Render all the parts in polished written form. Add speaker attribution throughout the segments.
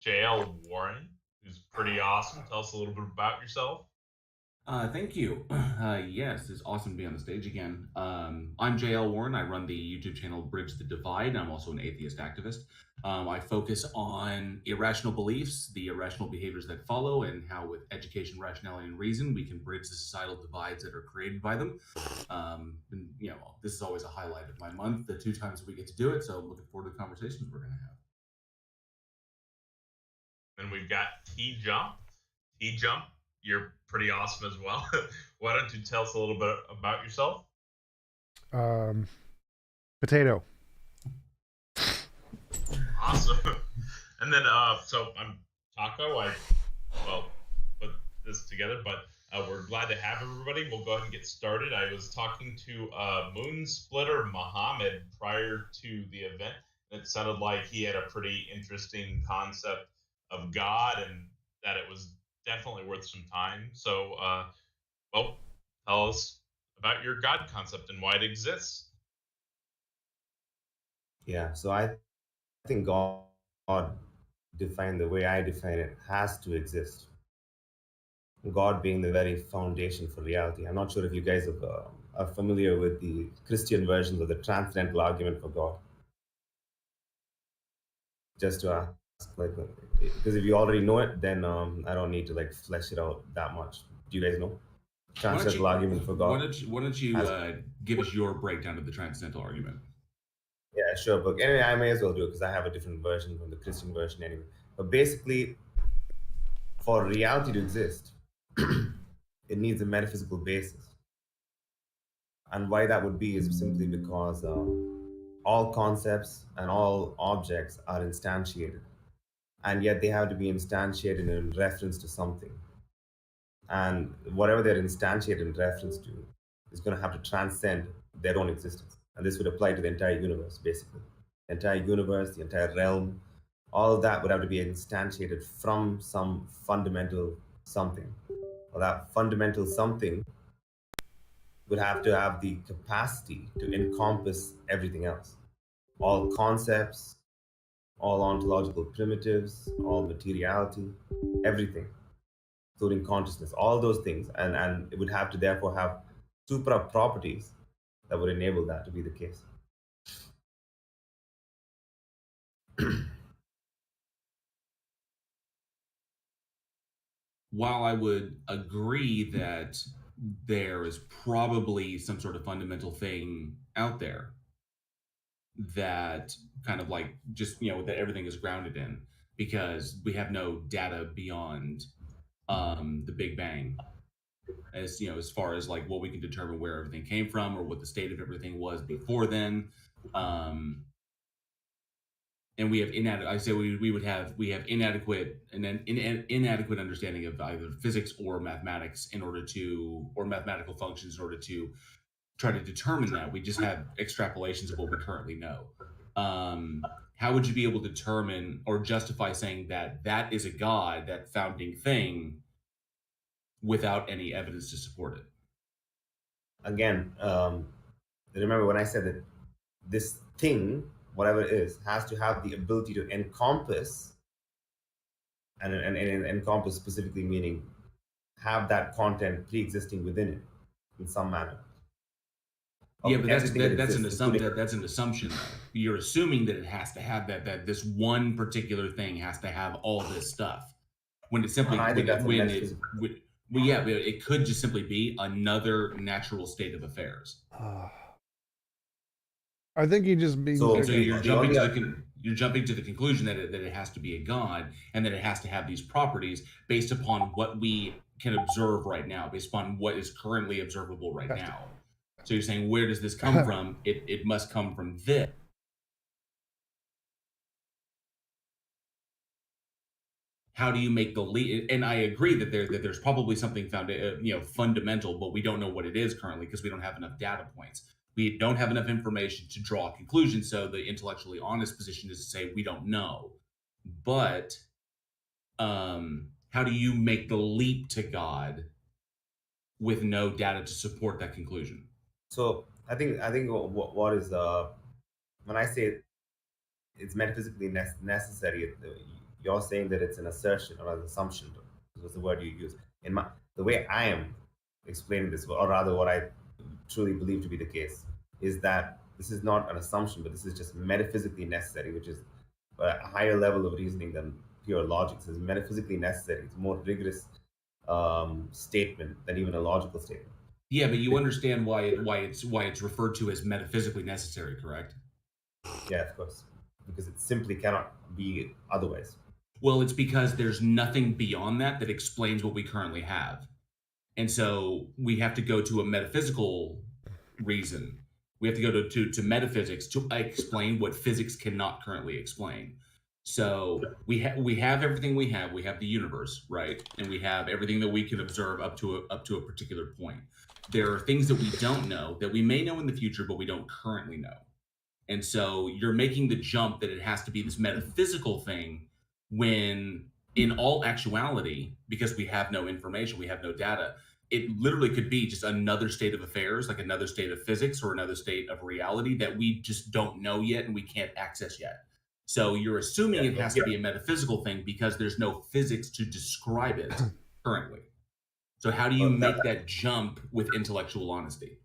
Speaker 1: JL Warren, who's pretty awesome. Tell us a little bit about yourself.
Speaker 2: Thank you. Yes, it's awesome to be on the stage again. I'm JL Warren. I run the YouTube channel Bridge the Divide. I'm also an atheist activist. I focus on irrational beliefs, the irrational behaviors that follow, and how, with education, rationality, and reason, we can bridge the societal divides that are created by them. This is always a highlight of my month, the 2 times we get to do it. So I'm looking forward to the conversations we're going to have.
Speaker 1: Then we've got TJump. TJump, you're pretty awesome as well. Why don't you tell us a little bit about yourself?
Speaker 3: Potato.
Speaker 1: Awesome. And then, so I'm Taco. I put this together, but we're glad to have everybody. We'll go ahead and get started. I was talking to Moon Splitter Muhammad prior to the event. It sounded like he had a pretty interesting concept of God, and that it was definitely worth some time. So, tell us about your God concept and why it exists.
Speaker 4: Yeah, so I think God, defined the way I define it, has to exist. God being the very foundation for reality. I'm not sure if you guys are familiar with the Christian versions of the transcendental argument for God. Just to ask, because if you already know it, then I don't need to flesh it out that much. Do you guys know transcendental argument for God?
Speaker 2: Why don't you give us your breakdown of the transcendental argument?
Speaker 4: Yeah, sure. But anyway, I may as well do it because I have a different version from the Christian version anyway. But basically, for reality to exist, it needs a metaphysical basis. And why that would be is simply because all concepts and all objects are instantiated. And yet they have to be instantiated in reference to something. And whatever they're instantiated in reference to is going to have to transcend their own existence. And this would apply to the entire universe, basically. The entire universe, the entire realm, all of that would have to be instantiated from some fundamental something. Well, that fundamental something would have to have the capacity to encompass everything else. All concepts, all ontological primitives, all materiality, everything, including consciousness, all those things. And it would have to therefore have supra properties that would enable that to be the case.
Speaker 2: While I would agree that there is probably some sort of fundamental thing out there that kind of that everything is grounded in, because we have no data beyond the Big Bang, as far as what we can determine where everything came from or what the state of everything was before then. And we have inadequate understanding of either physics or mathematics or mathematical functions in order to try to determine that. We just have extrapolations of what we currently know. How would you be able to determine or justify saying that is a God, that founding thing, without any evidence to support it?
Speaker 4: Again, remember when I said that this thing, whatever it is, has to have the ability to encompass, and encompass specifically meaning have that content pre-existing within it in some manner.
Speaker 2: Yeah, but that's an assumption. That's an assumption, though. You're assuming that it has to have that this one particular thing has to have all this stuff. When it simply it could just simply be another natural state of affairs.
Speaker 3: I think you just mean
Speaker 2: so you're jumping to the conclusion that it has to be a God and that it has to have these properties based upon what we can observe right now, based upon what is currently observable right now. So you're saying, where does this come from? It must come from this. How do you make the leap? And I agree that there's probably something fundamental, but we don't know what it is currently because we don't have enough data points. We don't have enough information to draw a conclusion. So the intellectually honest position is to say we don't know. But how do you make the leap to God with no data to support that conclusion?
Speaker 4: So I think what is when I say it's metaphysically necessary, You're saying that it's an assertion or an assumption. This was the word you use. The way I am explaining this, or rather what I truly believe to be the case, is that this is not an assumption, but this is just metaphysically necessary, which is a higher level of reasoning than pure logic. So it's metaphysically necessary. It's a more rigorous statement than even a logical statement.
Speaker 2: Yeah, but you understand why it's referred to as metaphysically necessary, correct?
Speaker 4: Yeah, of course, because it simply cannot be otherwise.
Speaker 2: Well, it's because there's nothing beyond that that explains what we currently have. And so we have to go to a metaphysical reason. We have to go to metaphysics to explain what physics cannot currently explain. So we have everything we have. We have the universe, right? And we have everything that we can observe up to a particular point. There are things that we don't know that we may know in the future, but we don't currently know. And so you're making the jump that it has to be this metaphysical thing when in all actuality, because we have no information, we have no data, it literally could be just another state of affairs, like another state of physics or another state of reality that we just don't know yet and we can't access yet. So you're assuming it has to be a metaphysical thing because there's no physics to describe it currently. So how do you make that jump with intellectual honesty?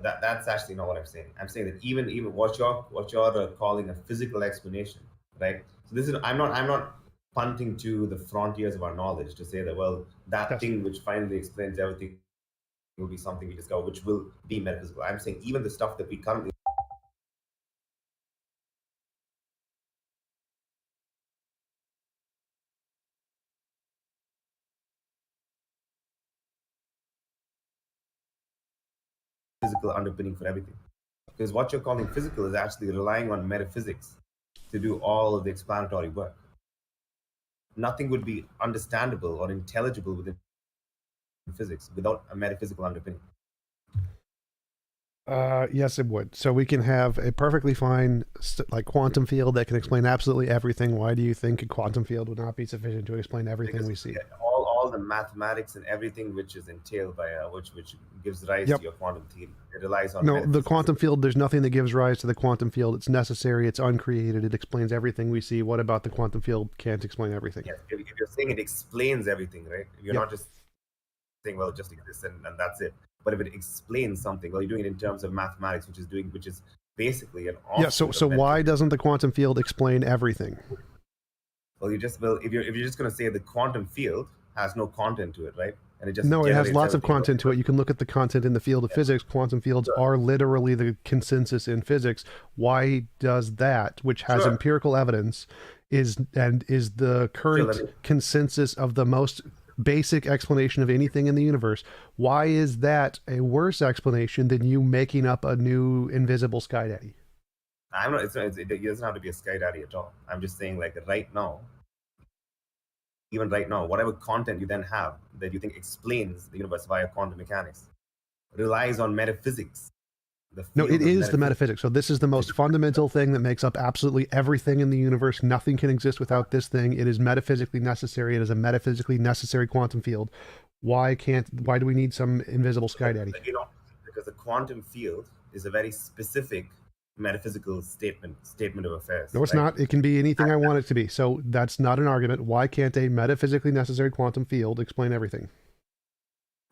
Speaker 4: That's actually not what I'm saying. I'm saying that even what you're calling a physical explanation, right? So this is I'm not punting to the frontiers of our knowledge to say that, well, that thing which finally explains everything will be something we discover, which will be metaphysical. I'm saying even the stuff that we currently physical underpinning for everything. Because what you're calling physical is actually relying on metaphysics to do all of the explanatory work. Nothing would be understandable or intelligible within physics without a metaphysical underpinning.
Speaker 3: Yes, it would. So we can have a perfectly fine like quantum field that can explain absolutely everything. Why do you think a quantum field would not be sufficient to explain everything we see?
Speaker 4: All the mathematics and everything which is entailed by which gives rise to your quantum theory. It relies on
Speaker 3: the quantum field. There's nothing that gives rise to the quantum field. It's necessary. It's uncreated. It explains everything we see. What about the quantum field can't explain everything?
Speaker 4: Yes, if you're saying it explains everything, right? If you're not just saying, well, it just exists and that's it. But if it explains something, well, you're doing it in terms of mathematics, which is basically an
Speaker 3: So why doesn't the quantum field explain everything?
Speaker 4: Well, if you're just going to say the quantum field has no content to it, right? And it
Speaker 3: has lots of content to it. You can look at the content in the field of physics. Quantum fields are literally the consensus in physics. Why does that, which has empirical evidence, is the current consensus of the most basic explanation of anything in the universe? Why is that a worse explanation than you making up a new invisible sky daddy?
Speaker 4: I'm not. It doesn't have to be a sky daddy at all. I'm just saying, like even right now, whatever content you then have that you think explains the universe via quantum mechanics relies on metaphysics.
Speaker 3: No, it is the metaphysics. So this is the most fundamental thing that makes up absolutely everything in the universe. Nothing can exist without this thing. It is metaphysically necessary. It is a metaphysically necessary quantum field. Why do we need some invisible sky daddy?
Speaker 4: Because the quantum field is a very specific metaphysical statement of affairs.
Speaker 3: No, it's not. It can be anything I want it to be. So that's not an argument. Why can't a metaphysically necessary quantum field explain everything?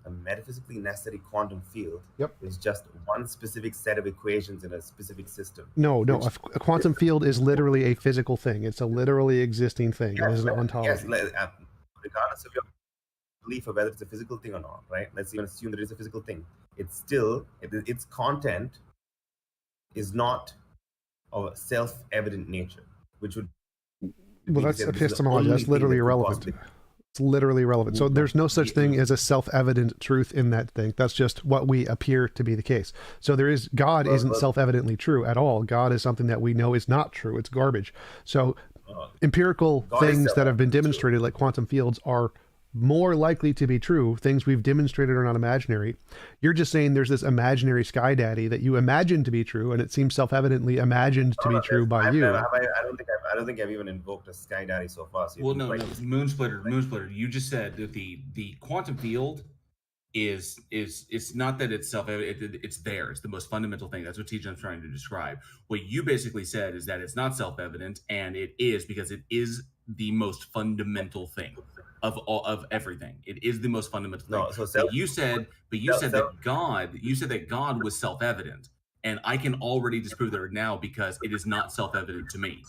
Speaker 4: A metaphysically necessary quantum field is just one specific set of equations in a specific system.
Speaker 3: No. A quantum field is literally a physical thing. It's a literally existing thing. It is an ontology.
Speaker 4: Yes, regardless of your belief of whether it's a physical thing or not, right? Let's even assume that it's a physical thing. It's still, its content is not of a self-evident nature, which would...
Speaker 3: Well, that's epistemology. That's literally irrelevant. It's literally irrelevant. So there's no such thing as a self-evident truth in that thing. That's just what we appear to be the case. So God isn't self-evidently true at all. God is something that we know is not true. It's garbage. So empirical things that have been demonstrated, like quantum fields, are more likely to be true. Things we've demonstrated are not imaginary. You're just saying there's this imaginary sky daddy that you imagine to be true, and it seems self-evidently imagined to be true by you.
Speaker 4: I don't think I've even invoked a sky daddy so far. So
Speaker 2: well, no, Moonsplitter. You just said that the quantum field is it's not that it's self-evident. It's there. It's the most fundamental thing. That's what TJump's trying to describe. What you basically said is that it's not self-evident, and it is because it is the most fundamental thing of everything. It is the most fundamental thing.
Speaker 4: No, so
Speaker 2: but you said that God was self-evident, and I can already disprove that now because it is not self-evident to me.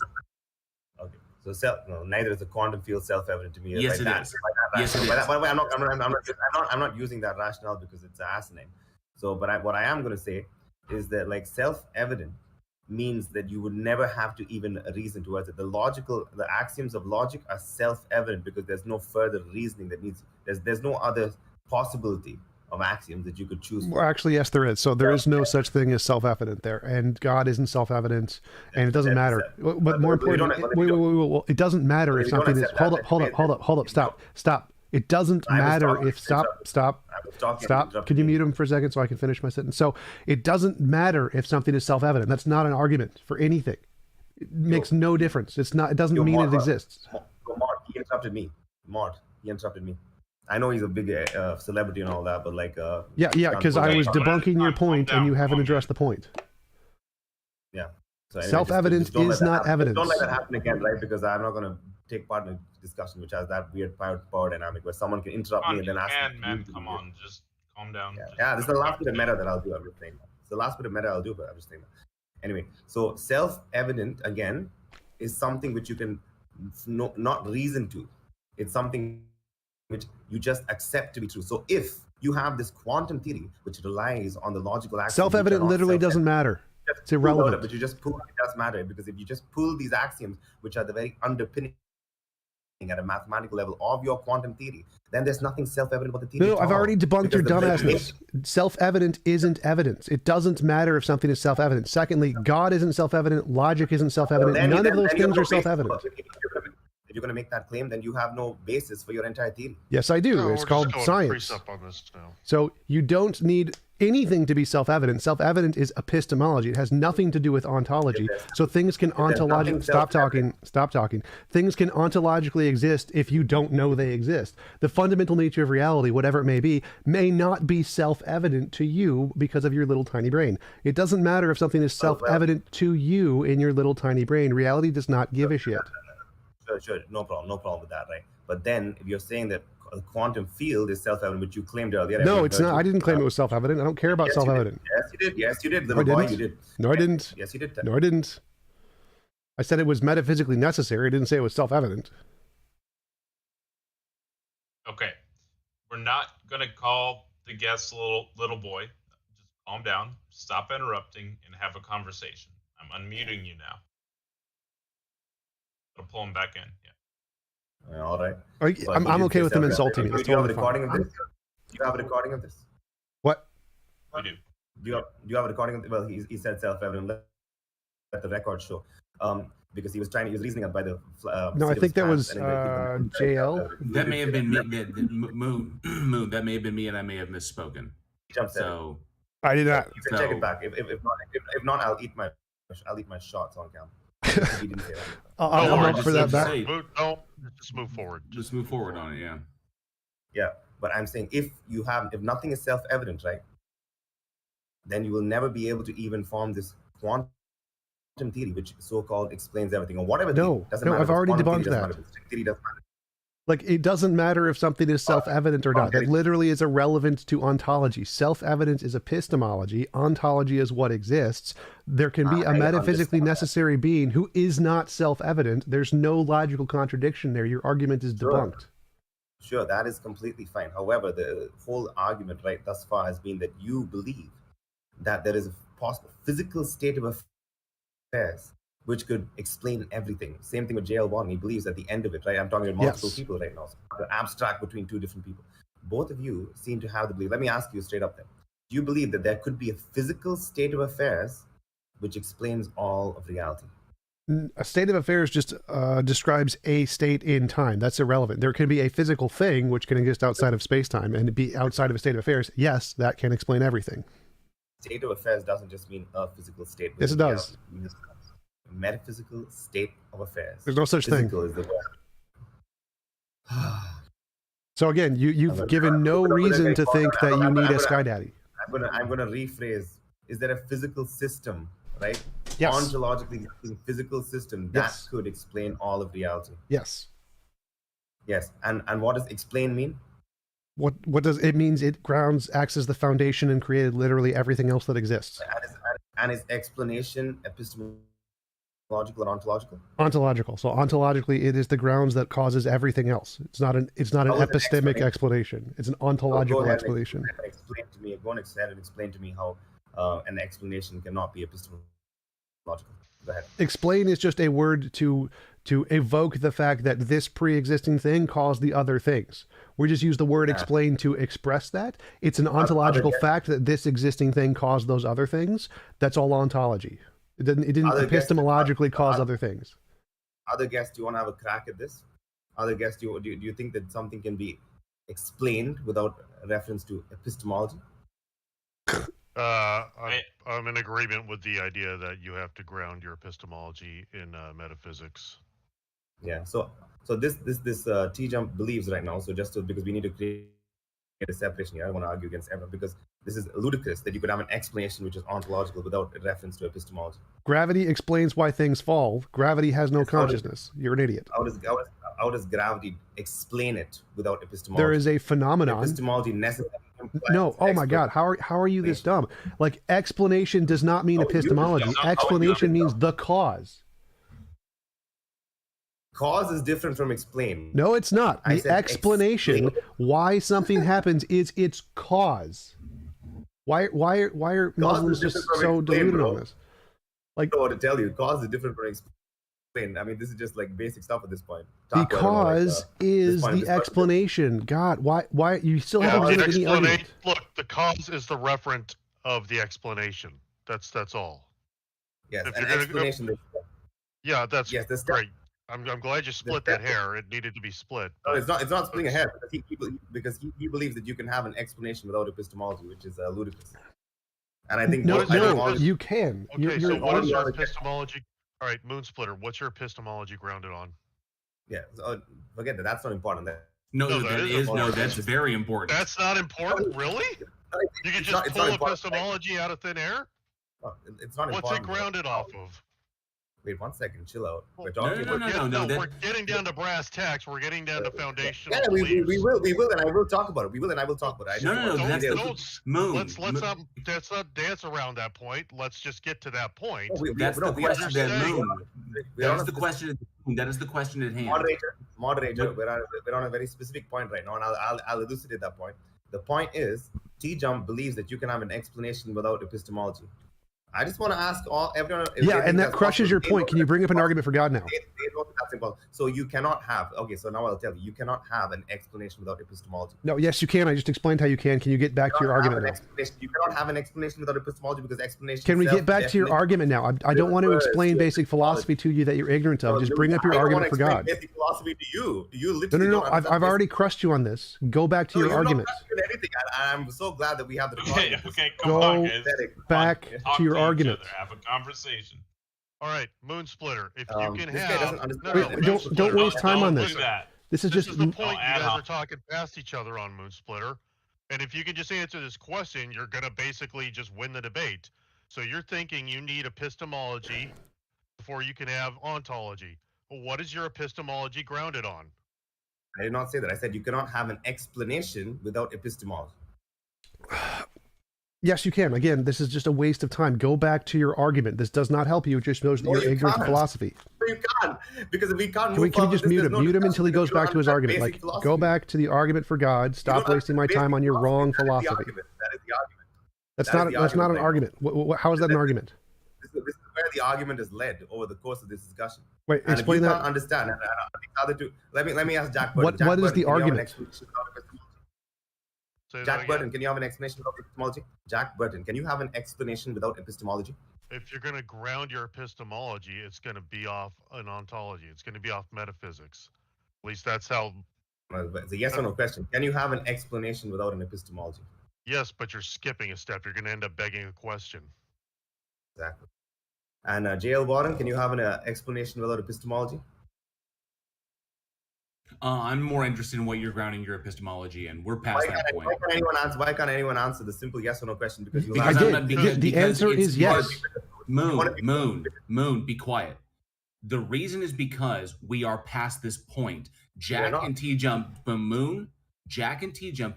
Speaker 4: Okay. So neither is the quantum field self-evident to me.
Speaker 2: Yes, it is. Yes, it is.
Speaker 4: I'm not using that rationale because it's asinine. So, but what I am going to say is that like self-evident means that you would never have to even reason towards it. The axioms of logic are self-evident because there's no further reasoning that needs. There's no other possibility of axioms that you could choose.
Speaker 3: Well, actually, yes, there is. So there is no such thing as self-evident there, and God isn't self-evident, and it doesn't matter. But more importantly, wait, it doesn't matter if something is. Hold up, stop. It doesn't matter if stop. Can you mute him for a second so I can finish my sentence? So it doesn't matter if something is self-evident. That's not an argument for anything. It makes no difference. It's not. It doesn't mean it exists.
Speaker 4: He interrupted me. He interrupted me. I know he's a big celebrity and all that, but like
Speaker 3: yeah, because I was debunking your point and you haven't addressed the point.
Speaker 4: Yeah. So anyway,
Speaker 3: self-evident is not evidence.
Speaker 4: Don't let that happen again, right? Because I'm not going to take part in a discussion which has that weird power dynamic where someone can interrupt me and then ask me.
Speaker 1: Man, come on, just calm down.
Speaker 4: Yeah, this is the last bit of meta that I'll do. I'm just saying that. It's the last bit of meta I'll do, but I'm just saying that. Anyway, so self-evident again is something which you can not reason to. It's something which you just accept to be true. So if you have this quantum theory which relies on the logical axioms,
Speaker 3: self-evident literally doesn't matter. It's irrelevant.
Speaker 4: But you just pull it does matter, because if you just pull these axioms, which are the very underpinning at a mathematical level of your quantum theory, then there's nothing self-evident about the theory.
Speaker 3: No, I've already debunked your dumbassness. Self-evident isn't evidence. It doesn't matter if something is self-evident. Secondly, God isn't self-evident. Logic isn't self-evident. None of those things are self-evident.
Speaker 4: If you're going to make that claim, then you have no basis for your entire theory.
Speaker 3: Yes, I do. It's called science. So you don't need anything to be self-evident. Self-evident is epistemology. It has nothing to do with ontology. So things can ontologically stop talking. Things can ontologically exist if you don't know they exist. The fundamental nature of reality, whatever it may not be self-evident to you because of your little tiny brain. It doesn't matter if something is self-evident to you in your little tiny brain. Reality does not give a shit.
Speaker 4: Sure, no problem with that, right? But then if you're saying that a quantum field is self-evident, which you claimed earlier.
Speaker 3: No, it's not. I didn't claim it was self-evident. I don't care about self-evident.
Speaker 4: Yes, you did. Little boy, you did.
Speaker 3: No, I didn't.
Speaker 4: Yes, you did.
Speaker 3: No, I didn't. I said it was metaphysically necessary. I didn't say it was self-evident.
Speaker 1: Okay. We're not going to call the guest little boy. Just calm down, stop interrupting, and have a conversation. I'm unmuting you now. I'll pull him back in. Yeah.
Speaker 4: All right.
Speaker 3: I'm okay with him insulting me.
Speaker 4: Do you have a recording of this? Do you have a recording of this?
Speaker 3: What?
Speaker 1: I do.
Speaker 4: Do you have a recording of this? Well, he said self-evident. Let the record show. Because he was reasoning by the.
Speaker 3: No, I think that was JL.
Speaker 2: That may have been me. Moon. That may have been me, and I may have misspoken. So
Speaker 3: I did not.
Speaker 4: You can check it back. If not, I'll eat my shots on camera.
Speaker 3: I'll up for that back.
Speaker 5: Just move forward.
Speaker 2: Just move forward on it, yeah.
Speaker 4: Yeah, but I'm saying if nothing is self-evident, right, then you will never be able to even form this quantum theory, which so-called explains everything, or whatever.
Speaker 3: No, I've already debunked that.
Speaker 4: Theory doesn't matter.
Speaker 3: Like, it doesn't matter if something is self-evident or not. That literally is irrelevant to ontology. Self-evidence is epistemology. Ontology is what exists. There can be a metaphysically necessary being who is not self-evident. There's no logical contradiction there. Your argument is debunked.
Speaker 4: Sure, that is completely fine. However, the whole argument, right, thus far has been that you believe that there is a possible physical state of affairs which could explain everything. Same thing with JL1. He believes at the end of it, right? I'm talking about multiple people right now. So the abstract between two different people. Both of you seem to have the belief. Let me ask you straight up then. Do you believe that there could be a physical state of affairs which explains all of reality?
Speaker 3: A state of affairs just describes a state in time. That's irrelevant. There can be a physical thing which can exist outside of space-time and be outside of a state of affairs. Yes, that can explain everything.
Speaker 4: State of affairs doesn't just mean a physical state.
Speaker 3: Yes, it does.
Speaker 4: Metaphysical state of affairs.
Speaker 3: There's no such thing.
Speaker 4: Is the word.
Speaker 3: So again, you've given no reason to think that you need a Sky Daddy.
Speaker 4: I'm gonna rephrase. Is there a physical system, right,
Speaker 3: Yes.
Speaker 4: ontologically existing physical system that
Speaker 3: Yes.
Speaker 4: could explain all of reality.
Speaker 3: Yes.
Speaker 4: Yes. And what does explain mean?
Speaker 3: What does it means? It grounds, acts as the foundation, and created literally everything else that exists.
Speaker 4: And is explanation epistemological or ontological?
Speaker 3: Ontological. So ontologically, it is the grounds that causes everything else. It's not an epistemic explanation. It's an ontological explanation.
Speaker 4: Explain to me. Go ahead and explain to me how an explanation cannot be epistemological. Go ahead.
Speaker 3: Explain is just a word to evoke the fact that this pre-existing thing caused the other things. We just use the word explain to express that. It's an ontological fact that this existing thing caused those other things. That's all ontology. It didn't epistemologically cause other things.
Speaker 4: Other guests, do you want to have a crack at this? Other guests, do you think that something can be explained without reference to epistemology?
Speaker 5: I'm in agreement with the idea that you have to ground your epistemology in metaphysics.
Speaker 4: Yeah. So this TJump believes right now. So because we need to create a separation here, I don't want to argue against everyone because this is ludicrous that you could have an explanation which is ontological without a reference to epistemology.
Speaker 3: Gravity explains why things fall. Gravity has no consciousness. You're an idiot.
Speaker 4: How does gravity explain it without epistemology?
Speaker 3: There is a phenomenon.
Speaker 4: Epistemology necessarily.
Speaker 3: No, oh my God, how are you this dumb? Like, explanation does not mean epistemology. Explanation means the cause.
Speaker 4: Cause is different from explain.
Speaker 3: No, it's not. The explanation why something happens is its cause. Why are Muslims just so deluded on this? Like,
Speaker 4: I don't want to tell you, cause is different from explain. I mean, this is just like basic stuff at this point.
Speaker 3: Because is the explanation. God, why you still haven't given any argument?
Speaker 5: Look, the cause is the referent of the explanation. That's all.
Speaker 4: Yes,
Speaker 5: if
Speaker 4: an
Speaker 5: you're
Speaker 4: explanation.
Speaker 5: Yeah, that's great. I'm glad you split that hair. It needed to be split.
Speaker 4: No, it's not splitting a hair because he believes that you can have an explanation without epistemology, which is ludicrous. And I think
Speaker 3: no, you can.
Speaker 5: Okay, so what is your epistemology? All right, Moon Splitter, what's your epistemology grounded on?
Speaker 4: Yeah, so forget that. That's not important.
Speaker 2: That's very important.
Speaker 5: That's not important, really? You can just pull epistemology out of thin air?
Speaker 4: It's not important.
Speaker 5: What's it grounded off of?
Speaker 4: Wait 1 second, chill out.
Speaker 5: We're getting down to brass tacks. We're getting down to foundational.
Speaker 4: Yeah, we will, and I will talk about it. We will, and I will talk about it.
Speaker 5: Let's not dance around that point. Let's just get to that point.
Speaker 2: That's the question at hand.
Speaker 4: Moderator, we're on a very specific point right now, and I'll elucidate that point. The point is, TJump believes that you can have an explanation without epistemology. I just want to ask everyone.
Speaker 3: Yeah, and that crushes your point. Can you bring up an argument for God now?
Speaker 4: So you cannot have. Okay, so now I'll tell you. You cannot have an explanation without epistemology.
Speaker 3: No, yes, you can. I just explained how you can. Can you get back to your argument now?
Speaker 4: You cannot have an explanation without epistemology because explanation.
Speaker 3: Can we get back to your argument now? I don't want to explain basic philosophy to you that you're ignorant of. Just bring up your argument for God.
Speaker 4: Basic philosophy to you. Do you literally?
Speaker 3: No. I've already crushed you on this. Go back to your argument.
Speaker 4: I'm so glad that we have the.
Speaker 1: Okay, come on, guys.
Speaker 3: Back to your argument.
Speaker 1: Have a conversation.
Speaker 5: All right, Moon Splitter. If you can
Speaker 3: don't waste time on this. This is
Speaker 5: the point. You guys are talking past each other on Moon Splitter, and if you can just answer this question, you're gonna basically just win the debate. So you're thinking you need epistemology before you can have ontology. Well, what is your epistemology grounded on?
Speaker 4: I did not say that. I said you cannot have an explanation without epistemology.
Speaker 3: Yes, you can. Again, this is just a waste of time. Go back to your argument. This does not help you. It just shows that you're ignorant to philosophy.
Speaker 4: No, you can't. Because if we can't
Speaker 3: Can you just mute him? Mute him until he goes back to his argument. Like, go back to the argument for God. Stop wasting my time on your wrong philosophy.
Speaker 4: That is the argument.
Speaker 3: That's not an argument. How is that an argument?
Speaker 4: This is where the argument is led over the course of this discussion.
Speaker 3: Wait, explain that.
Speaker 4: Can't understand. Let me ask Jack Burton.
Speaker 3: What is the argument?
Speaker 4: Jack Burton, can you have an explanation without epistemology? Jack Burton, can you have an explanation without epistemology?
Speaker 5: If you're going to ground your epistemology, it's going to be off an ontology. It's going to be off metaphysics. At least that's how.
Speaker 4: It's a yes or no question. Can you have an explanation without an epistemology?
Speaker 5: Yes, but you're skipping a step. You're going to end up begging a question.
Speaker 4: Exactly. And J.L. Warren, can you have an explanation without epistemology?
Speaker 2: I'm more interested in what you're grounding your epistemology in. We're past that point.
Speaker 4: Why can't anyone answer the simple yes or no question?
Speaker 3: The answer is yes.
Speaker 2: Moon, be quiet. The reason is because we are past this point. Jack and TJump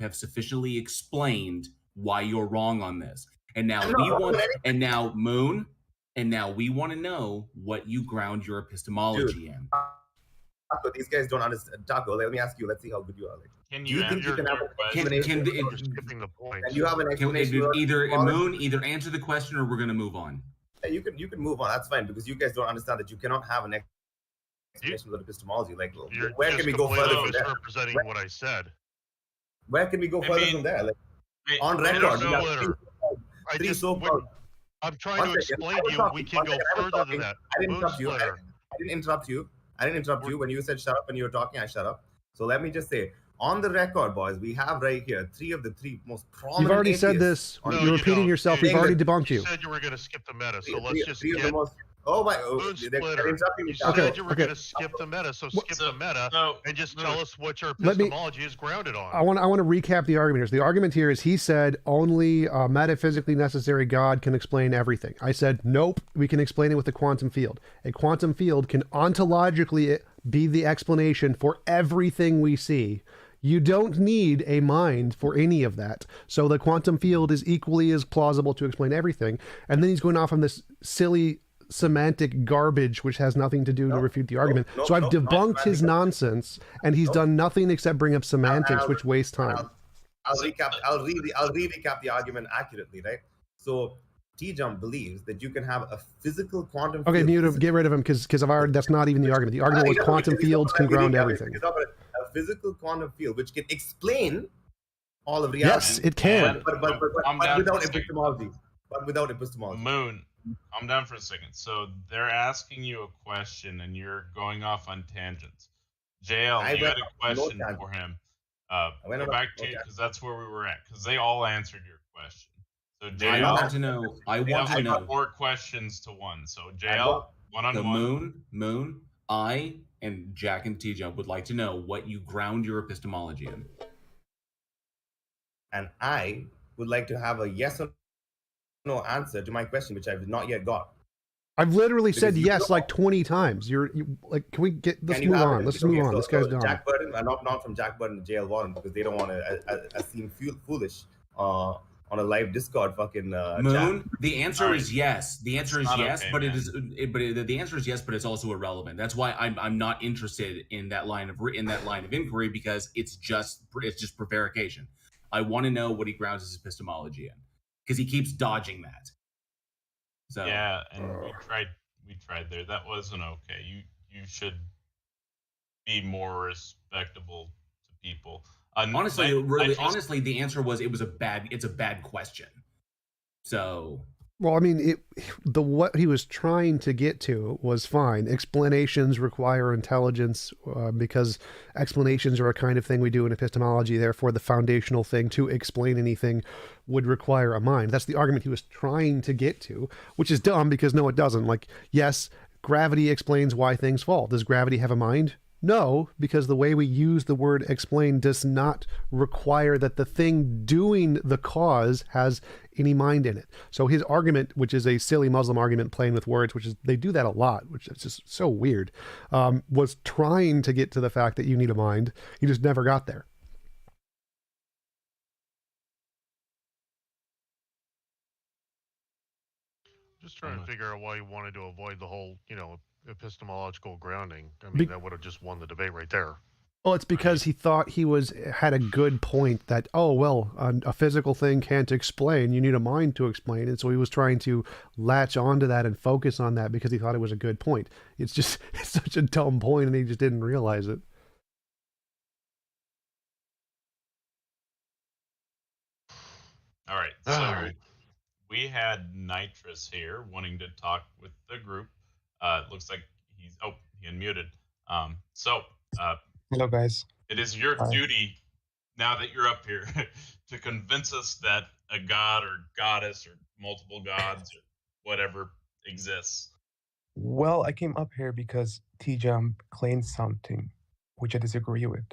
Speaker 2: have sufficiently explained why you're wrong on this. And now we want to know what you ground your epistemology in.
Speaker 4: But these guys don't understand. Taco, let me ask you. Let's see how good you are. Like,
Speaker 1: Can
Speaker 4: do you think you can have
Speaker 5: you're skipping the point?
Speaker 4: Can you have an explanation?
Speaker 2: Either answer the question or we're going to move on.
Speaker 4: You can move on. That's fine because you guys don't understand that you cannot have an explanation with epistemology. Like, where can we go further from there?
Speaker 5: Misrepresenting what I said.
Speaker 4: Where can we go further from there? Like, on record,
Speaker 5: I'm trying to explain to you. We can go further than that.
Speaker 4: I didn't interrupt you. I didn't interrupt you. When you said shut up when you were talking, I shut up. So let me just say, on the record, boys, we have right here 3 of the 3 most prominent.
Speaker 3: You've already said this. You're repeating yourself. We've already debunked you.
Speaker 5: You said you were going to skip the meta, so let's just get...
Speaker 4: Moon
Speaker 5: Splitter. You said you were going to skip the meta, so skip the meta and just tell us what your epistemology is grounded on.
Speaker 3: I want to recap the argument here. The argument here is he said only a metaphysically necessary God can explain everything. I said, nope, we can explain it with the quantum field. A quantum field can ontologically be the explanation for everything we see. You don't need a mind for any of that. So the quantum field is equally as plausible to explain everything. And then he's going off on this silly semantic garbage which has nothing to do to refute the argument. So I've debunked his nonsense, and he's done nothing except bring up semantics, which waste time.
Speaker 4: I'll recap the argument accurately, right? So TJump believes that you can have a physical quantum field.
Speaker 3: Okay, mute him, get rid of him, because I've already, that's not even the argument. The argument was quantum fields can ground everything.
Speaker 4: A physical quantum field which can explain all of reality.
Speaker 3: Yes, it can.
Speaker 4: But without epistemology. But without epistemology.
Speaker 1: Moon, I'm down for a second. So they're asking you a question, and you're going off on tangents. JL, you had a question for him. Go back to because that's where we were at. Because they all answered your question. So JL,
Speaker 2: I want to know.
Speaker 1: 4 questions to 1. So JL, one-on-one.
Speaker 2: Moon, I and Jack and TJump would like to know what you ground your epistemology in.
Speaker 4: And I would like to have a yes or no answer to my question, which I've not yet got.
Speaker 3: I've literally said yes like 20 times. You're like, can we get? Let's move on. Let's move on. This guy's done.
Speaker 4: Jack Burton, not from Jack Burton to JL Warren because they don't want to seem foolish on a live Discord fucking.
Speaker 2: Moon.
Speaker 4: Chat.
Speaker 2: The answer is yes. The answer is yes,
Speaker 1: okay,
Speaker 2: but
Speaker 1: man.
Speaker 2: the answer is yes, but it's also irrelevant. That's why I'm not interested in that line of inquiry because it's just prevarication. I want to know what he grounds his epistemology in because he keeps dodging that. So
Speaker 1: yeah, and we tried there. That wasn't okay. You should be more respectable to people.
Speaker 2: Honestly, the answer was it's a bad question. So
Speaker 3: well, I mean, what he was trying to get to was fine. Explanations require intelligence because explanations are a kind of thing we do in epistemology. Therefore, the foundational thing to explain anything would require a mind. That's the argument he was trying to get to, which is dumb because no, it doesn't. Like, yes, gravity explains why things fall. Does gravity have a mind? No, because the way we use the word explain does not require that the thing doing the cause has any mind in it. So his argument, which is a silly Muslim argument playing with words, which is, they do that a lot, which is just so weird, was trying to get to the fact that you need a mind. He just never got there.
Speaker 5: Just trying to figure out why you wanted to avoid the whole, epistemological grounding. I mean, that would have just won the debate right there.
Speaker 3: Well, it's because he thought he had a good point that, oh, well, a physical thing can't explain. You need a mind to explain it. So he was trying to latch onto that and focus on that because he thought it was a good point. It's such a dumb point and he just didn't realize it.
Speaker 1: All right. So we had Nitrous here wanting to talk with the group. It looks like he unmuted.
Speaker 6: Hello, guys.
Speaker 1: It is your duty, now that you're up here, to convince us that a god or goddess or multiple gods or whatever exists.
Speaker 6: Well, I came up here because TJump claimed something which I disagree with.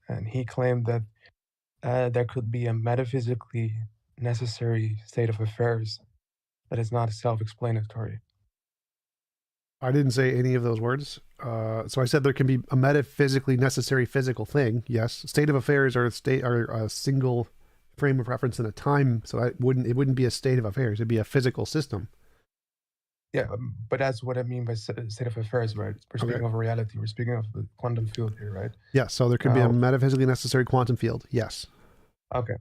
Speaker 6: And he claimed that there could be a metaphysically necessary state of affairs but it's not self-explanatory.
Speaker 3: I didn't say any of those words. So I said there can be a metaphysically necessary physical thing. Yes, state of affairs are a single frame of reference in a time. So it wouldn't be a state of affairs. It'd be a physical system.
Speaker 6: Yeah, but that's what I mean by state of affairs, right? We're speaking of reality. We're speaking of the quantum field here, right?
Speaker 3: Yes. So there could be a metaphysically necessary quantum field. Yes.
Speaker 6: Okay.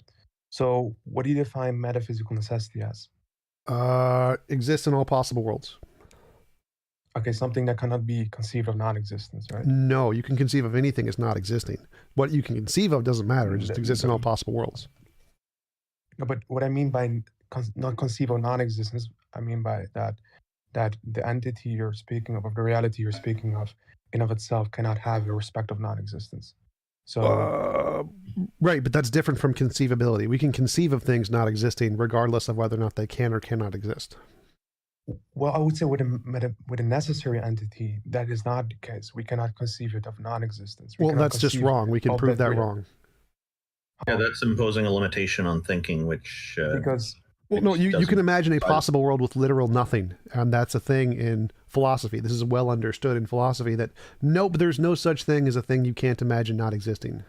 Speaker 6: So what do you define metaphysical necessity as?
Speaker 3: Exists in all possible worlds.
Speaker 6: Okay, something that cannot be conceived of non-existence, right?
Speaker 3: No, you can conceive of anything as not existing. What you can conceive of doesn't matter. It just exists in all possible worlds.
Speaker 6: No, but what I mean by not conceive of non-existence, I mean by that the entity you're speaking of, or the reality you're speaking of, in of itself cannot have a respect of non-existence. So
Speaker 3: right, but that's different from conceivability. We can conceive of things not existing regardless of whether or not they can or cannot exist.
Speaker 6: Well, I would say with a necessary entity, that is not the case. We cannot conceive it of non-existence.
Speaker 3: Well, that's just wrong. We can prove that wrong.
Speaker 7: Yeah, that's imposing a limitation on thinking, which
Speaker 6: because
Speaker 3: well, no, you can imagine a possible world with literal nothing, and that's a thing in philosophy. This is well understood in philosophy that nope, there's no such thing as a thing you can't imagine not existing.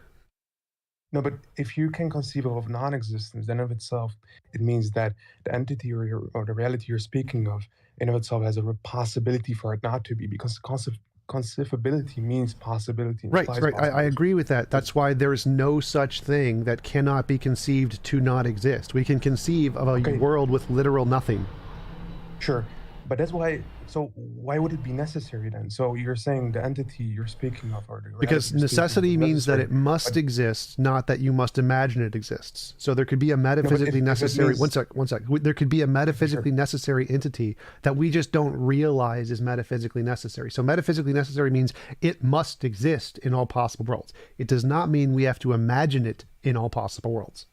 Speaker 6: No, but if you can conceive of non-existence, then of itself, it means that the entity or the reality you're speaking of, in of itself, has a possibility for it not to be, because conceivability means possibility.
Speaker 3: Right. I agree with that. That's why there is no such thing that cannot be conceived to not exist. We can conceive of a world with literal nothing.
Speaker 6: Sure, but that's why. So why would it be necessary then? So you're saying the entity you're speaking of, or the
Speaker 3: because necessity means that it must exist, not that you must imagine it exists. So there could be a metaphysically necessary. One sec. There could be a metaphysically necessary entity that we just don't realize is metaphysically necessary. So metaphysically necessary means it must exist in all possible worlds. It does not mean we have to imagine it in all possible worlds.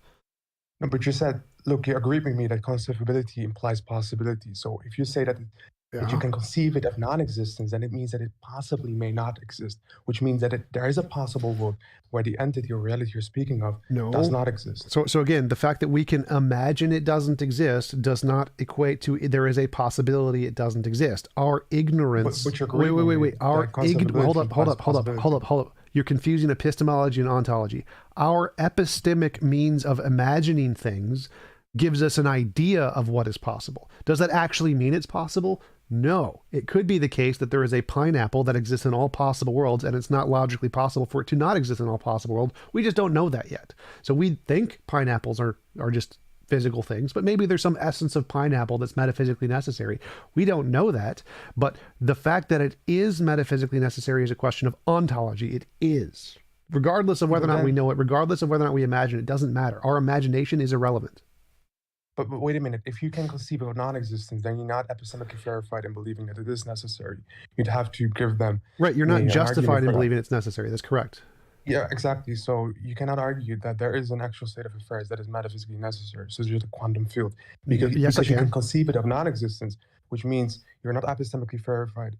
Speaker 6: No, but you said, look, you agree with me that conceivability implies possibility. So if you say that you can conceive it of non-existence, then it means that it possibly may not exist, which means that there is a possible world where the entity or reality you're speaking of does not exist.
Speaker 3: So again, the fact that we can imagine it doesn't exist does not equate to there is a possibility it doesn't exist. Our ignorance.
Speaker 6: But
Speaker 3: wait. Hold up. You're confusing epistemology and ontology. Our epistemic means of imagining things gives us an idea of what is possible. Does that actually mean it's possible? No. It could be the case that there is a pineapple that exists in all possible worlds, and it's not logically possible for it to not exist in all possible worlds. We just don't know that yet. So we think pineapples are just physical things, but maybe there's some essence of pineapple that's metaphysically necessary. We don't know that, but the fact that it is metaphysically necessary is a question of ontology. It is. Regardless of whether or not we know it, regardless of whether or not we imagine it, doesn't matter. Our imagination is irrelevant.
Speaker 6: But wait a minute. If you can conceive of non-existence, then you're not epistemically verified in believing that it is necessary. You'd have to give them...
Speaker 3: Right, you're not justified in believing it's necessary. That's correct.
Speaker 6: Yeah, exactly. So you cannot argue that there is an actual state of affairs that is metaphysically necessary. So it's just a quantum field. Because you can conceive it of non-existence, which means you're not epistemically verified,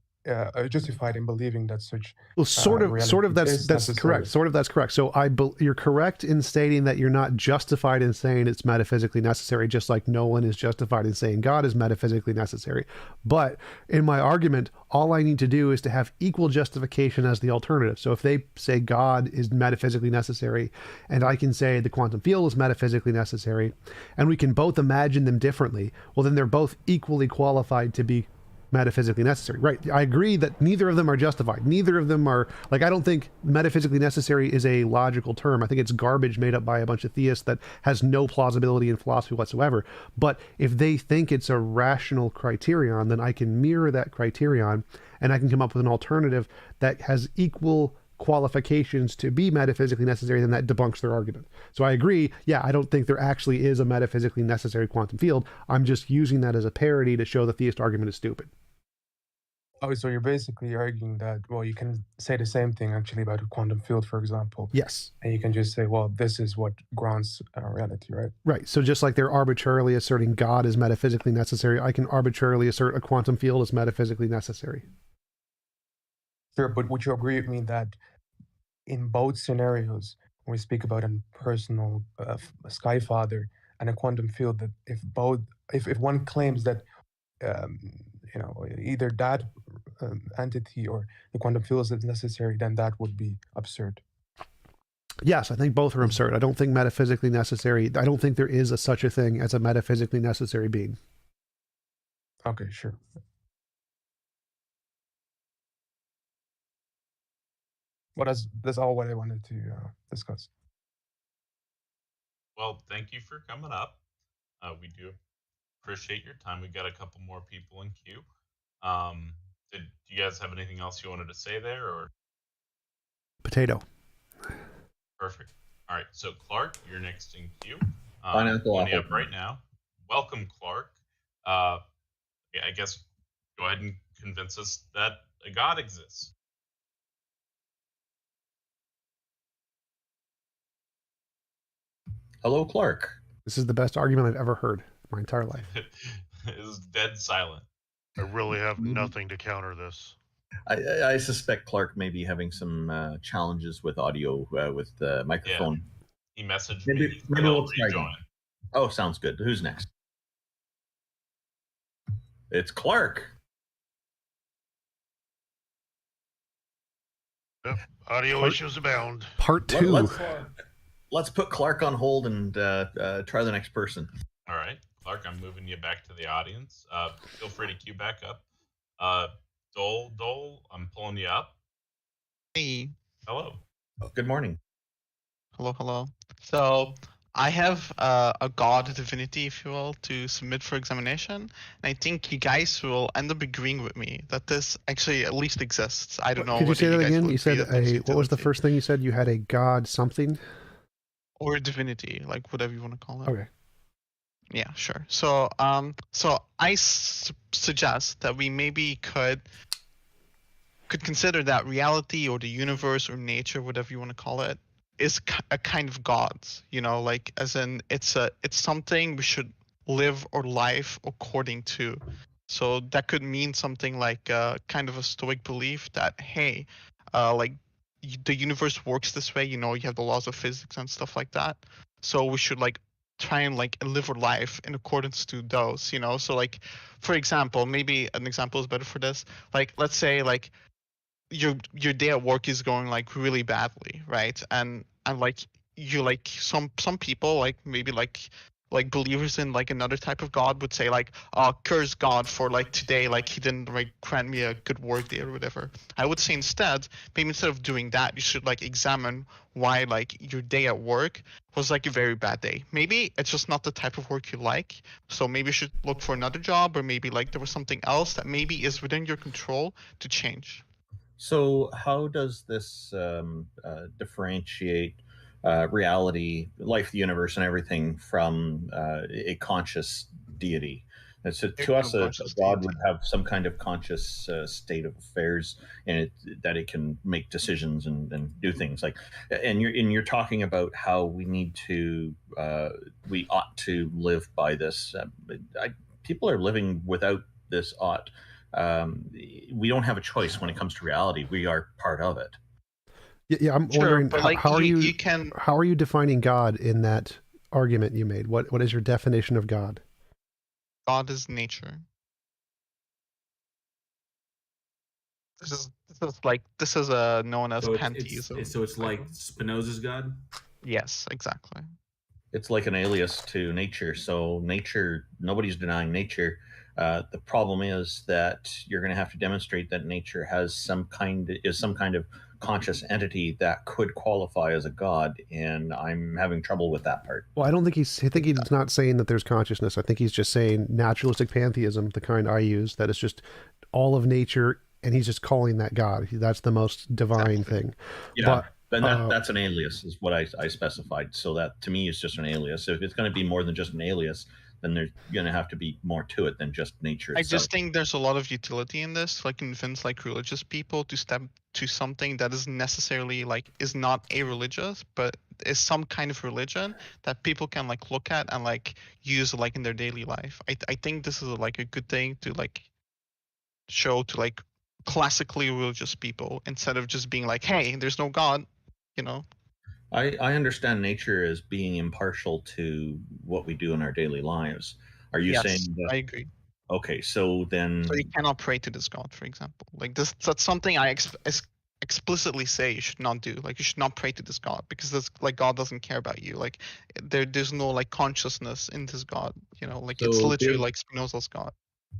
Speaker 6: justified in believing that such.
Speaker 3: Well, sort of that's correct. Sort of that's correct. So you're correct in stating that you're not justified in saying it's metaphysically necessary, just like no one is justified in saying God is metaphysically necessary. But in my argument, all I need to do is to have equal justification as the alternative. So if they say God is metaphysically necessary, and I can say the quantum field is metaphysically necessary, and we can both imagine them differently, well, then they're both equally qualified to be metaphysically necessary. Right. I agree that neither of them are justified. Neither of them are, like, I don't think metaphysically necessary is a logical term. I think it's garbage made up by a bunch of theists that has no plausibility in philosophy whatsoever. But if they think it's a rational criterion, then I can mirror that criterion and I can come up with an alternative that has equal qualifications to be metaphysically necessary, then that debunks their argument. So I agree, yeah, I don't think there actually is a metaphysically necessary quantum field. I'm just using that as a parody to show the theist argument is stupid.
Speaker 6: Oh, so you're basically arguing that, well, you can say the same thing actually about a quantum field, for example.
Speaker 3: Yes.
Speaker 6: And you can just say, well, this is what grounds reality, right?
Speaker 3: Right. So just like they're arbitrarily asserting God is metaphysically necessary, I can arbitrarily assert a quantum field is metaphysically necessary.
Speaker 6: Sure, but would you agree with me that in both scenarios, when we speak about a personal sky father and a quantum field, that if one claims that either that entity or the quantum field is necessary, then that would be absurd.
Speaker 3: Yes, I think both are absurd. I don't think metaphysically necessary. I don't think there is such a thing as a metaphysically necessary being.
Speaker 6: Okay, sure. Well, that's all what I wanted to discuss.
Speaker 1: Well, thank you for coming up. We do appreciate your time. We got a couple more people in queue. Do you guys have anything else you wanted to say there, or?
Speaker 3: Potato.
Speaker 1: Perfect. All right, so Clark, you're next in queue.
Speaker 7: Pineapple
Speaker 1: Pony
Speaker 7: apple.
Speaker 1: up right now. Welcome, Clark. I guess go ahead and convince us that a God exists.
Speaker 7: Hello, Clark.
Speaker 3: This is the best argument I've ever heard in my entire life.
Speaker 1: It is dead silent.
Speaker 5: I really have nothing to counter this.
Speaker 7: I suspect Clark may be having some challenges with audio with the microphone.
Speaker 1: Yeah. He messaged
Speaker 7: Maybe
Speaker 1: me.
Speaker 7: we'll try
Speaker 1: rejoin.
Speaker 7: again. Oh, sounds good. Who's next? It's Clark.
Speaker 5: Yep. Audio issues abound.
Speaker 3: Part 2.
Speaker 7: Let's put Clark on hold and try the next person.
Speaker 1: All right, Clark, I'm moving you back to the audience. Feel free to queue back up. Dole, I'm pulling you up.
Speaker 8: Hey.
Speaker 1: Hello.
Speaker 7: Good morning.
Speaker 8: Hello. So I have a god divinity, if you will, to submit for examination. And I think you guys will end up agreeing with me that this actually at least exists. I don't know.
Speaker 3: Could you say that again? You said what was the
Speaker 8: utility.
Speaker 3: first thing you said? You had a god something?
Speaker 8: Or divinity, like whatever you want to call it.
Speaker 3: Okay.
Speaker 8: Yeah, sure. So I suggest that we maybe could consider that reality or the universe or nature, whatever you want to call it, is a kind of gods. Like as in it's something we should live our life according to. So that could mean something like kind of a stoic belief that hey, like the universe works this way. You have the laws of physics and stuff like that. So we should like try and like live our life in accordance to those. So like for example, maybe an example is better for this. Like let's say like your day at work is going like really badly, right? And like you like some people like maybe like believers in like another type of god would say like, oh, curse God for like today, like he didn't like grant me a good work day or whatever. I would say maybe instead of doing that, you should like examine why like your day at work was like a very bad day. Maybe it's just not the type of work you like, so maybe you should look for another job, or maybe like there was something else that maybe is within your control to change.
Speaker 7: So how does this differentiate reality, life, the universe, and everything from a conscious deity? And so to us, a god would have some kind of conscious state of affairs in it, that it can make decisions and do things like. And you're talking about how we ought to live by this. People are living without this ought. We don't have a choice when it comes to reality. We are part of it.
Speaker 3: Yeah, I'm wondering how are you defining God in that argument you made? What is your definition of God?
Speaker 8: God is nature. This is known as pantheism.
Speaker 2: So it's like Spinoza's God?
Speaker 8: Yes, exactly.
Speaker 7: It's like an alias to nature. So nature, nobody's denying nature. The problem is that you're going to have to demonstrate that nature has some kind of conscious entity that could qualify as a god, and I'm having trouble with that part.
Speaker 3: Well, I think he's not saying that there's consciousness. I think he's just saying naturalistic pantheism, the kind I use, that is just all of nature, and he's just calling that God. That's the most divine thing.
Speaker 7: Yeah, but that's an alias, is what I specified. So that to me is just an alias. So if it's going to be more than just an alias, then there's going to have to be more to it than just nature itself.
Speaker 8: I just think there's a lot of utility in this, like convince like religious people to step to something that is necessarily like is not a religious, but is some kind of religion that people can like look at and like use like in their daily life. I think this is like a good thing to like show to like classically religious people, instead of just being like, hey, there's no God,
Speaker 7: I understand nature as being impartial to what we do in our daily lives. Are you saying that?
Speaker 8: I agree.
Speaker 7: Okay, so then.
Speaker 8: So you cannot pray to this god, for example. Like that's something I explicitly say you should not do. Like you should not pray to this god because this like God doesn't care about you. Like there's no like consciousness in this god. You know, like it's
Speaker 7: So
Speaker 8: literally like Spinoza's god.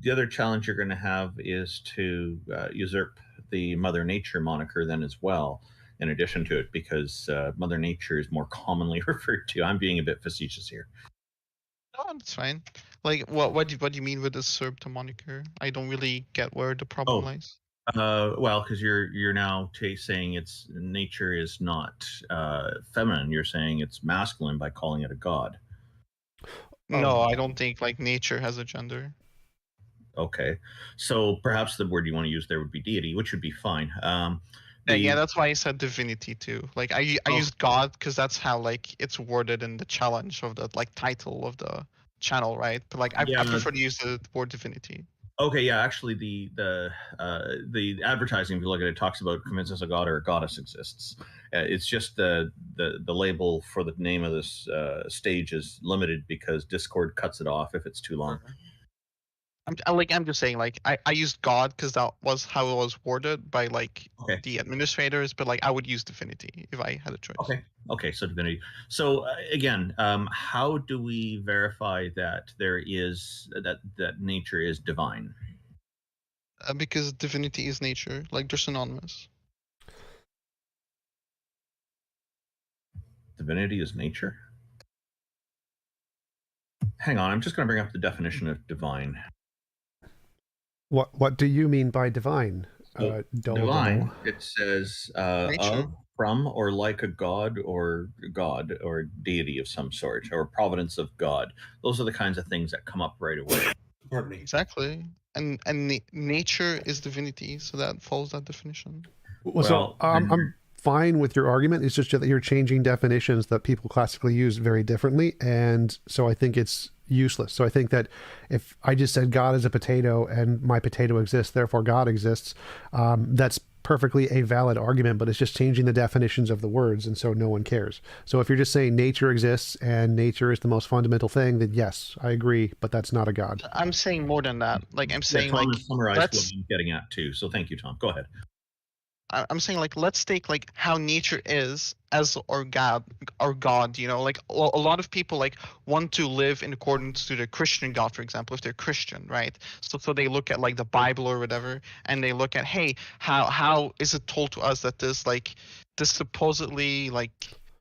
Speaker 7: The other challenge you're going to have is to usurp the Mother Nature moniker then as well, in addition to it, because Mother Nature is more commonly referred to. I'm being a bit facetious here.
Speaker 8: No, that's fine. Like what do you mean with usurp the moniker? I don't really get where the problem lies.
Speaker 7: Well, because you're now saying it's nature is not feminine. You're saying it's masculine by calling it a god.
Speaker 8: No, I don't think like nature has a gender.
Speaker 7: Okay, so perhaps the word you want to use there would be deity, which would be fine.
Speaker 8: Yeah, that's why I said divinity too. Like I used God because that's how like it's worded in the challenge of the like title of the channel, right? But like I prefer to use the word divinity.
Speaker 7: Okay, yeah, actually, the advertising, if you look at it, talks about convince us a god or a goddess exists. It's just the label for the name of this stage is limited because Discord cuts it off if it's too long.
Speaker 8: I'm just saying, like I used God because that was how it was worded by like the administrators, but like I would use divinity if I had a choice.
Speaker 7: Okay, so divinity. So again, how do we verify that there is that nature is divine?
Speaker 8: Because divinity is nature, like they're synonymous.
Speaker 7: Divinity is nature? Hang on, I'm just going to bring up the definition of divine.
Speaker 3: What do you mean by divine?
Speaker 7: Divine, it says of, from, or like a god or deity of some sort, or providence of God. Those are the kinds of things that come up right away.
Speaker 2: Pardon me.
Speaker 8: Exactly. And nature is divinity, so that follows that definition.
Speaker 3: Well, so I'm fine with your argument. It's just that you're changing definitions that people classically use very differently, and so I think it's useless. So I think that if I just said God is a potato and my potato exists, therefore God exists, that's perfectly a valid argument, but it's just changing the definitions of the words, and so no one cares. So if you're just saying nature exists and nature is the most fundamental thing, then yes, I agree, but that's not a god.
Speaker 8: I'm saying more than that. Like I'm saying,
Speaker 7: Tom
Speaker 8: like
Speaker 7: summarized what I'm getting at too. So thank you, Tom. Go ahead.
Speaker 8: I'm saying like let's take like how nature is as our God, you know, like a lot of people like want to live in accordance to the Christian God, for example, if they're Christian, right? So they look at like the Bible or whatever, and they look at, hey, how is it told to us that this supposedly like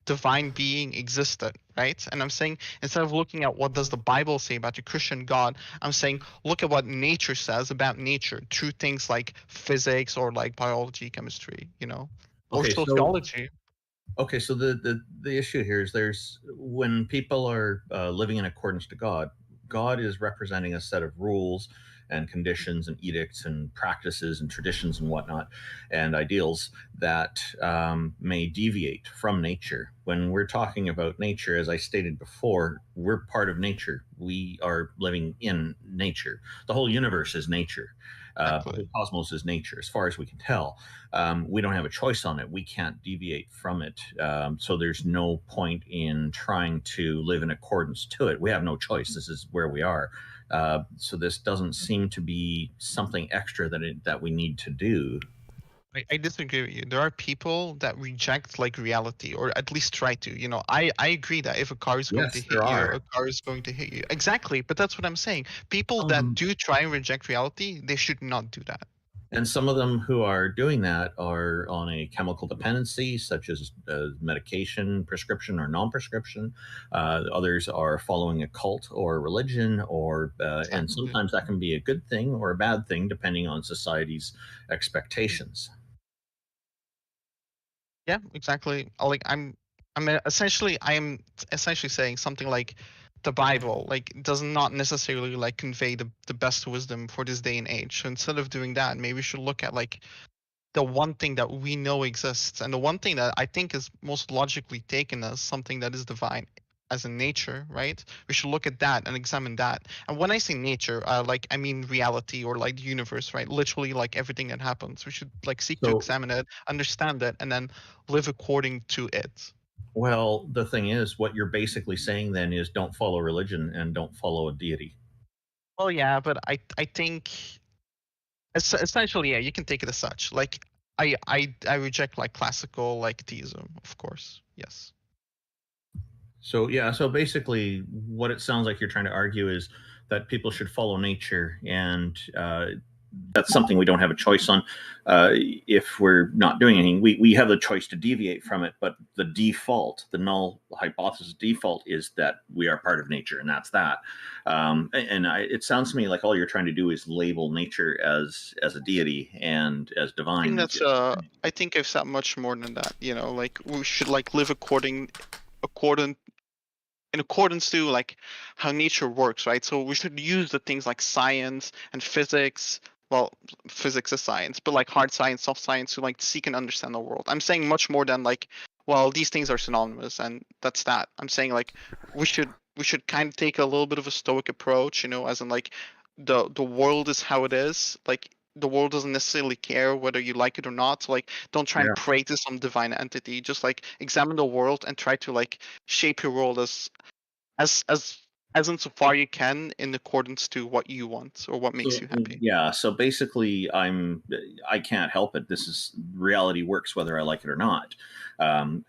Speaker 8: divine being existed, right? And I'm saying instead of looking at what does the Bible say about the Christian God, I'm saying look at what nature says about nature through things like physics or like biology, chemistry, you know, or sociology.
Speaker 7: So the issue here is there's when people are living in accordance to God, God is representing a set of rules and conditions and edicts and practices and traditions and whatnot and ideals that may deviate from nature. When we're talking about nature, as I stated before, we're part of nature. We are living in nature. The whole universe is nature. The whole cosmos is nature, as far as we can tell. We don't have a choice on it. We can't deviate from it. So there's no point in trying to live in accordance to it. We have no choice. This is where we are. So this doesn't seem to be something extra that we need to do.
Speaker 8: I disagree with you. There are people that reject like reality, or at least try to. You know, I agree that if a car is going to hit you, a car is going to hit you. Exactly, but that's what I'm saying. People that do try and reject reality, they should not do that.
Speaker 7: And some of them who are doing that are on a chemical dependency, such as medication, prescription or non-prescription. Others are following a cult or religion, or and sometimes that can be a good thing or a bad thing, depending on society's expectations.
Speaker 8: Yeah, exactly. Like I am essentially saying something like the Bible like does not necessarily like convey the best wisdom for this day and age. So instead of doing that, maybe we should look at like the one thing that we know exists, and the one thing that I think is most logically taken as something that is divine as in nature, right? We should look at that and examine that. And when I say nature, like I mean reality or like the universe, right? Literally like everything that happens. We should like seek to examine it, understand it, and then live according to it.
Speaker 7: Well, the thing is, what you're basically saying then is don't follow religion and don't follow a deity.
Speaker 8: Well, yeah, but I think essentially, yeah, you can take it as such. Like I reject like classical like theism, of course. Yes.
Speaker 7: So yeah, so basically, what it sounds like you're trying to argue is that people should follow nature, and that's something we don't have a choice on. If we're not doing anything, we have the choice to deviate from it, but the default, the null hypothesis default, is that we are part of nature, and that's that. It sounds to me like all you're trying to do is label nature as a deity and as divine.
Speaker 8: I think that's I think I've said much more than that. You know, like we should like live according in accordance to like how nature works, right? So we should use the things like science and physics. Well, physics is science, but like hard science, soft science to like seek and understand the world. I'm saying much more than like, well, these things are synonymous and that's that. I'm saying like we should kind of take a little bit of a stoic approach, you know, as in like the world is how it is. Like the world doesn't necessarily care whether you like it or not. So like don't try and pray to some divine entity. Just like examine the world and try to like shape your world as insofar you can in accordance to what you want or what makes you happy.
Speaker 7: Yeah, so basically I can't help it. This is reality works whether I like it or not.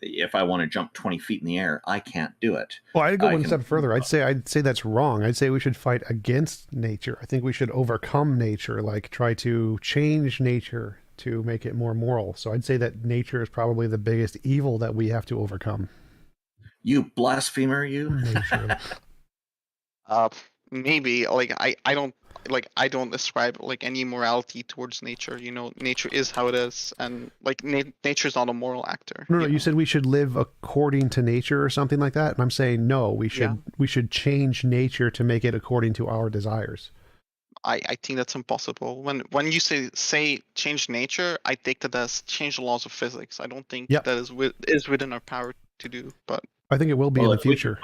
Speaker 7: If I want to jump 20 feet in the air, I can't do it.
Speaker 3: Well, I'd go one step further. I'd say that's wrong. I'd say we should fight against nature. I think we should overcome nature, like try to change nature to make it more moral. So I'd say that nature is probably the biggest evil that we have to overcome.
Speaker 7: You blasphemer, you.
Speaker 3: Nature.
Speaker 8: Maybe like I don't ascribe like any morality towards nature. You know, nature is how it is, and like nature is not a moral actor.
Speaker 3: No, you said we should live according to nature or something like that, and I'm saying no. We should change nature to make it according to our desires.
Speaker 8: I think that's impossible. When you say change nature, I take that as change the laws of physics. I don't think that is within our power to do. But
Speaker 3: I think it will be in the future.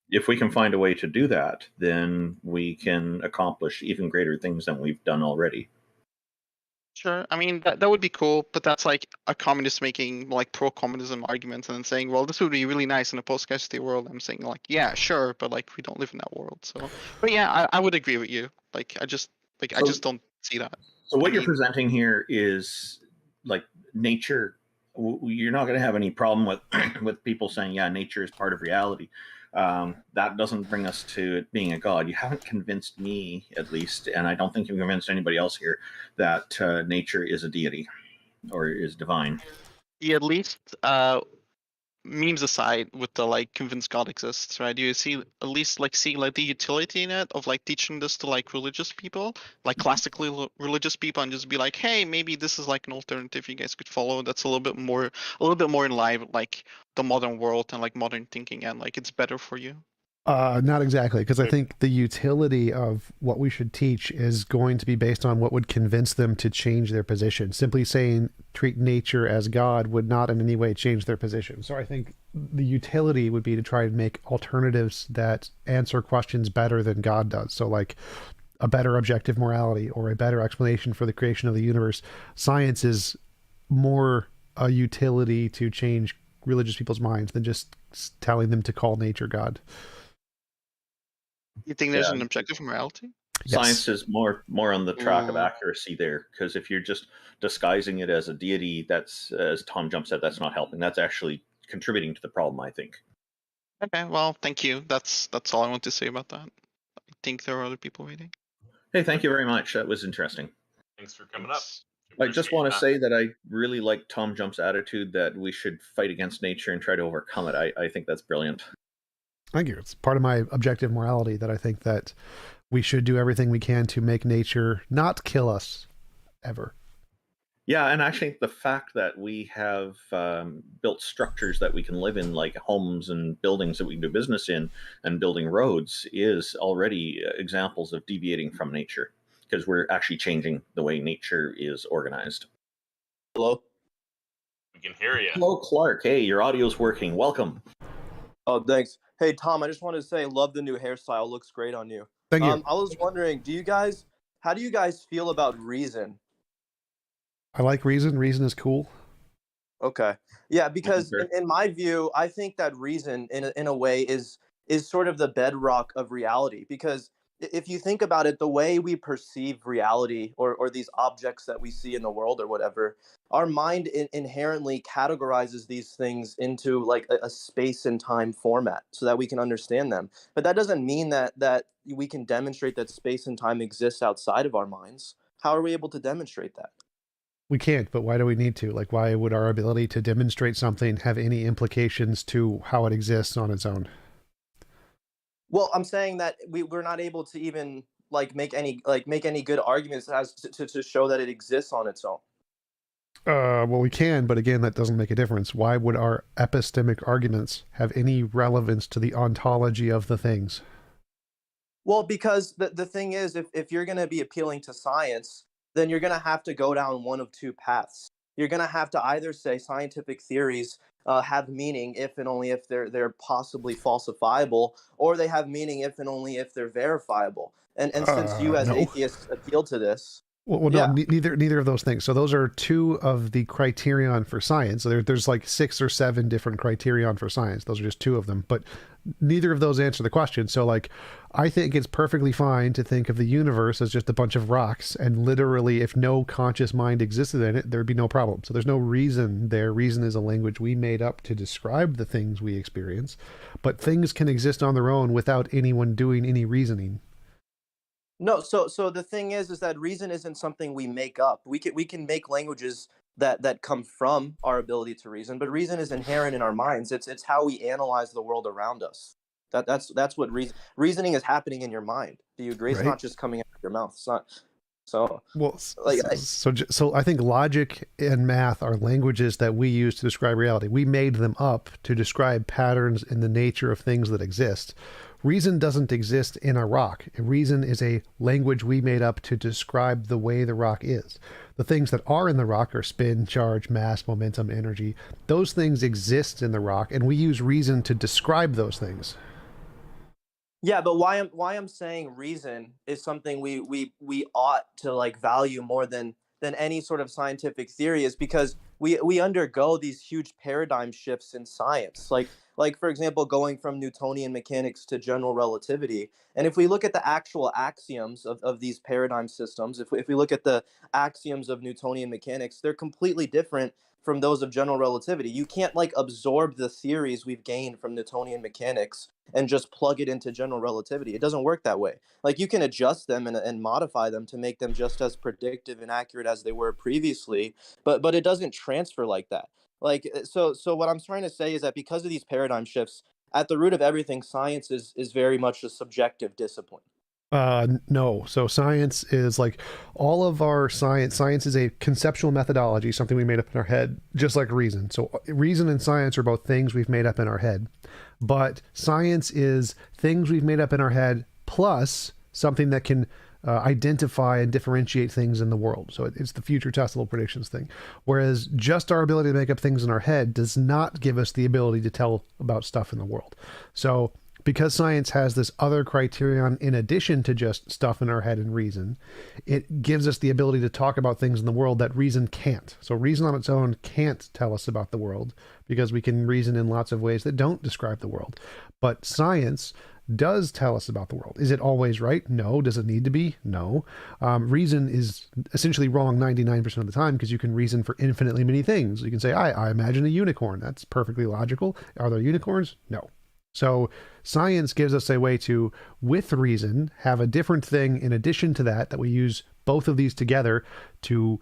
Speaker 7: If we can find a way to do that, then we can accomplish even greater things than we've done already.
Speaker 8: Sure. I mean, that would be cool, but that's like a communist making like pro-communism arguments and then saying, well, this would be really nice in a post-scarcity world. I'm saying like, yeah, sure, but like we don't live in that world. So, but yeah, I would agree with you. Like, I just don't see that.
Speaker 7: So what you're presenting here is like nature. You're not going to have any problem with people saying, yeah, nature is part of reality. That doesn't bring us to it being a god. You haven't convinced me, at least, and I don't think you've convinced anybody else here, that nature is a deity or is divine.
Speaker 8: Yeah, at least memes aside, with the like convince God exists, right? Do you see at least like the utility in it of like teaching this to like religious people, like classically religious people, and just be like, hey, maybe this is like an alternative you guys could follow that's a little bit more in line with like the modern world and like modern thinking, and like it's better for you.
Speaker 3: Not exactly, because I think the utility of what we should teach is going to be based on what would convince them to change their position. Simply saying treat nature as God would not in any way change their position. So I think the utility would be to try and make alternatives that answer questions better than God does. So like a better objective morality or a better explanation for the creation of the universe. Science is more a utility to change religious people's minds than just telling them to call nature God.
Speaker 8: You think there's an objective morality?
Speaker 7: Science is more on the track of accuracy there, because if you're just disguising it as a deity, that's, as TJump said, that's not helping. That's actually contributing to the problem, I think.
Speaker 8: Okay, well, thank you. That's all I want to say about that. I think there are other people waiting.
Speaker 7: Hey, thank you very much. That was interesting.
Speaker 1: Thanks for coming up.
Speaker 7: I just want to say that I really like TJump's attitude that we should fight against nature and try to overcome it. I think that's brilliant.
Speaker 3: Thank you. It's part of my objective morality that I think that we should do everything we can to make nature not kill us ever.
Speaker 7: Yeah, and I think the fact that we have built structures that we can live in, like homes and buildings that we can do business in, and building roads, is already examples of deviating from nature, because we're actually changing the way nature is organized.
Speaker 9: Hello?
Speaker 1: We can hear you.
Speaker 7: Hello, Clark. Hey, your audio's working. Welcome.
Speaker 9: Oh, thanks. Hey, Tom, I just wanted to say, love the new hairstyle. Looks great on you.
Speaker 3: Thank you.
Speaker 9: I was wondering, how do you guys feel about reason?
Speaker 3: I like reason. Reason is cool.
Speaker 9: Okay. Yeah, because in my view, I think that reason in a way is sort of the bedrock of reality, because if you think about it, the way we perceive reality or these objects that we see in the world or whatever, our mind inherently categorizes these things into like a space and time format so that we can understand them. But that doesn't mean that we can demonstrate that space and time exists outside of our minds. How are we able to demonstrate that?
Speaker 3: We can't, but why do we need to? Like, why would our ability to demonstrate something have any implications to how it exists on its own?
Speaker 9: Well, I'm saying that we're not able to even like make any good arguments as to show that it exists on its own.
Speaker 3: Well, we can, but again, that doesn't make a difference. Why would our epistemic arguments have any relevance to the ontology of the things?
Speaker 9: Well, because the thing is, if you're going to be appealing to science, then you're going to have to go down one of two paths. You're going to have to either say scientific theories have meaning if and only if they're possibly falsifiable, or they have meaning if and only if they're verifiable. And since you as
Speaker 3: no.
Speaker 9: atheists appeal to this,
Speaker 3: well,
Speaker 9: yeah.
Speaker 3: No, neither of those things. So those are two of the criterion for science. So there's like 6 or 7 different criterion for science. Those are just 2 of them, but neither of those answer the question. So like, I think it's perfectly fine to think of the universe as just a bunch of rocks, and literally if no conscious mind existed in it, there'd be no problem. So there's no reason there. Reason is a language we made up to describe the things we experience, but things can exist on their own without anyone doing any reasoning.
Speaker 9: No, so the thing is that reason isn't something we make up. We can make languages that come from our ability to reason, but reason is inherent in our minds. It's how we analyze the world around us. That's what reasoning is happening in your mind. Do you agree? Right. It's not just coming out of your mouth. It's not. So
Speaker 3: well, like, so I think logic and math are languages that we use to describe reality. We made them up to describe patterns in the nature of things that exist. Reason doesn't exist in a rock. Reason is a language we made up to describe the way the rock is. The things that are in the rock are spin, charge, mass, momentum, energy. Those things exist in the rock, and we use reason to describe those things.
Speaker 9: Yeah, but why I'm saying reason is something we ought to like value more than any sort of scientific theory is because we undergo these huge paradigm shifts in science. Like for example, going from Newtonian mechanics to general relativity. And if we look at the actual axioms of these paradigm systems, if we look at the axioms of Newtonian mechanics, they're completely different from those of general relativity. You can't like absorb the theories we've gained from Newtonian mechanics and just plug it into general relativity. It doesn't work that way. Like you can adjust them and modify them to make them just as predictive and accurate as they were previously, but it doesn't transfer like that. Like so what I'm trying to say is that because of these paradigm shifts, at the root of everything, science is very much a subjective discipline.
Speaker 3: No. So science is like all of our science. Science is a conceptual methodology, something we made up in our head, just like reason. So reason and science are both things we've made up in our head. But science is things we've made up in our head plus something that can identify and differentiate things in the world. So it's the future testable predictions thing. Whereas just our ability to make up things in our head does not give us the ability to tell about stuff in the world. So because science has this other criterion in addition to just stuff in our head and reason, it gives us the ability to talk about things in the world that reason can't. So reason on its own can't tell us about the world because we can reason in lots of ways that don't describe the world. But science does tell us about the world. Is it always right? No. Does it need to be? No. Reason is essentially wrong 99% of the time because you can reason for infinitely many things. You can say, I imagine a unicorn. That's perfectly logical. Are there unicorns? No. So science gives us a way to, with reason, have a different thing in addition to that we use both of these together to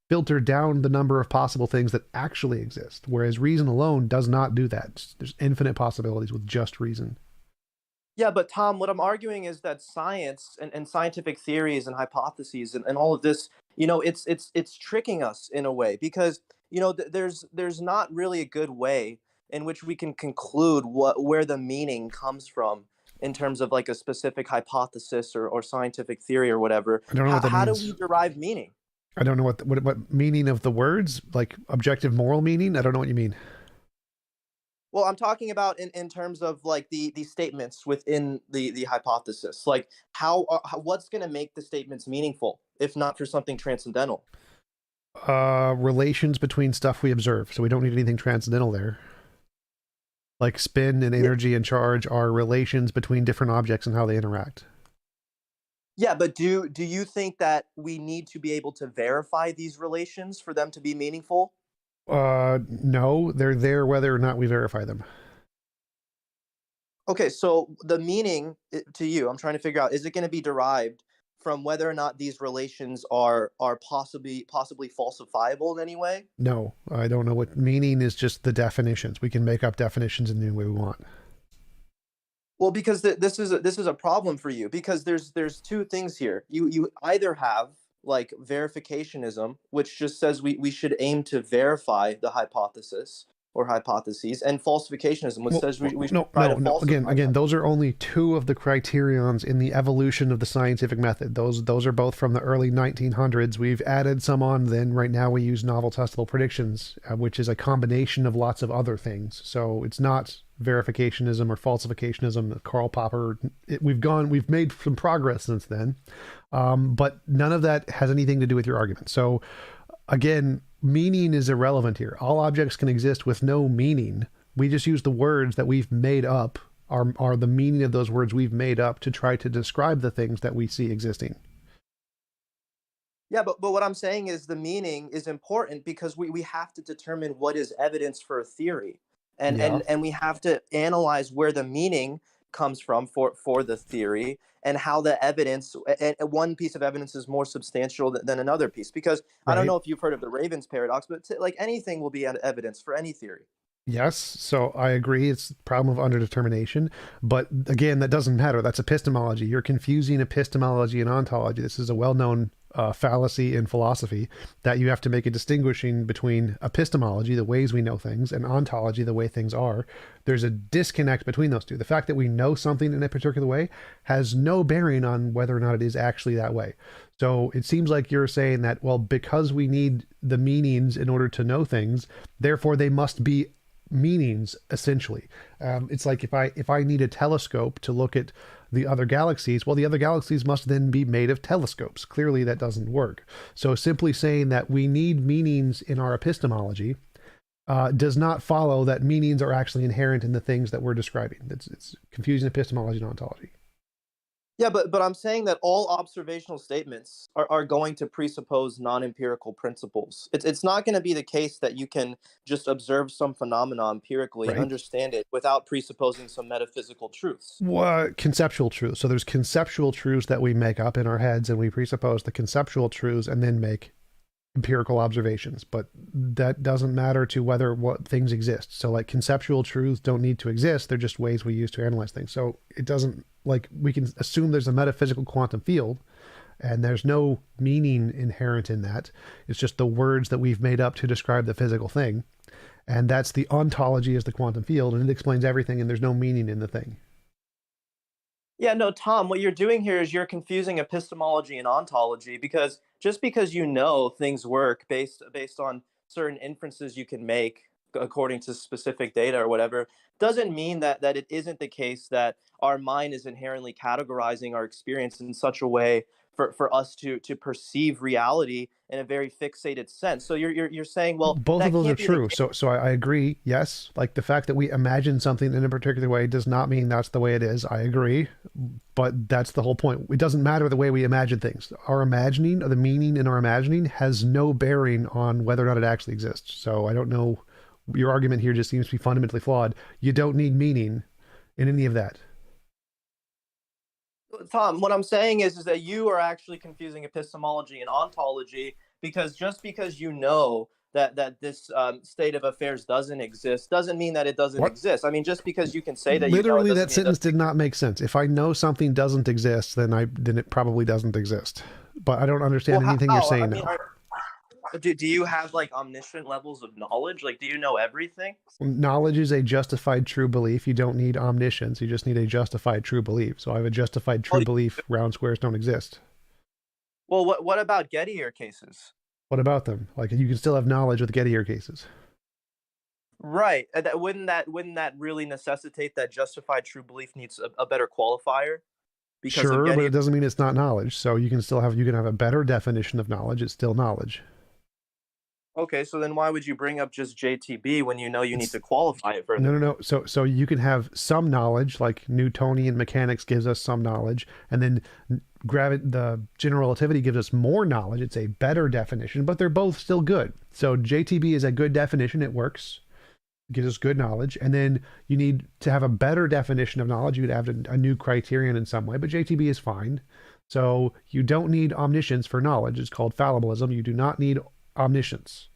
Speaker 3: filter down the number of possible things that actually exist, whereas reason alone does not do that. There's infinite possibilities with just reason.
Speaker 9: Yeah, but Tom, what I'm arguing is that science and scientific theories and hypotheses and all of this, it's tricking us in a way because, there's not really a good way in which we can conclude where the meaning comes from in terms of like a specific hypothesis or scientific theory or whatever.
Speaker 3: I don't know what that
Speaker 9: means. How do we derive meaning?
Speaker 3: I don't know what meaning of the words, like objective moral meaning. I don't know what you mean.
Speaker 9: Well, I'm talking about in terms of like the statements within the hypothesis, like what's going to make the statements meaningful, if not for something transcendental?
Speaker 3: Relations between stuff we observe. So we don't need anything transcendental there. Like spin and energy and charge are relations between different objects and how they interact.
Speaker 9: Yeah, but do you think that we need to be able to verify these relations for them to be meaningful?
Speaker 3: No, they're there whether or not we verify them.
Speaker 9: Okay, so the meaning to you, I'm trying to figure out, is it going to be derived from whether or not these relations are possibly falsifiable in any way?
Speaker 3: No, I don't know what meaning is. Just the definitions. We can make up definitions in any way we want.
Speaker 9: Well, because this is a problem for you, because there's two things here. You either have like verificationism, which just says we should aim to verify the hypothesis or hypotheses, and falsificationism, which says we should try to falsify
Speaker 3: Again,
Speaker 9: them.
Speaker 3: those are only two of the criterions in the evolution of the scientific method. Those are both from the early 1900s. We've added some on then. Right now we use novel testable predictions, which is a combination of lots of other things. So it's not verificationism or falsificationism. Karl Popper, we've made some progress since then. But none of that has anything to do with your argument. So again, meaning is irrelevant here. All objects can exist with no meaning. We just use the words that we've made up, are the meaning of those words we've made up to try to describe the things that we see existing.
Speaker 9: Yeah, but what I'm saying is the meaning is important because we have to determine what is evidence for a theory. And we have to analyze where the meaning comes from for the theory, and how the evidence, and one piece of evidence is more substantial than another piece. Because I don't know if you've heard of the Raven's paradox, but like anything will be evidence for any theory.
Speaker 3: Yes, so I agree. It's a problem of underdetermination. But again, that doesn't matter. That's epistemology. You're confusing epistemology and ontology. This is a well-known fallacy in philosophy, that you have to make a distinguishing between epistemology, the ways we know things, and ontology, the way things are. There's a disconnect between those two. The fact that we know something in a particular way has no bearing on whether or not it is actually that way. So it seems like you're saying that, well, because we need the meanings in order to know things, therefore they must be meanings, essentially. It's like if I need a telescope to look at the other galaxies, well, the other galaxies must then be made of telescopes. Clearly that doesn't work. So simply saying that we need meanings in our epistemology does not follow that meanings are actually inherent in the things that we're describing. It's confusing epistemology and ontology.
Speaker 9: Yeah, but I'm saying that all observational statements are going to presuppose non-empirical principles. It's not going to be the case that you can just observe some phenomena empirically and understand it without presupposing some metaphysical truths.
Speaker 3: Conceptual truths. So there's conceptual truths that we make up in our heads, and we presuppose the conceptual truths and then make empirical observations. But that doesn't matter to whether what things exist. So like conceptual truths don't need to exist. They're just ways we use to analyze things. So it doesn't, like, we can assume there's a metaphysical quantum field and there's no meaning inherent in that. It's just the words that we've made up to describe the physical thing. And that's the ontology is the quantum field, and it explains everything, and there's no meaning in the thing.
Speaker 9: Yeah, no, Tom, what you're doing here is you're confusing epistemology and ontology, because just because you know things work based on certain inferences you can make according to specific data or whatever, doesn't mean that it isn't the case that our mind is inherently categorizing our experience in such a way for us to perceive reality in a very fixated sense. So you're saying, well,
Speaker 3: both of those are true. So I agree. Yes, like the fact that we imagine something in a particular way does not mean that's the way it is. I agree, but that's the whole point. It doesn't matter the way we imagine things. Our imagining, or the meaning in our imagining, has no bearing on whether or not it actually exists. So I don't know. Your argument here just seems to be fundamentally flawed. You don't need meaning in any of that.
Speaker 9: Tom, what I'm saying is that you are actually confusing epistemology and ontology, because just because you know that this state of affairs doesn't exist doesn't mean that it doesn't exist. I mean, just because you can say that
Speaker 3: literally
Speaker 9: you know,
Speaker 3: that sentence did not make sense. If I know something doesn't exist, then it probably doesn't exist. But I don't understand anything you're saying now.
Speaker 9: Do you have like omniscient levels of knowledge? Like, do you know everything?
Speaker 3: Knowledge is a justified true belief. You don't need omniscience. You just need a justified true belief. So I have a justified true belief. Round squares don't exist.
Speaker 9: Well, what about Gettier cases?
Speaker 3: What about them? Like, you can still have knowledge with Gettier cases.
Speaker 9: Right. Wouldn't that really necessitate that justified true belief needs a better qualifier?
Speaker 3: Because sure, but it doesn't mean it's not knowledge. So you can have a better definition of knowledge. It's still knowledge.
Speaker 9: Okay, so then why would you bring up just JTB when you know you need to qualify it further?
Speaker 3: No. So you can have some knowledge, like Newtonian mechanics gives us some knowledge, and then the general relativity gives us more knowledge. It's a better definition, but they're both still good. So JTB is a good definition. It works. It gives us good knowledge. And then you need to have a better definition of knowledge. You'd have a new criterion in some way, but JTB is fine. So you don't need omniscience for knowledge. It's called fallibilism. You do not need omniscience.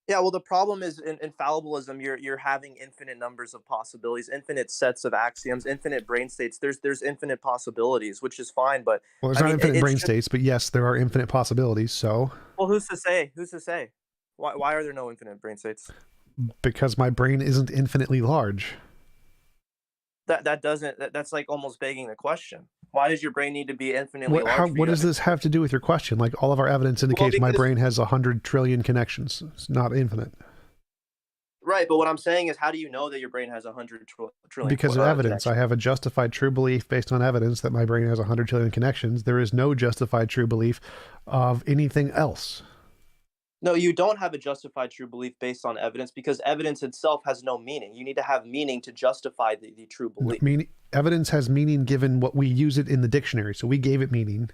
Speaker 9: Yeah, well, the problem is in fallibilism, you're having infinite numbers of possibilities, infinite sets of axioms, infinite brain states. There's infinite possibilities, which is fine, but
Speaker 3: well, there's not infinite brain states, but yes, there are infinite possibilities. So,
Speaker 9: well, who's to say? Who's to say? Why are there no infinite brain states?
Speaker 3: Because my brain isn't infinitely large.
Speaker 9: That's like almost begging the question. Why does your brain need to be infinitely large?
Speaker 3: What does this have to do with your question? Like, all of our evidence indicates my brain has 100 trillion connections. It's not infinite.
Speaker 9: Right, but what I'm saying is, how do you know that your brain has 100 trillion?
Speaker 3: Because of evidence. I have a justified true belief based on evidence that my brain has 100 trillion connections. There is no justified true belief of anything else.
Speaker 9: No, you don't have a justified true belief based on evidence, because evidence itself has no meaning. You need to have meaning to justify the true belief.
Speaker 3: Evidence has meaning given what we use it in the dictionary, so we gave it meaning.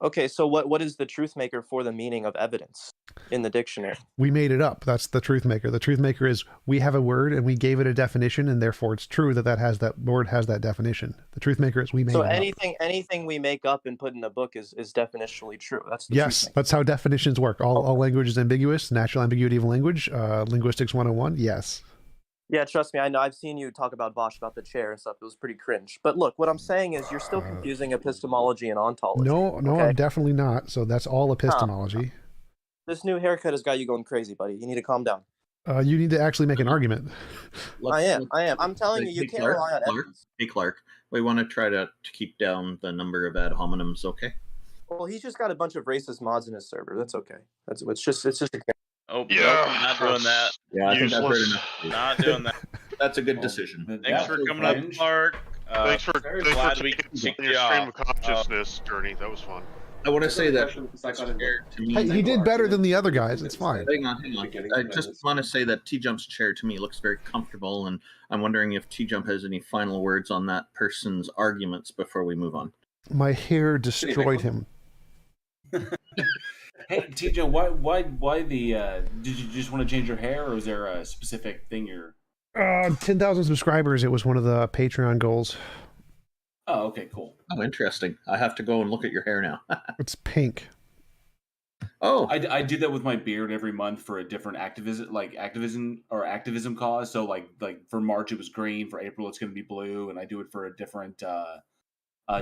Speaker 9: Okay, so what is the truth maker for the meaning of evidence in the dictionary?
Speaker 3: We made it up. That's the truth maker. The truth maker is we have a word and we gave it a definition, and therefore it's true that word has that definition. The truth maker is we made it up.
Speaker 9: So anything we make up and put in a book is definitionally true. That's the
Speaker 3: yes, that's how definitions work. All language is ambiguous. Natural ambiguity of language. Linguistics 101. Yes.
Speaker 9: Yeah, trust me, I know. I've seen you talk about Bosch, about the chair and stuff. It was pretty cringe. But look, what I'm saying is you're still confusing epistemology and ontology.
Speaker 3: No, okay? I'm definitely not. So that's all epistemology.
Speaker 9: This new haircut has got you going crazy, buddy. You need to calm down.
Speaker 3: You need to actually make an argument.
Speaker 9: I am. I'm telling you can't rely on evidence.
Speaker 7: Hey, Clark, we want to try to keep down the number of ad hominems, okay?
Speaker 9: Well, he's just got a bunch of racist mods in his server. That's okay. It's just a
Speaker 10: Oh, yeah, not doing that.
Speaker 7: Yeah, I think I've heard enough.
Speaker 10: Not doing that.
Speaker 7: That's a good decision.
Speaker 10: Thanks for coming up, Clark.
Speaker 5: Thanks for taking your stream of consciousness journey. That was fun.
Speaker 7: I want to say that
Speaker 3: he did better than the other guys. It's fine.
Speaker 7: Hang on. I just want to say that TJump's chair to me looks very comfortable, and I'm wondering if TJump has any final words on that person's arguments before we move on.
Speaker 3: My hair destroyed him.
Speaker 11: Hey, TJ, why the? Did you just want to change your hair, or is there a specific thing you're?
Speaker 3: 10,000 subscribers. It was one of the Patreon goals.
Speaker 11: Oh, okay, cool.
Speaker 7: Oh, interesting. I have to go and look at your hair now.
Speaker 3: It's pink.
Speaker 7: Oh,
Speaker 11: I do that with my beard every month for a different activism cause. So like for March it was green, for April it's going to be blue, and I do it for a different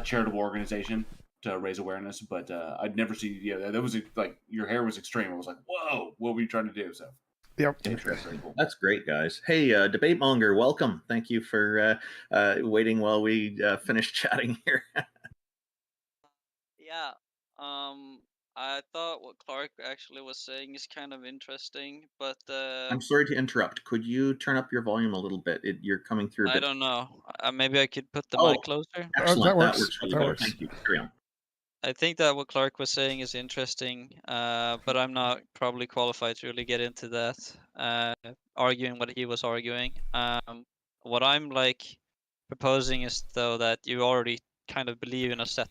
Speaker 11: charitable organization to raise awareness. But I'd never seen. Yeah, that was like your hair was extreme. I was like, whoa, what were you trying to do? So.
Speaker 3: Yep.
Speaker 7: Interesting. That's great, guys. Hey, Debate Monger, welcome. Thank you for waiting while we finish chatting here.
Speaker 12: Yeah. I thought what Clark actually was saying is kind of interesting, but
Speaker 7: I'm sorry to interrupt. Could you turn up your volume a little bit? You're coming through.
Speaker 12: I don't know. Maybe I could put the mic closer.
Speaker 7: Excellent.
Speaker 3: That works.
Speaker 7: Really well. Thank you. Carry on.
Speaker 12: I think that what Clark was saying is interesting, but I'm not probably qualified to really get into that, arguing what he was arguing. What I'm proposing is though that you already kind of believe in a set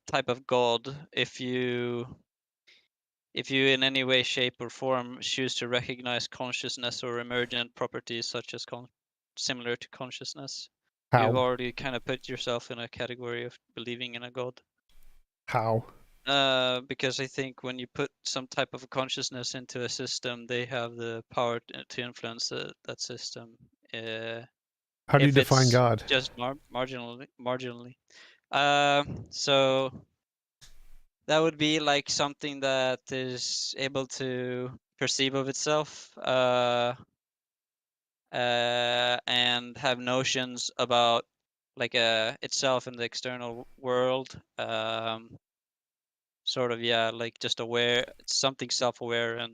Speaker 12: type of God. If you in any way, shape, or form choose to recognize consciousness or emergent properties such as similar to consciousness, you've already kind of put yourself in a category of believing in a God.
Speaker 3: How?
Speaker 12: Because I think when you put some type of a consciousness into a system, they have the power to influence that system.
Speaker 3: How do you define God?
Speaker 12: Just marginally. So that would be like something that is able to perceive of itself, and have notions about itself in the external world, just aware, something self-aware. And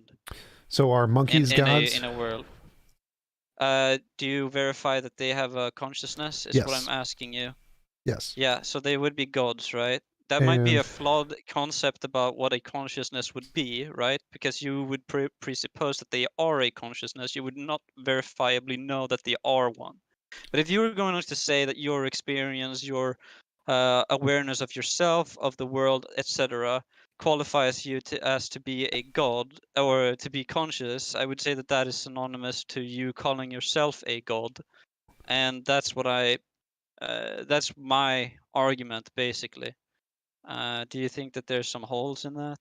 Speaker 3: so are monkeys gods
Speaker 12: in a world? Do you verify that they have a consciousness is
Speaker 3: yes.
Speaker 12: what I'm asking you?
Speaker 3: Yes.
Speaker 12: Yeah, so they would be gods, right? that might be
Speaker 3: And
Speaker 12: a flawed concept about what a consciousness would be, right? Because you would presuppose that they are a consciousness. You would not verifiably know that they are one. But if you were going to say that your experience, your awareness of yourself, of the world, etc., qualifies you as to be a god or to be conscious, I would say that that is synonymous to you calling yourself a god, and that's what that's my argument basically. Do you think that there's some holes in that?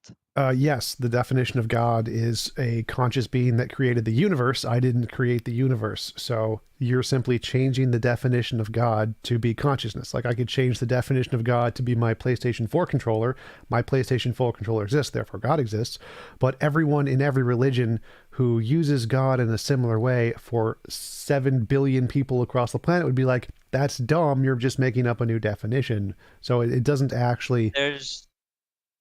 Speaker 3: yes, the definition of God is a conscious being that created the universe. I didn't create the universe. So you're simply changing the definition of God to be consciousness. Like I could change the definition of God to be my PlayStation 4 controller. My PlayStation 4 controller exists, therefore God exists. But everyone in every religion who uses God in a similar way for 7 billion people across the planet would be like, that's dumb. You're just making up a new definition. So it doesn't actually...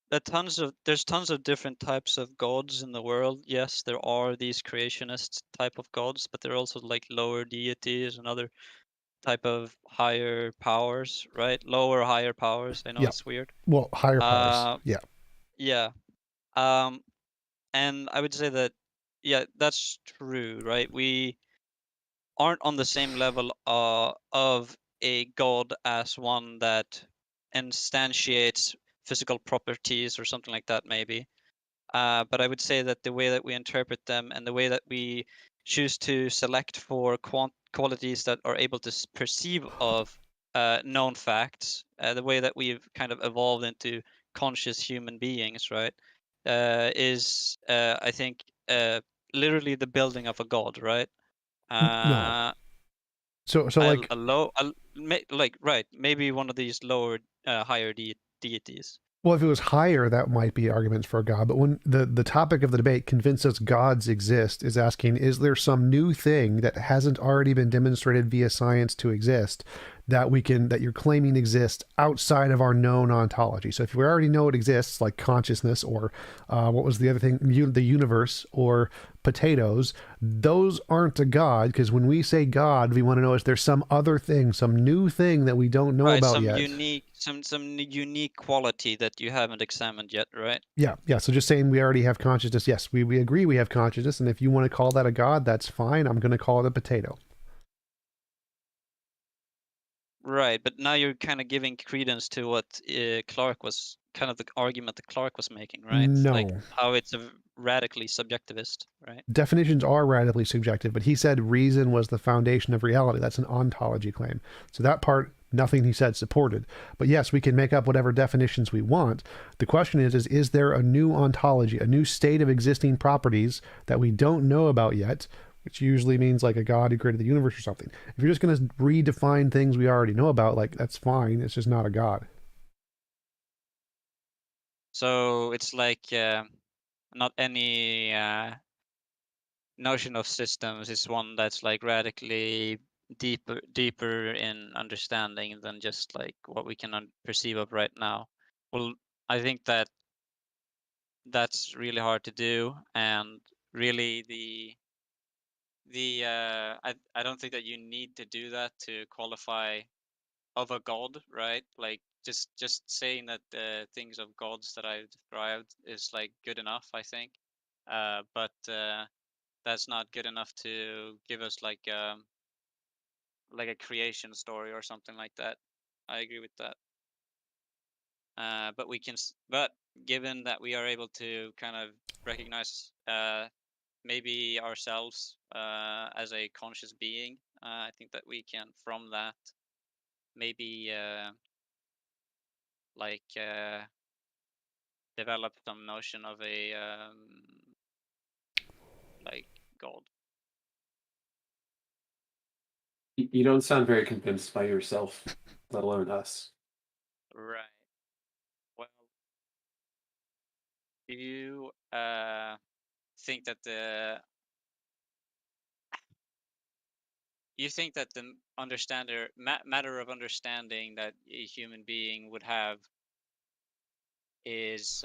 Speaker 12: There's tons of different types of gods in the world. Yes, there are these creationist type of gods, but there are also like lower deities and other type of higher powers, right? Lower, higher powers. I know
Speaker 3: Yeah.
Speaker 12: it's weird.
Speaker 3: Well, higher powers. Yeah.
Speaker 12: Yeah. And I would say that, yeah, that's true, right? We aren't on the same level of a god as one that instantiates physical properties or something like that, maybe. But I would say that the way that we interpret them and the way that we choose to select for qualities that are able to perceive of known facts, the way that we've kind of evolved into conscious human beings, right, is I think literally the building of a god, right?
Speaker 3: No. So like
Speaker 12: right, maybe one of these lower, higher deities.
Speaker 3: Well, if it was higher, that might be arguments for God. But when the topic of the debate, convince us gods exist, is asking, is there some new thing that hasn't already been demonstrated via science to exist that you're claiming exists outside of our known ontology? So if we already know it exists, like consciousness, or what was the other thing, the universe, or potatoes, those aren't a god, because when we say God, we want to know is there some other thing, some new thing that we don't know about yet.
Speaker 12: Some unique quality that you haven't examined yet, right?
Speaker 3: Yeah. So just saying we already have consciousness. Yes, we agree we have consciousness, and if you want to call that a god, that's fine. I'm going to call it a potato.
Speaker 12: Right, but now you're kind of giving credence to what Clark was, kind of the argument that Clark was making, right?
Speaker 3: No.
Speaker 12: Like how it's a radically subjectivist, right?
Speaker 3: Definitions are radically subjective, but he said reason was the foundation of reality. That's an ontology claim. So that part, nothing he said supported. But yes, we can make up whatever definitions we want. The question is there a new ontology, a new state of existing properties that we don't know about yet, which usually means like a god who created the universe or something. If you're just going to redefine things we already know about, like that's fine. It's just not a god.
Speaker 12: So it's like not any notion of systems is one that's like radically deeper in understanding than just like what we can perceive of right now. Well, I think that that's really hard to do, and really I don't think that you need to do that to qualify of a god, right? Like just saying that the things of gods that I've described is like good enough, I think. But that's not good enough to give us like a creation story or something like that. I agree with that. But but given that we are able to kind of recognize maybe ourselves as a conscious being, I think that we can from that maybe develop some notion of a like god.
Speaker 13: You don't sound very convinced by yourself, let alone us.
Speaker 12: Right. Well, do you think that the matter of understanding that a human being would have is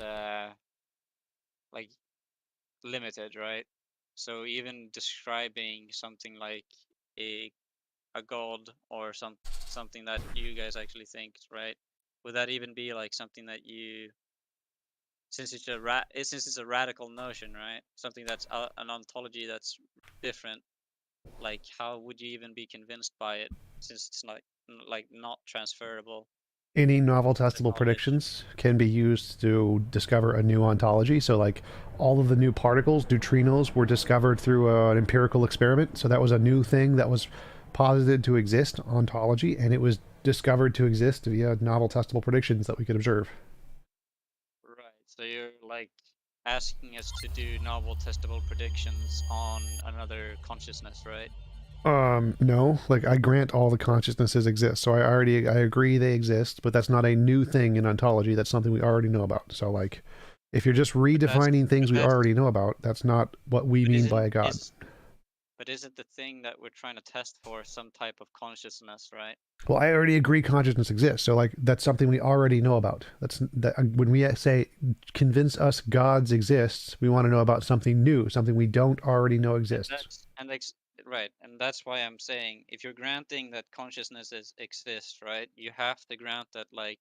Speaker 12: like limited, right? So even describing something like a god or something that you guys actually think, right, would that even be like something that you, since it's a radical notion, right? Something that's an ontology that's different. Like, how would you even be convinced by it, since it's not transferable?
Speaker 3: Any novel testable predictions can be used to discover a new ontology. So like all of the new particles, neutrinos, were discovered through an empirical experiment. So that was a new thing that was posited to exist, ontology, and it was discovered to exist via novel testable predictions that we could observe.
Speaker 12: Right. So you're like asking us to do novel testable predictions on another consciousness, right?
Speaker 3: No, like I grant all the consciousnesses exist. So I agree they exist, but that's not a new thing in ontology. That's something we already know about. So like, if you're just redefining things we already know about, that's not what we mean by a god.
Speaker 12: But isn't the thing that we're trying to test for some type of consciousness, right?
Speaker 3: Well, I already agree consciousness exists. So like, that's something we already know about. When we say convince us gods exists, we want to know about something new, something we don't already know exists.
Speaker 12: Right, and that's why I'm saying, if you're granting that consciousnesses exist, right, you have to grant that like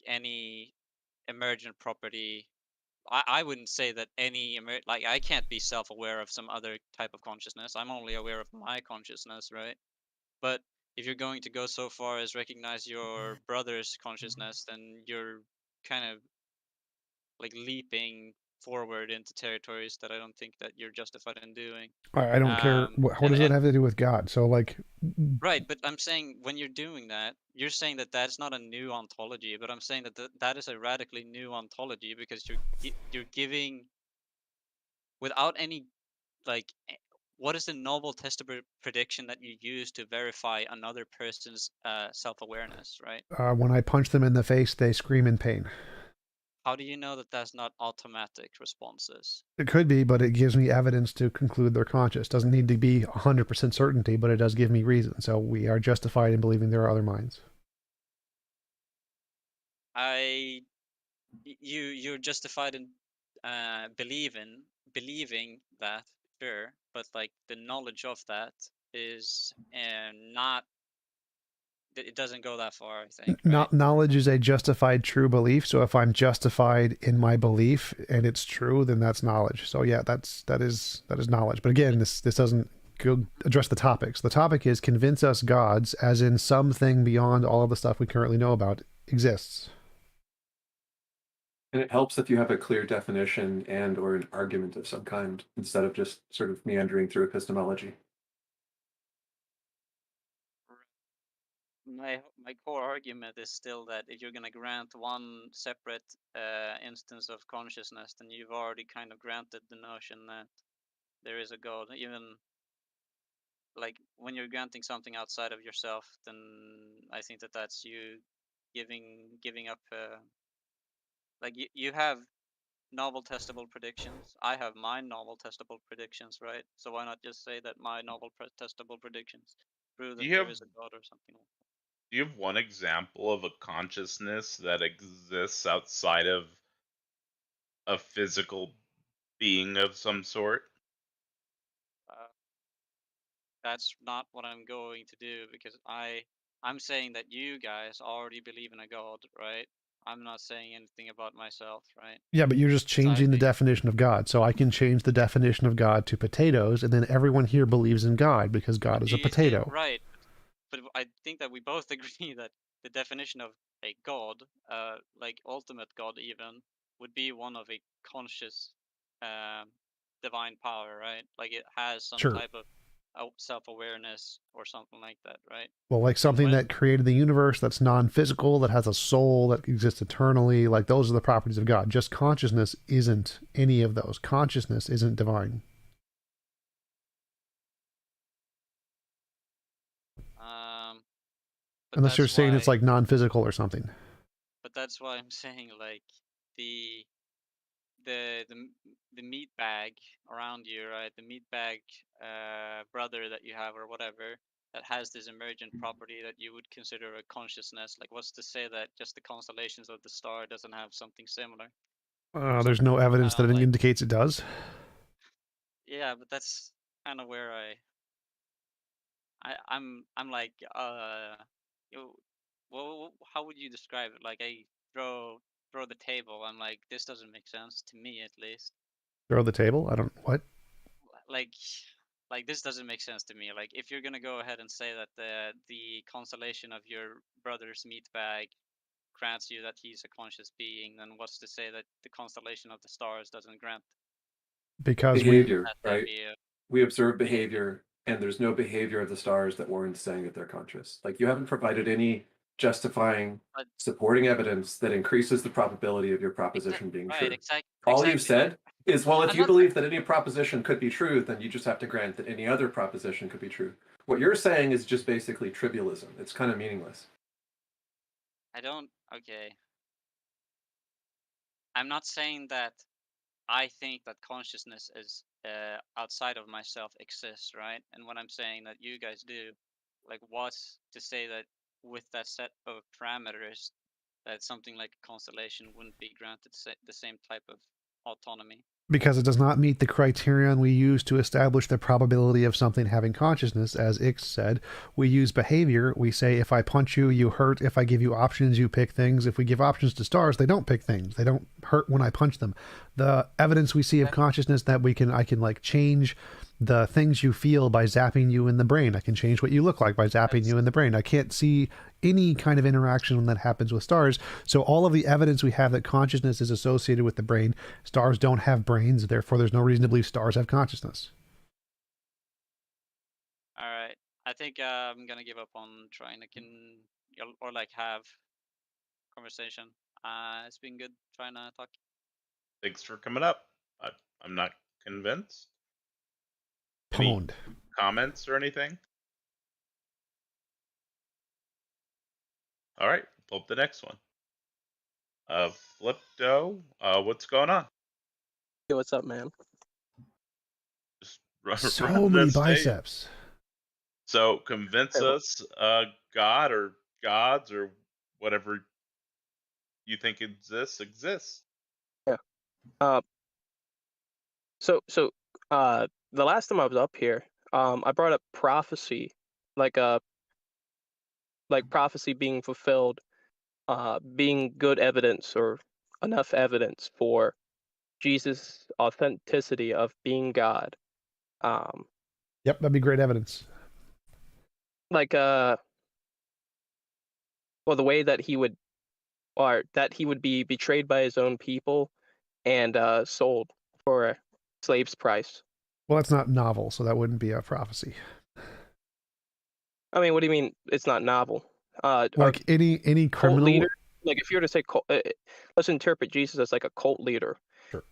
Speaker 12: any emergent property. I wouldn't say that any like I can't be self-aware of some other type of consciousness. I'm only aware of my consciousness, right? But if you're going to go so far as recognize your brother's consciousness, then you're kind of like leaping forward into territories that I don't think that you're justified in doing.
Speaker 3: I don't care. What does that have to do with God? So like,
Speaker 12: right, but I'm saying when you're doing that, you're saying that that's not a new ontology, but I'm saying that that is a radically new ontology, because you're giving without any like what is the novel testable prediction that you use to verify another person's self-awareness, right?
Speaker 3: when I punch them in the face, they scream in pain.
Speaker 12: How do you know that that's not automatic responses?
Speaker 3: It could be, but it gives me evidence to conclude they're conscious. Doesn't need to be 100% certainty, but it does give me reason. So we are justified in believing there are other minds.
Speaker 12: You're justified in believing that, sure, but like the knowledge of that is not, it doesn't go that far, I think, right?
Speaker 3: Knowledge is a justified true belief. So if I'm justified in my belief and it's true, then that's knowledge. So yeah, that is knowledge. But again, this doesn't go address the topics. The topic is convince us gods, as in something beyond all of the stuff we currently know about exists.
Speaker 13: And it helps if you have a clear definition and or an argument of some kind, instead of just sort of meandering through epistemology.
Speaker 12: My core argument is still that if you're going to grant one separate instance of consciousness, then you've already kind of granted the notion that there is a God. Even like when you're granting something outside of yourself, then I think that that's you giving up. Like you have novel testable predictions. I have my novel testable predictions, right? So why not just say that my novel testable predictions prove that there is a God or something like that?
Speaker 1: Do you have one example of a consciousness that exists outside of a physical being of some sort?
Speaker 12: That's not what I'm going to do, because I'm saying that you guys already believe in a God, right? I'm not saying anything about myself, right?
Speaker 3: Yeah, but you're just changing the definition of God. So I can change the definition of God to potatoes, and then everyone here believes in God because God is a potato.
Speaker 12: Right. But I think that we both agree that the definition of a God, like ultimate God even, would be one of a conscious divine power, right? Like it has some type of self-awareness or something like that, right?
Speaker 3: Well, like something that created the universe, that's non-physical, that has a soul, that exists eternally. Like those are the properties of God. Just consciousness isn't any of those. Consciousness isn't divine. Unless you're saying it's like non-physical or something.
Speaker 12: But that's why I'm saying like the meat bag around you, right? The meat bag brother that you have or whatever, that has this emergent property that you would consider a consciousness. Like what's to say that just the constellations of the star doesn't have something similar?
Speaker 3: There's no evidence that it indicates it does.
Speaker 12: Yeah, but that's kind of where I'm like well, how would you describe it? Like I throw the table. I'm like, this doesn't make sense to me, at least.
Speaker 3: Throw the table? I don't what?
Speaker 12: Like this doesn't make sense to me. Like if you're gonna go ahead and say that the constellation of your brother's meat bag grants you that he's a conscious being, then what's to say that the constellation of the stars doesn't grant?
Speaker 3: Because
Speaker 13: behavior, right? We observe behavior, and there's no behavior of the stars that warrants saying that they're conscious. Like you haven't provided any justifying, supporting evidence that increases the probability of your proposition being true. All you've said is, well, if you believe that any proposition could be true, then you just have to grant that any other proposition could be true. What you're saying is just basically trivialism. It's kind of meaningless.
Speaker 12: Okay. I'm not saying that I think that consciousness is outside of myself exists, right? And what I'm saying that you guys do, like what's to say that with that set of parameters, that something like a constellation wouldn't be granted the same type of autonomy?
Speaker 3: Because it does not meet the criterion we use to establish the probability of something having consciousness. As Ix said, we use behavior. We say, if I punch you, you hurt. If I give you options, you pick things. If we give options to stars, they don't pick things. They don't hurt when I punch them. The evidence we see of consciousness that I can like change the things you feel by zapping you in the brain. I can change what you look like by zapping you in the brain. I can't see any kind of interaction that happens with stars. So all of the evidence we have that consciousness is associated with the brain, stars don't have brains, therefore there's no reason to believe stars have consciousness.
Speaker 12: All right. I think I'm going to give up on trying to have conversation. It's been good trying to talk.
Speaker 1: Thanks for coming up. I'm not convinced.
Speaker 3: Pwned.
Speaker 1: Any comments or anything? All right, pull up the next one. Flipdo, what's going on?
Speaker 14: Hey, what's up, man?
Speaker 1: Just
Speaker 3: so many biceps.
Speaker 1: So convince us, God or gods or whatever you think exists.
Speaker 14: Yeah. So the last time I was up here, I brought up prophecy, like prophecy being fulfilled, being good evidence or enough evidence for Jesus' authenticity of being God.
Speaker 3: Yep, that'd be great evidence.
Speaker 14: Like well, the way that he would be betrayed by his own people and sold for a slave's price.
Speaker 3: Well, that's not novel, so that wouldn't be a prophecy.
Speaker 14: I mean, what do you mean it's not novel?
Speaker 3: Like any criminal
Speaker 14: leader, like if you were to say let's interpret Jesus as like a cult leader.
Speaker 3: Sure.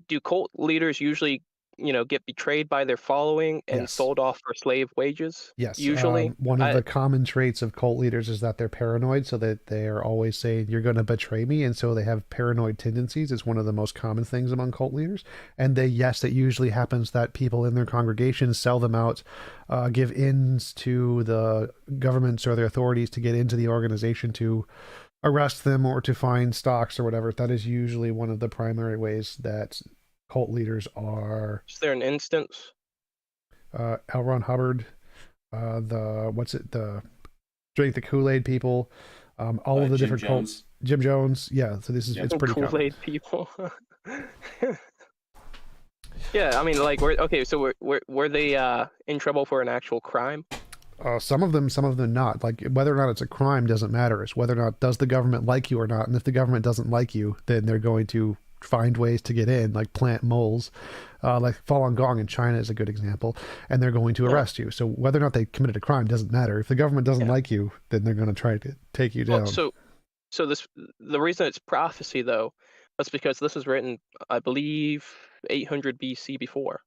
Speaker 14: Do cult leaders usually, get betrayed by their following and sold off for slave wages?
Speaker 3: Yes.
Speaker 14: Usually.
Speaker 3: One of the common traits of cult leaders is that they're paranoid, so that they are always saying, you're going to betray me. And so they have paranoid tendencies. It's one of the most common things among cult leaders. And it usually happens that people in their congregations sell them out, give ins to the governments or their authorities to get into the organization to arrest them or to find stocks or whatever. That is usually one of the primary ways that cult leaders are.
Speaker 14: Is there an instance?
Speaker 3: L. Ron Hubbard, the Drink the Kool-Aid people, all of the different cults. Jim Jones, yeah. So it's pretty common.
Speaker 14: Kool-Aid people. Yeah, I mean, like, were they in trouble for an actual crime?
Speaker 3: Some of them not. Like, whether or not it's a crime doesn't matter. It's whether or not does the government like you or not. And if the government doesn't like you, then they're going to find ways to get in, like plant moles, like Falun Gong in China is a good example, and they're going to arrest you. So whether or not they committed a crime doesn't matter. If the government doesn't like you, then they're going to try to take you down.
Speaker 14: So the reason it's prophecy though, is because this was written, I believe, 800 BC before.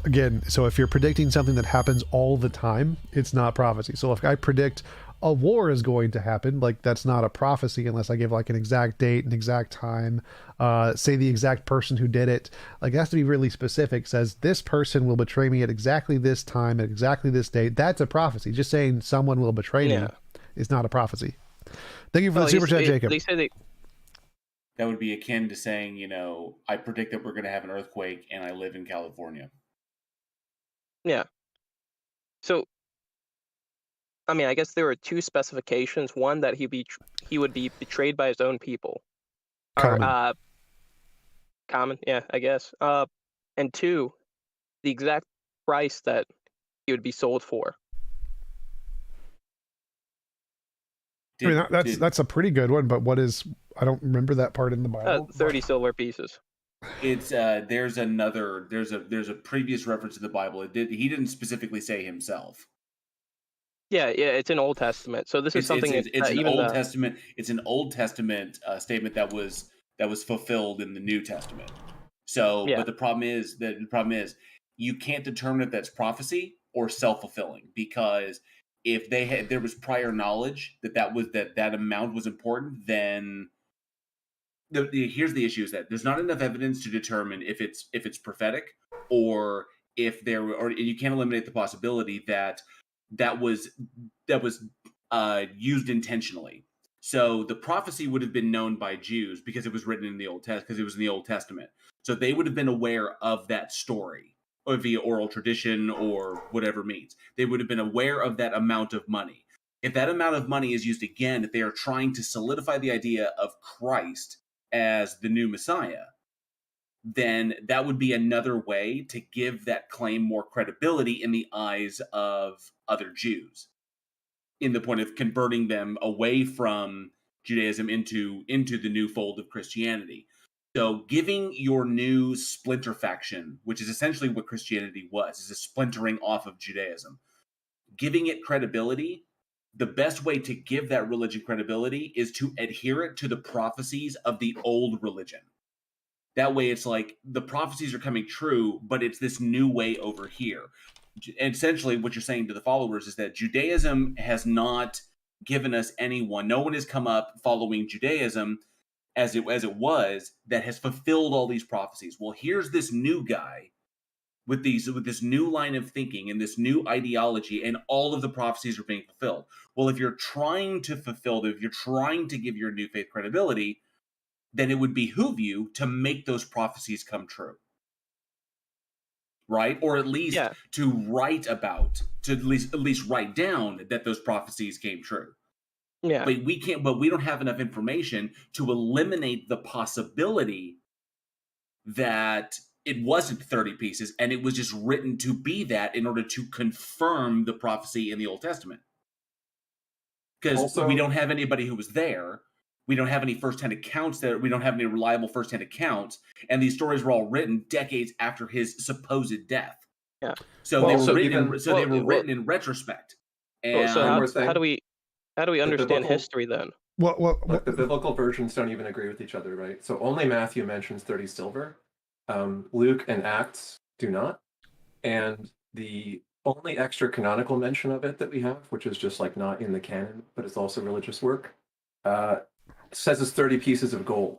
Speaker 3: Again, so if you're predicting something that happens all the time, it's not prophecy. So if I predict a war is going to happen, like, that's not a prophecy unless I give like an exact date, an exact time, say the exact person who did it. Like, it has to be really specific. Says this person will betray me at exactly this time, at exactly this date. That's a prophecy. Just saying someone will betray me is not a prophecy. Thank you for the super chat, Jacob.
Speaker 11: That would be akin to saying, I predict that we're going to have an earthquake and I live in California.
Speaker 14: Yeah. So I mean, I guess there were two specifications. One, that he would be betrayed by his own people.
Speaker 3: Common.
Speaker 14: Common, yeah, I guess. And two, the exact price that he would be sold for.
Speaker 3: I mean, that's a pretty good one, but what is? I don't remember that part in the Bible.
Speaker 14: 30 silver pieces.
Speaker 11: It's there's a previous reference to the Bible. He didn't specifically say himself.
Speaker 14: Yeah, it's an Old Testament. So this is something.
Speaker 11: It's an Old Testament. It's an Old Testament statement that was fulfilled in the New Testament. So,
Speaker 14: Yeah.
Speaker 11: but the problem is you can't determine if that's prophecy or self-fulfilling, because if there was prior knowledge that amount was important, then here's the issue: is that there's not enough evidence to determine if it's prophetic, or if you can't eliminate the possibility that was used intentionally. So the prophecy would have been known by Jews because it was written in the because it was in the Old Testament. So they would have been aware of that story, or via oral tradition or whatever means. They would have been aware of that amount of money. If that amount of money is used again, if they are trying to solidify the idea of Christ as the new Messiah, then that would be another way to give that claim more credibility in the eyes of other Jews, in the point of converting them away from Judaism into the new fold of Christianity. So giving your new splinter faction, which is essentially what Christianity was, is a splintering off of Judaism, giving it credibility, the best way to give that religion credibility is to adhere it to the prophecies of the old religion. That way it's like the prophecies are coming true, but it's this new way over here. And essentially what you're saying to the followers is that Judaism has not given us anyone. No one has come up following Judaism as it was that has fulfilled all these prophecies. Well, here's this new guy with this new line of thinking and this new ideology, and all of the prophecies are being fulfilled. Well, if you're trying to fulfill them, if you're trying to give your new faith credibility, then it would behoove you to make those prophecies come true. Right? Or at least to at least write down that those prophecies came true.
Speaker 14: Yeah.
Speaker 11: But we don't have enough information to eliminate the possibility that it wasn't 30 pieces and it was just written to be that in order to confirm the prophecy in the Old Testament. Because we don't have anybody who was there. We don't have any firsthand accounts we don't have any reliable firsthand accounts. And these stories were all written decades after his supposed death.
Speaker 14: Yeah.
Speaker 11: So they were written in retrospect. And
Speaker 14: how do we understand history then?
Speaker 13: Like the biblical versions don't even agree with each other, right? So only Matthew mentions 30 silver. Luke and Acts do not. And the only extra canonical mention of it that we have, which is just like not in the canon, but it's also religious work, says it's 30 pieces of gold.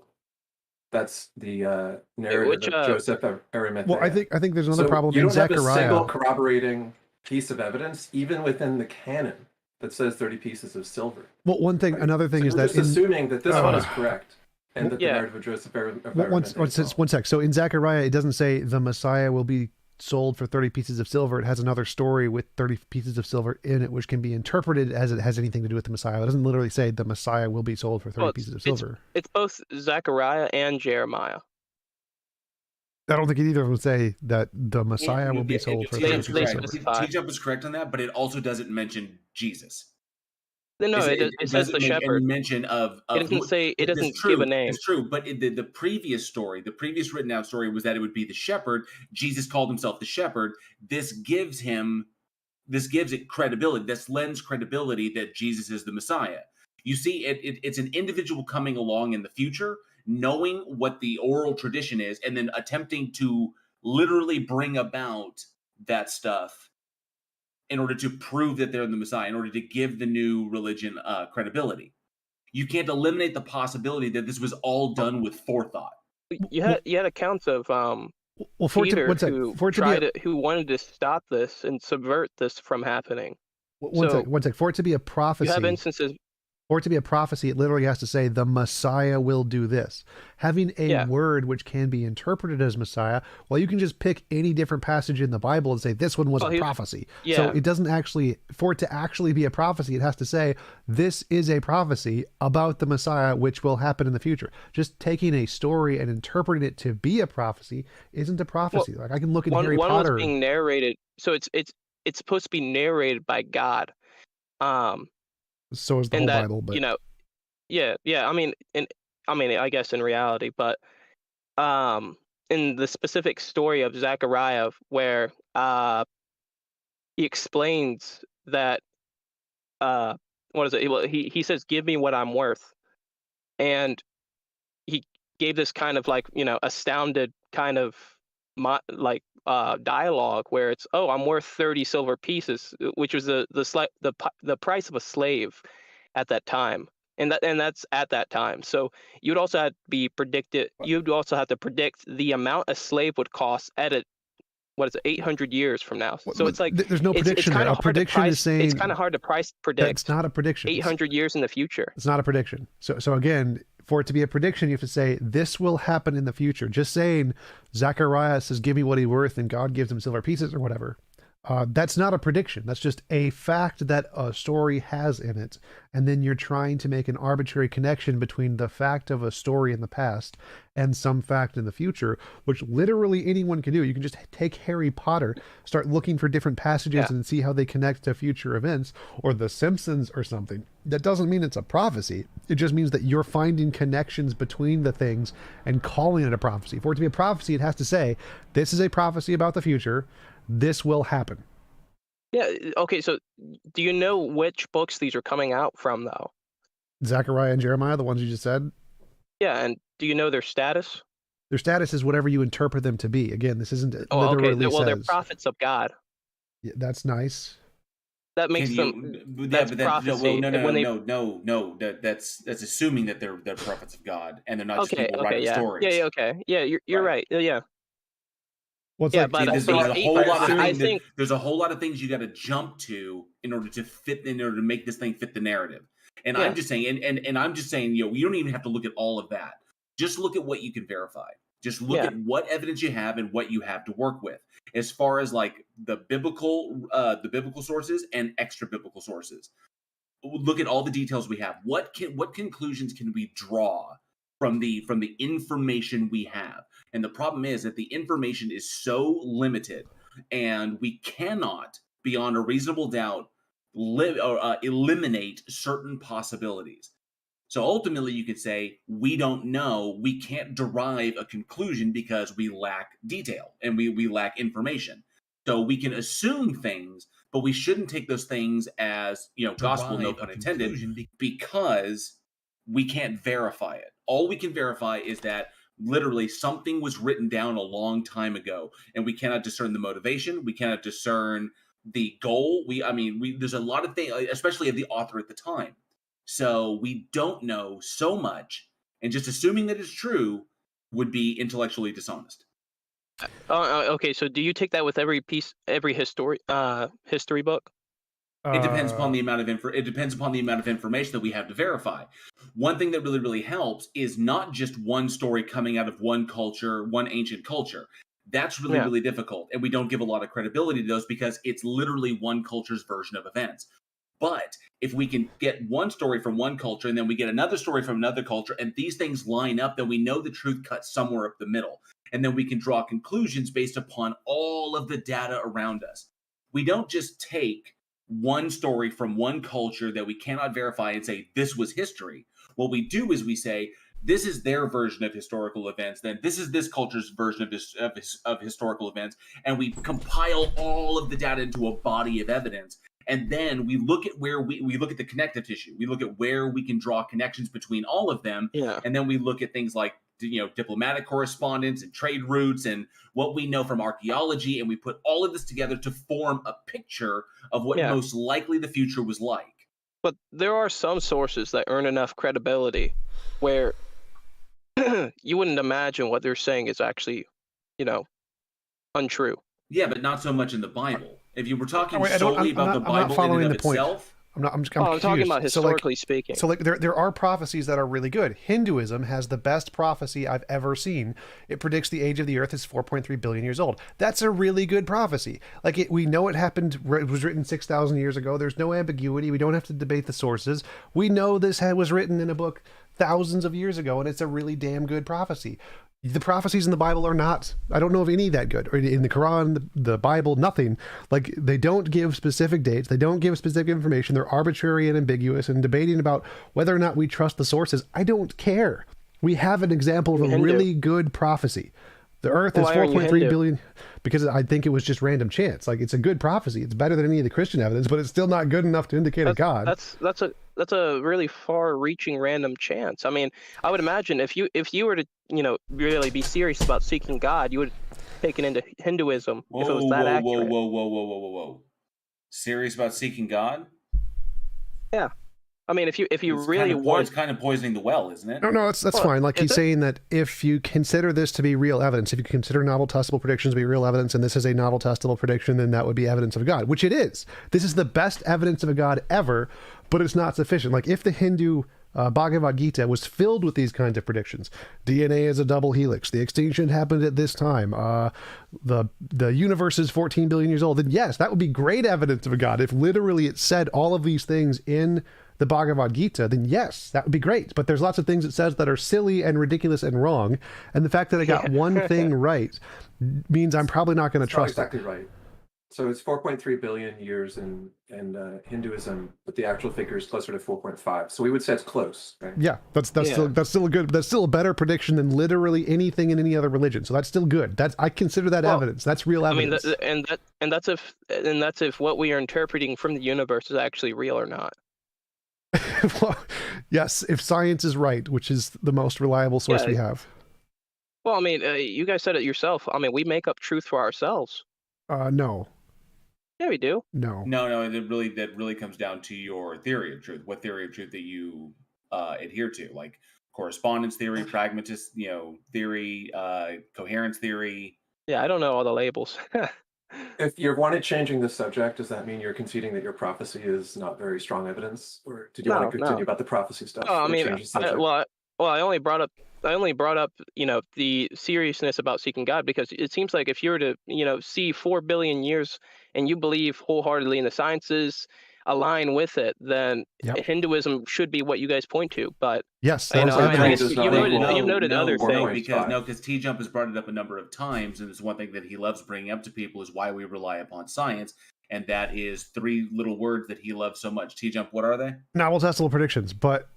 Speaker 13: That's the narrative of Joseph Arimathea.
Speaker 3: Well, I think there's another problem
Speaker 13: in
Speaker 3: Zechariah.
Speaker 13: You don't have a single corroborating piece of evidence, even within the canon, that says 30 pieces of silver.
Speaker 3: Well, another thing is that
Speaker 13: just assuming that this one is correct, and that the narrative of Joseph Arimathea.
Speaker 3: One sec. So in Zechariah, it doesn't say the Messiah will be sold for 30 pieces of silver. It has another story with 30 pieces of silver in it, which can be interpreted as it has anything to do with the Messiah. It doesn't literally say the Messiah will be sold for 30 pieces of silver.
Speaker 14: It's both Zechariah and Jeremiah.
Speaker 3: I don't think either of them say that the Messiah will be sold for 30 pieces of silver.
Speaker 11: TJump is correct on that, but it also doesn't mention Jesus.
Speaker 14: No, it says the shepherd.
Speaker 11: Mention of
Speaker 14: it doesn't say. It doesn't give a name.
Speaker 11: It's true, but the previous story, the previous written out story, was that it would be the shepherd. Jesus called himself the shepherd. This gives it credibility. This lends credibility that Jesus is the Messiah. You see, it's an individual coming along in the future, knowing what the oral tradition is, and then attempting to literally bring about that stuff in order to prove that they're the Messiah, in order to give the new religion credibility. You can't eliminate the possibility that this was all done with forethought.
Speaker 14: You had accounts of Peter who wanted to stop this and subvert this from happening.
Speaker 3: One sec. For it to be a prophecy,
Speaker 14: you have instances.
Speaker 3: For it to be a prophecy, it literally has to say the Messiah will do this. Having a word which can be interpreted as Messiah, well, you can just pick any different passage in the Bible and say this one was a prophecy.
Speaker 14: Yeah.
Speaker 3: So it doesn't actually, for it to actually be a prophecy, it has to say this is a prophecy about the Messiah which will happen in the future. Just taking a story and interpreting it to be a prophecy isn't a prophecy. Like I can look at Harry Potter.
Speaker 14: One was being narrated, so it's supposed to be narrated by God.
Speaker 3: So is the whole Bible, but
Speaker 14: I mean, I guess in reality, but in the specific story of Zechariah, where he explains that what is it? He says, "Give me what I'm worth," and he gave this kind of like astounded kind of dialogue where it's, "Oh, I'm worth 30 silver pieces," which was the price of a slave at that time, and that's at that time. So you'd also have to be predicted. You'd also have to predict the amount a slave would cost at 800 years from now. So it's like
Speaker 3: there's no prediction.
Speaker 14: It's kind of
Speaker 3: prediction is saying
Speaker 14: it's kind of hard to predict.
Speaker 3: It's not a prediction.
Speaker 14: 800 years in the future.
Speaker 3: It's not a prediction. So again, for it to be a prediction, you have to say this will happen in the future. Just saying Zechariah says, "Give me what he's worth," and God gives him silver pieces or whatever. That's not a prediction. That's just a fact that a story has in it. And then you're trying to make an arbitrary connection between the fact of a story in the past and some fact in the future, which literally anyone can do. You can just take Harry Potter, start looking for different passages and see how they connect to future events, or The Simpsons or something. That doesn't mean it's a prophecy. It just means that you're finding connections between the things and calling it a prophecy. For it to be a prophecy, it has to say, this is a prophecy about the future. This will happen.
Speaker 14: Yeah. Okay. So, do you know which books these are coming out from, though?
Speaker 3: Zechariah and Jeremiah, the ones you just said.
Speaker 14: Yeah, and do you know their status?
Speaker 3: Their status is whatever you interpret them to be. Again, this isn't
Speaker 14: okay.
Speaker 3: literally
Speaker 14: Well, they're
Speaker 3: says.
Speaker 14: prophets of God.
Speaker 3: Yeah, that's nice.
Speaker 14: That makes them. That's prophecy.
Speaker 11: No. That's assuming that they're prophets of God and they're not just people writing stories.
Speaker 14: Yeah. Okay. Yeah, you're right. Yeah.
Speaker 3: Well,
Speaker 11: but there's a whole lot of things you got to jump to in order to make this thing fit the narrative. And I'm just saying, and I'm just saying, you don't even have to look at all of that. Just look at what you can verify. Just look at what evidence you have and what you have to work with, as far as like the biblical sources and extra biblical sources. Look at all the details we have. What conclusions can we draw from the information we have? And the problem is that the information is so limited, and we cannot, beyond a reasonable doubt, eliminate certain possibilities. So ultimately, you could say, we don't know, we can't derive a conclusion because we lack detail and we lack information. So we can assume things, but we shouldn't take those things as, gospel, no pun intended, because we can't verify it. All we can verify is that literally something was written down a long time ago, and we cannot discern the motivation. We cannot discern the goal. There's a lot of things, especially of the author at the time. So we don't know so much, and just assuming that it's true would be intellectually dishonest.
Speaker 14: Okay, so do you take that with every history book?
Speaker 11: It depends upon the amount of information that we have to verify. One thing that really, really helps is not just one story coming out of one culture, one ancient culture. That's really, really difficult, and we don't give a lot of credibility to those because it's literally one culture's version of events. But if we can get one story from one culture and then we get another story from another culture, and these things line up, then we know the truth cuts somewhere up the middle. And then we can draw conclusions based upon all of the data around us. We don't just take one story from one culture that we cannot verify and say, this was history. What we do is we say, this is their version of historical events, then this is this culture's version of historical events, and we compile all of the data into a body of evidence. And then we look at where we look at the connective tissue. We look at where we can draw connections between all of them.
Speaker 14: Yeah.
Speaker 11: And then we look at things like, diplomatic correspondence and trade routes and what we know from archaeology. And we put all of this together to form a picture of what most likely the future was like.
Speaker 14: But there are some sources that earn enough credibility where you wouldn't imagine what they're saying is actually, untrue.
Speaker 11: Yeah, but not so much in the Bible. If you were talking solely about the Bible in and of itself,
Speaker 3: I'm
Speaker 14: talking about historically speaking.
Speaker 3: So like there are prophecies that are really good. Hinduism has the best prophecy I've ever seen. It predicts the age of the earth is 4.3 billion years old. That's a really good prophecy. Like we know it happened. It was written 6,000 years ago. There's no ambiguity. We don't have to debate the sources. We know this was written in a book thousands of years ago, and it's a really damn good prophecy. The prophecies in the Bible are not, I don't know of any that good. Or in the Quran, the Bible, nothing. Like, they don't give specific dates. They don't give specific information. They're arbitrary and ambiguous, and debating about whether or not we trust the sources, I don't care. We have an example of a really good prophecy. The earth is 4.3 billion, because I think it was just random chance. Like, it's a good prophecy. It's better than any of the Christian evidence, but it's still not good enough to indicate a God.
Speaker 14: That's a really far-reaching random chance. I mean, I would imagine if you were to, really be serious about seeking God, you would take it into Hinduism if it was that accurate.
Speaker 11: Whoa. Serious about seeking God?
Speaker 14: Yeah. I mean, if you really want,
Speaker 11: it's kind of poisoning the well, isn't it?
Speaker 3: No, that's fine. Like, he's saying that if you consider this to be real evidence, if you consider novel testable predictions to be real evidence, and this is a novel testable prediction, then that would be evidence of a God, which it is. This is the best evidence of a God ever, but it's not sufficient. Like, if the Hindu Bhagavad Gita was filled with these kinds of predictions, DNA is a double helix, the extinction happened at this time, the universe is 14 billion years old, then yes, that would be great evidence of a God. If literally it said all of these things in the Bhagavad Gita, then yes, that would be great. But there's lots of things it says that are silly and ridiculous and wrong. And the fact that I got one thing right means I'm probably not going to trust
Speaker 13: exactly right. So it's 4.3 billion years in Hinduism, but the actual figure is closer to 4.5. So we would say it's close, right?
Speaker 3: Yeah, that's still a better prediction than literally anything in any other religion. So that's still good. I consider that evidence. That's real evidence.
Speaker 14: I mean, and that's if what we are interpreting from the universe is actually real or not.
Speaker 3: Well, yes, if science is right, which is the most reliable source we have.
Speaker 14: Well, I mean, you guys said it yourself. I mean, we make up truth for ourselves.
Speaker 3: No.
Speaker 14: Yeah, we do.
Speaker 3: No.
Speaker 11: That really comes down to your theory of truth. What theory of truth that you adhere to, like correspondence theory, pragmatist, theory, coherence theory.
Speaker 14: Yeah, I don't know all the labels.
Speaker 13: If you wanted changing the subject, does that mean you're conceding that your prophecy is not very strong evidence, or did you want to continue about the prophecy stuff?
Speaker 14: I mean, I only brought up the seriousness about seeking God, because it seems like if you were to see 4 billion years and you believe wholeheartedly in the sciences, align with it, then Hinduism should be what you guys point to. But
Speaker 3: yes,
Speaker 14: you've noted other things.
Speaker 11: Because TJump has brought it up a number of times, and it's one thing that he loves bringing up to people is why we rely upon science, and that is 3 little words that he loves so much. TJump, what are they?
Speaker 3: Novel testable predictions. But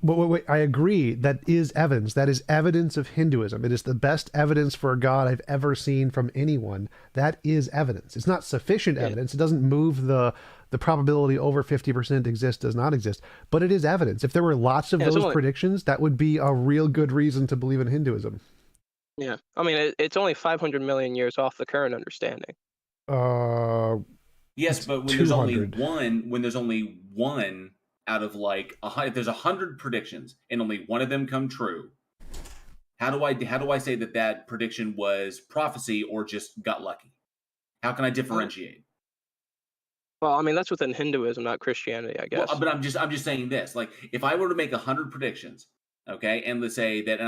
Speaker 3: wait, I agree. That is evidence. That is evidence of Hinduism. It is the best evidence for a God I've ever seen from anyone. That is evidence. It's not sufficient evidence. It doesn't move the probability over 50% exists, does not exist, but it is evidence. If there were lots of those predictions, that would be a real good reason to believe in Hinduism.
Speaker 14: Yeah, I mean, it's only 500 million years off the current understanding.
Speaker 11: Yes, but when there's only one out of if there's 100 predictions and only one of them come true, how do I say that prediction was prophecy or just got lucky? How can I differentiate?
Speaker 14: Well, I mean, that's within Hinduism, not Christianity, I guess.
Speaker 11: Well, but I'm just saying this. Like, if I were to make 100 predictions, okay, and let's say that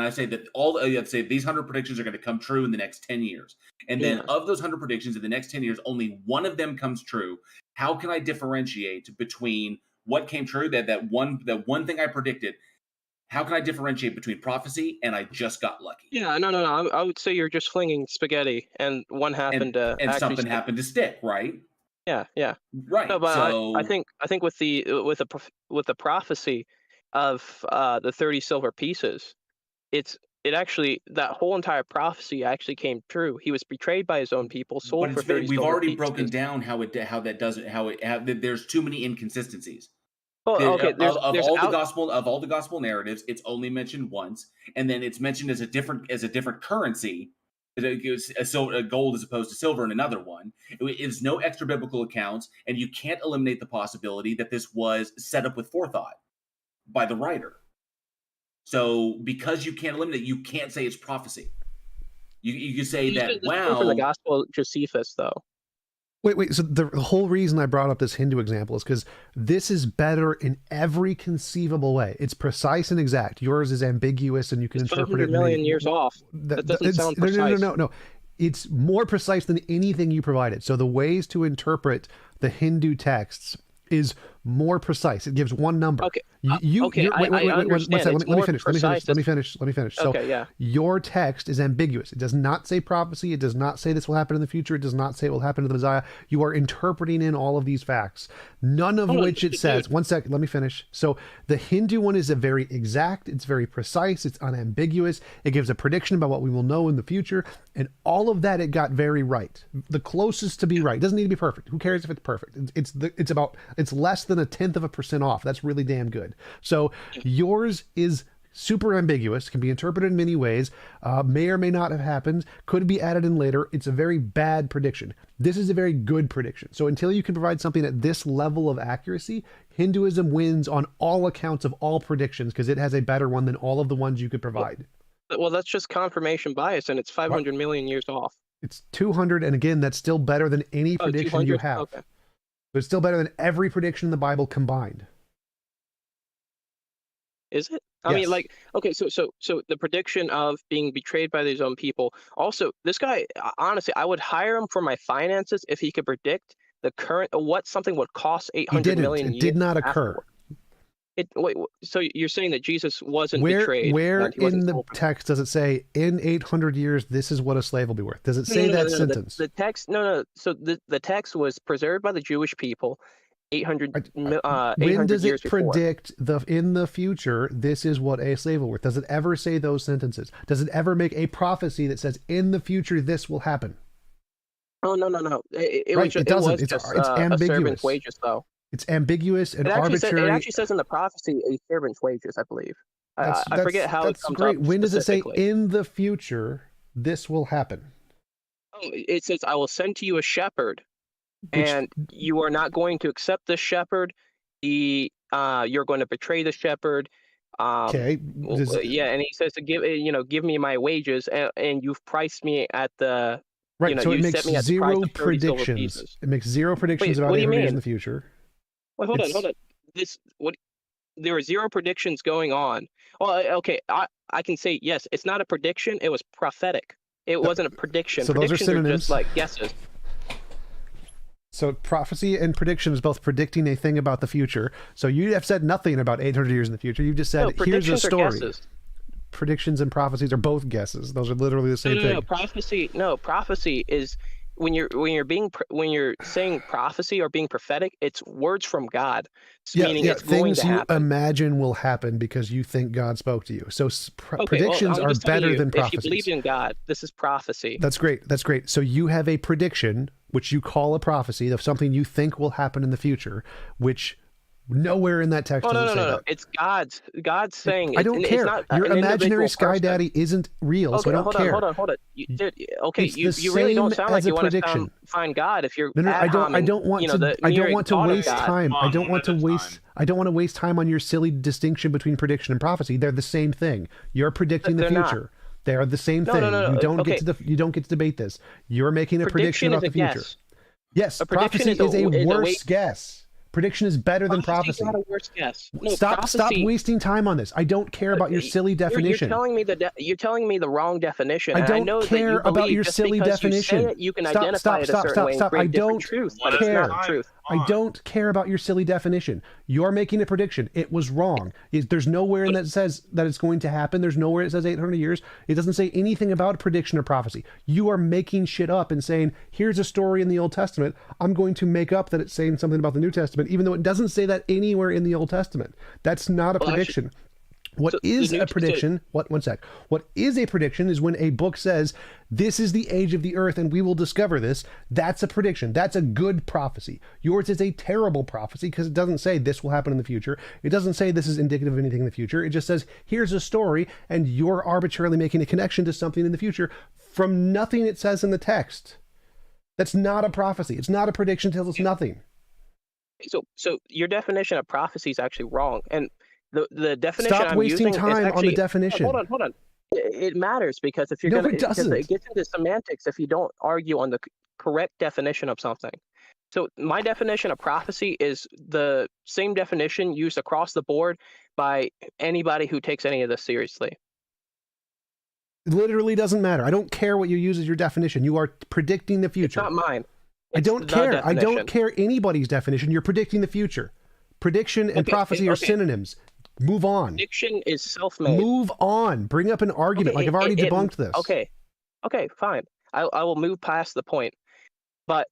Speaker 11: these 100 predictions are going to come true in the next 10 years, and then of those 100 predictions in the next 10 years, only one of them comes true. How can I differentiate between what came true, that one thing I predicted? How can I differentiate between prophecy and I just got lucky?
Speaker 14: Yeah, no. I would say you're just flinging spaghetti, and one happened
Speaker 11: and something happened to stick, right?
Speaker 14: Yeah.
Speaker 11: Right.
Speaker 14: No, but so... I think with the prophecy of the 30 silver pieces, it actually, that whole entire prophecy actually came true. He was betrayed by his own people, sold for 30 silver pieces.
Speaker 11: We've already broken down how there's too many inconsistencies.
Speaker 14: Well, okay,
Speaker 11: of all the gospel narratives, it's only mentioned once, and then it's mentioned as a different currency. A gold as opposed to silver in another one. It's no extra biblical accounts, and you can't eliminate the possibility that this was set up with forethought by the writer. So because you can't eliminate, you can't say it's prophecy. You say that, wow.
Speaker 14: From the Gospel of Josephus, though.
Speaker 3: Wait. So the whole reason I brought up this Hindu example is because this is better in every conceivable way. It's precise and exact. Yours is ambiguous, and you can interpret it.
Speaker 14: 500 million years off. That doesn't sound precise.
Speaker 3: No. It's more precise than anything you provided. So the ways to interpret the Hindu texts is more precise. It gives one number.
Speaker 14: Okay.
Speaker 3: Wait,
Speaker 14: I understand.
Speaker 3: Let me finish. So
Speaker 14: okay, yeah.
Speaker 3: Your text is ambiguous. It does not say prophecy. It does not say this will happen in the future. It does not say it will happen to the Messiah. You are interpreting in all of these facts, none of which it says. One second, let me finish. So the Hindu one is a very exact. It's very precise. It's unambiguous. It gives a prediction about what we will know in the future, and all of that it got very right. The closest to be right. It doesn't need to be perfect. Who cares if it's perfect? It's less than 0.1% off. That's really damn good. So yours is super ambiguous, can be interpreted in many ways, may or may not have happened, could be added in later. It's a very bad prediction. This is a very good prediction. So until you can provide something at this level of accuracy, Hinduism wins on all accounts of all predictions because it has a better one than all of the ones you could provide.
Speaker 14: Well, that's just confirmation bias, and it's 500 million years off.
Speaker 3: It's 200, and again, that's still better than any prediction you have.
Speaker 14: Okay.
Speaker 3: But it's still better than every prediction in the Bible combined.
Speaker 14: Is it? I mean, like, okay, so the prediction of being betrayed by his own people. Also, this guy, honestly, I would hire him for my finances if he could predict the current what something would cost 800 million.
Speaker 3: It did not occur.
Speaker 14: Wait, so you're saying that Jesus wasn't betrayed?
Speaker 3: Where in the text does it say in 800 years this is what a slave will be worth? Does it say that sentence?
Speaker 14: The text, no. So the text was preserved by the Jewish people. 800
Speaker 3: when does
Speaker 14: years
Speaker 3: it predict in the future this is what a slave will be worth? Does it ever say those sentences? Does it ever make a prophecy that says in the future this will happen?
Speaker 14: Oh no.
Speaker 3: It doesn't. It's ambiguous.
Speaker 14: A servant's wages, though.
Speaker 3: It's ambiguous and arbitrary.
Speaker 14: It actually says in the prophecy a servant's wages, I believe. I forget how it comes
Speaker 3: great.
Speaker 14: up.
Speaker 3: When does it say in the future this will happen?
Speaker 14: Oh, it says I will send to you a shepherd. And you are not going to accept this shepherd. You're going to betray the shepherd.
Speaker 3: Okay.
Speaker 14: Yeah, and he says to give me my wages, and you've priced me at the
Speaker 3: right. So it makes zero predictions. It makes zero predictions about 800 years in the future.
Speaker 14: Wait, hold on. There are zero predictions going on. Well, okay, I can say yes. It's not a prediction. It was prophetic. It wasn't a prediction.
Speaker 3: So
Speaker 14: Predictions
Speaker 3: those are synonyms.
Speaker 14: Just like guesses.
Speaker 3: So prophecy and prediction is both predicting a thing about the future. So you have said nothing about 800 years in the future. You've just said, here's a story. Predictions and prophecies are both guesses. Those are literally the same thing.
Speaker 14: Prophecy is when you're saying prophecy or being prophetic, it's words from God. Meaning it's
Speaker 3: things
Speaker 14: going to happen.
Speaker 3: You imagine will happen because you think God spoke to you. So predictions are better than prophecies.
Speaker 14: If you believe in God, this is prophecy.
Speaker 3: That's great. So you have a prediction, which you call a prophecy of something you think will happen in the future, which nowhere in that text does it say that.
Speaker 14: It's God's saying.
Speaker 3: I don't care. Your imaginary sky daddy isn't real, so I don't care.
Speaker 14: Hold on. You really don't sound like you want to find God if you're.
Speaker 3: No, I don't want to waste time. I don't want to waste time on your silly distinction between prediction and prophecy. They're the same thing. You're predicting the future. They are the same thing.
Speaker 14: No.
Speaker 3: You don't get to debate this. You're making a prediction about the future. Yes, prophecy is a worse guess. Prediction is better than prophecy.
Speaker 14: Not a worse guess. No,
Speaker 3: stop wasting time on this. I don't care about your silly definition.
Speaker 14: You're telling me the wrong definition.
Speaker 3: I don't care about your silly definition.
Speaker 14: You can identify it a certain way.
Speaker 3: I don't care. I don't care about your silly definition. You're making a prediction. It was wrong. There's nowhere in that says that it's going to happen. There's nowhere it says 800 years. It doesn't say anything about prediction or prophecy. You are making shit up and saying, here's a story in the Old Testament. I'm going to make up that it's saying something about the New Testament, even though it doesn't say that anywhere in the Old Testament. That's not a prediction. What is a prediction is when a book says, this is the age of the earth and we will discover this. That's a prediction. That's a good prophecy. Yours is a terrible prophecy because it doesn't say this will happen in the future. It doesn't say this is indicative of anything in the future. It just says, here's a story, and you're arbitrarily making a connection to something in the future from nothing it says in the text. That's not a prophecy. It's not a prediction. It tells us nothing.
Speaker 14: So your definition of prophecy is actually wrong. And the definition
Speaker 3: Stop
Speaker 14: I'm
Speaker 3: wasting
Speaker 14: using
Speaker 3: time
Speaker 14: is actually,
Speaker 3: on the definition.
Speaker 14: Hold on. It matters because if you're
Speaker 3: it doesn't.
Speaker 14: it gets into semantics if you don't argue on the correct definition of something. So my definition of prophecy is the same definition used across the board by anybody who takes any of this seriously.
Speaker 3: It literally doesn't matter. I don't care what you use as your definition. You are predicting the future.
Speaker 14: It's not mine.
Speaker 3: I don't care. I don't care anybody's definition. You're predicting the future. Prediction and prophecy are synonyms. Move on.
Speaker 14: Prediction is self-made.
Speaker 3: Move on. Bring up an argument. Like I've already debunked this.
Speaker 14: Okay, fine. I will move past the point. But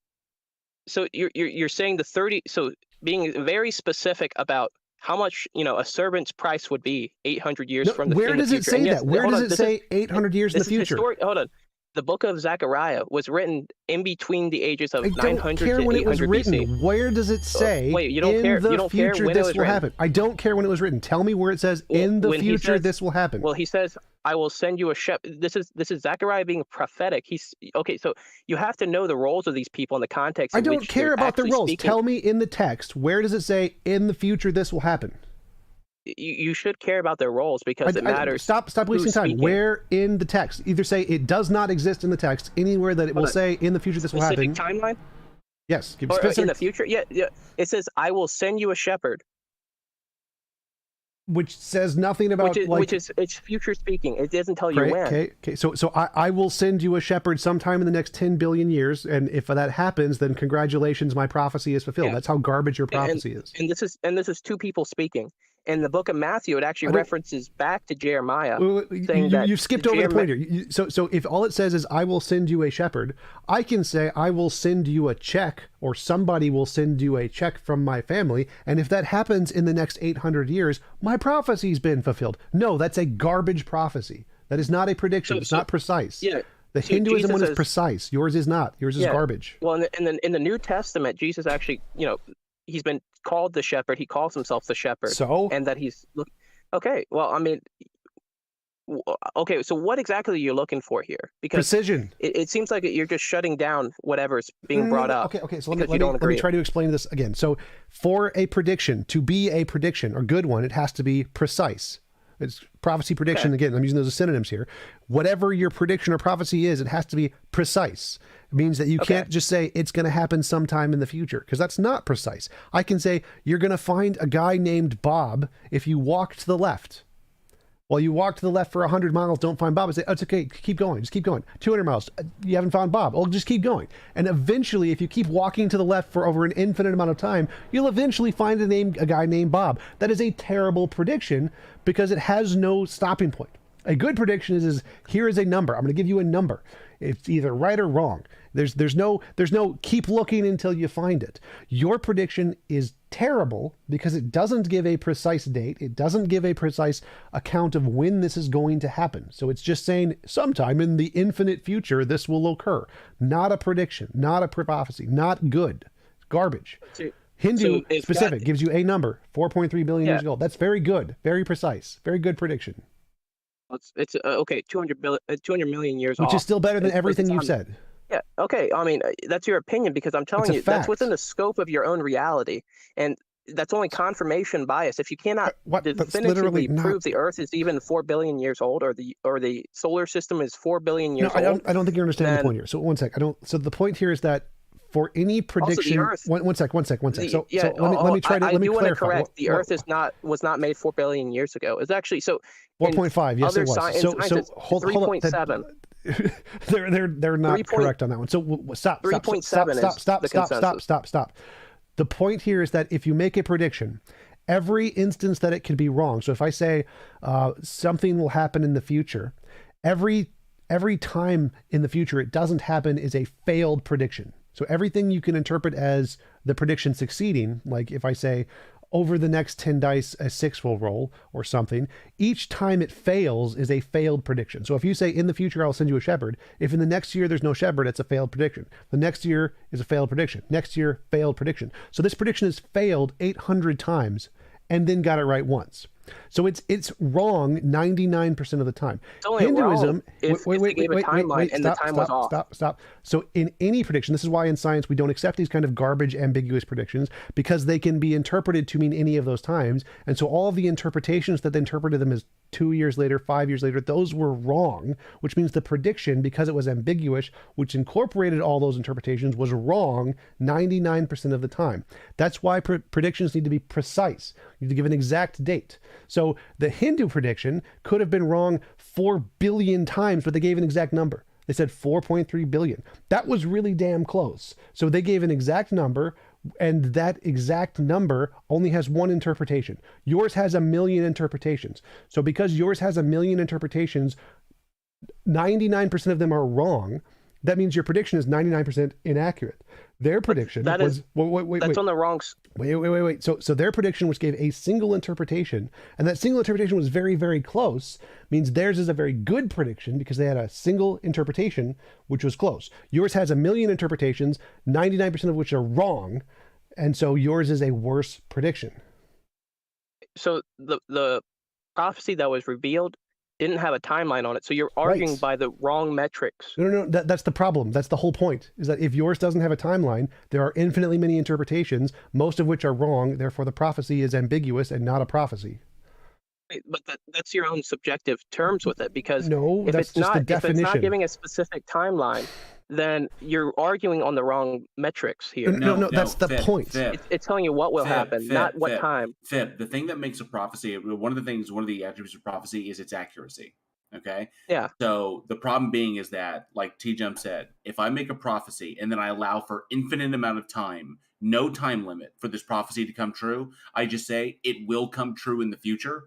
Speaker 14: so you're saying the 30. So being very specific about how much a servant's price would be 800 years from the future.
Speaker 3: Where does it say that? Where does it say 800 years in the future?
Speaker 14: Hold on. The book of Zechariah was written in between the ages of 900 to 800 BC.
Speaker 3: I don't care when it was written. Where does it say
Speaker 14: wait, you don't care, you don't care when
Speaker 3: this
Speaker 14: it was
Speaker 3: will
Speaker 14: written?
Speaker 3: happen? I don't care when it was written. Tell me where it says in the future this will happen.
Speaker 14: Well, he says, I will send you a shepherd. This is Zechariah being prophetic. He's okay. So you have to know the roles of these people in the context.
Speaker 3: I don't care about the roles.
Speaker 14: Speaking.
Speaker 3: Tell me in the text, where does it say in the future this will happen?
Speaker 14: You should care about their roles because it matters.
Speaker 3: Stop wasting time.
Speaker 14: Speaking.
Speaker 3: Where in the text? Either say it does not exist in the text, anywhere that it will say in the future this will happen.
Speaker 14: Specific timeline?
Speaker 3: Yes.
Speaker 14: Or in the future? Yeah. It says, I will send you a shepherd.
Speaker 3: Which says nothing about
Speaker 14: it's future speaking. It doesn't tell you when.
Speaker 3: Okay. So I will send you a shepherd sometime in the next 10 billion years, and if that happens, then congratulations, my prophecy is fulfilled. Yeah. That's how garbage your prophecy is.
Speaker 14: And this is two people speaking. In the book of Matthew, it actually references back to Jeremiah.
Speaker 3: You've skipped over the point here. So if all it says is, I will send you a shepherd, I can say, I will send you a check, or somebody will send you a check from my family. And if that happens in the next 800 years, my prophecy's been fulfilled. No, that's a garbage prophecy. That is not a prediction. It's not precise.
Speaker 14: Yeah.
Speaker 3: The Hinduism one is precise. Yours is not. Yours is garbage.
Speaker 14: Well, in the New Testament, Jesus actually, he's been called the shepherd. He calls himself the shepherd.
Speaker 3: So?
Speaker 14: And that he's okay. Well, I mean, okay. So what exactly are you looking for here? Because
Speaker 3: precision.
Speaker 14: It seems like you're just shutting down whatever's being brought up.
Speaker 3: Okay. So let me try to explain this again. So for a prediction to be a prediction or good one, it has to be precise. It's prophecy, prediction. Okay. Again, I'm using those as synonyms here. Whatever your prediction or prophecy is, it has to be precise. It means that you can't just say it's going to happen sometime in the future, because that's not precise. I can say you're going to find a guy named Bob if you walk to the left. Well, you walk to the left for 100 miles, don't find Bob. I say, oh, it's okay, keep going, just keep going. 200 miles, you haven't found Bob. Oh, just keep going. And eventually, if you keep walking to the left for over an infinite amount of time, you'll eventually find a guy named Bob. That is a terrible prediction because it has no stopping point. A good prediction is here is a number. I'm going to give you a number. It's either right or wrong. There's no keep looking until you find it. Your prediction is terrible because it doesn't give a precise date. It doesn't give a precise account of when this is going to happen. So it's just saying sometime in the infinite future this will occur. Not a prediction, not a prophecy, not good. Garbage. Hindu specific gives you a number, 4.3 billion years ago. That's very good, very precise, very good prediction.
Speaker 14: It's okay, 200 million years
Speaker 3: off. Which is still better than everything you've said.
Speaker 14: Yeah, okay. I mean, that's your opinion because I'm telling you that's within the scope of your own reality. And that's only confirmation bias. If you cannot definitively prove the Earth is even 4 billion years old or the solar system is 4 billion years old.
Speaker 3: I don't think you're understanding the point here. So one sec. So the point here is that for any prediction, one sec. So let me try to let me clarify.
Speaker 14: Correct. The Earth was not made 4 billion years ago. It's actually
Speaker 3: 4.5. Yes, it was. So hold
Speaker 14: 3.7.
Speaker 3: They're not correct on that one. So stop.
Speaker 14: 3.7
Speaker 3: Stop. The point here is that if you make a prediction, every instance that it can be wrong. So if I say something will happen in the future, every time in the future it doesn't happen is a failed prediction. So everything you can interpret as the prediction succeeding, like if I say over the next 10 dice, a 6 will roll or something, each time it fails is a failed prediction. So if you say in the future, I'll send you a shepherd, if in the next year there's no shepherd, it's a failed prediction. The next year is a failed prediction. Next year, failed prediction. So this prediction has failed 800 times and then got it right once. So it's wrong 99% of the time.
Speaker 14: It's only
Speaker 3: Hinduism.
Speaker 14: wrong if they gave a timeline and the time was off.
Speaker 3: Stop. So in any prediction, this is why in science we don't accept these kind of garbage, ambiguous predictions, because they can be interpreted to mean any of those times. And so all of the interpretations that they interpreted them as 2 years later, 5 years later, those were wrong, which means the prediction, because it was ambiguous, which incorporated all those interpretations, was wrong 99% of the time. That's why predictions need to be precise. You need to give an exact date. So the Hindu prediction could have been wrong 4 billion times, but they gave an exact number. They said 4.3 billion. That was really damn close. So they gave an exact number, and that exact number only has one interpretation. Yours has a million interpretations. So because yours has a million interpretations, 99% of them are wrong. That means your prediction is 99% inaccurate. Their prediction was
Speaker 14: that's on the wrong.
Speaker 3: Wait. So their prediction, which gave a single interpretation, and that single interpretation was very, very close, means theirs is a very good prediction because they had a single interpretation, which was close. Yours has a million interpretations, 99% of which are wrong, and so yours is a worse prediction.
Speaker 14: So the prophecy that was revealed didn't have a timeline on it, so you're arguing by the wrong metrics.
Speaker 3: No, that's the problem. That's the whole point, is that if yours doesn't have a timeline, there are infinitely many interpretations, most of which are wrong, therefore the prophecy is ambiguous and not a prophecy.
Speaker 14: But that's your own subjective terms with it, because
Speaker 3: no,
Speaker 14: if
Speaker 3: that's
Speaker 14: it's
Speaker 3: just the
Speaker 14: not
Speaker 3: definition.
Speaker 14: If it's not giving a specific timeline, then you're arguing on the wrong metrics here.
Speaker 3: No, that's the point.
Speaker 14: It's telling you what will happen, not what time.
Speaker 11: Fib, the thing that makes a prophecy, one of the attributes of prophecy is its accuracy. Okay?
Speaker 14: Yeah.
Speaker 11: So the problem being is that, like TJump said, if I make a prophecy and then I allow for infinite amount of time, no time limit for this prophecy to come true, I just say it will come true in the future,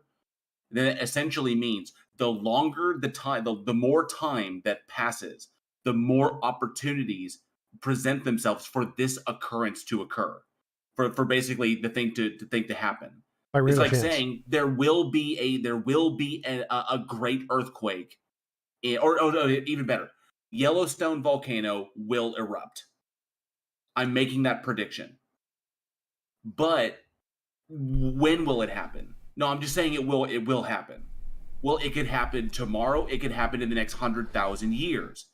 Speaker 11: then it essentially means the longer the time, the more time that passes, the more opportunities present themselves for this occurrence to occur, for basically the thing to happen. It's like saying there will be a great earthquake, or even better, Yellowstone volcano will erupt. I'm making that prediction, but when will it happen? No, I'm just saying it will happen. Well, it could happen tomorrow. It could happen in the next 100,000 years.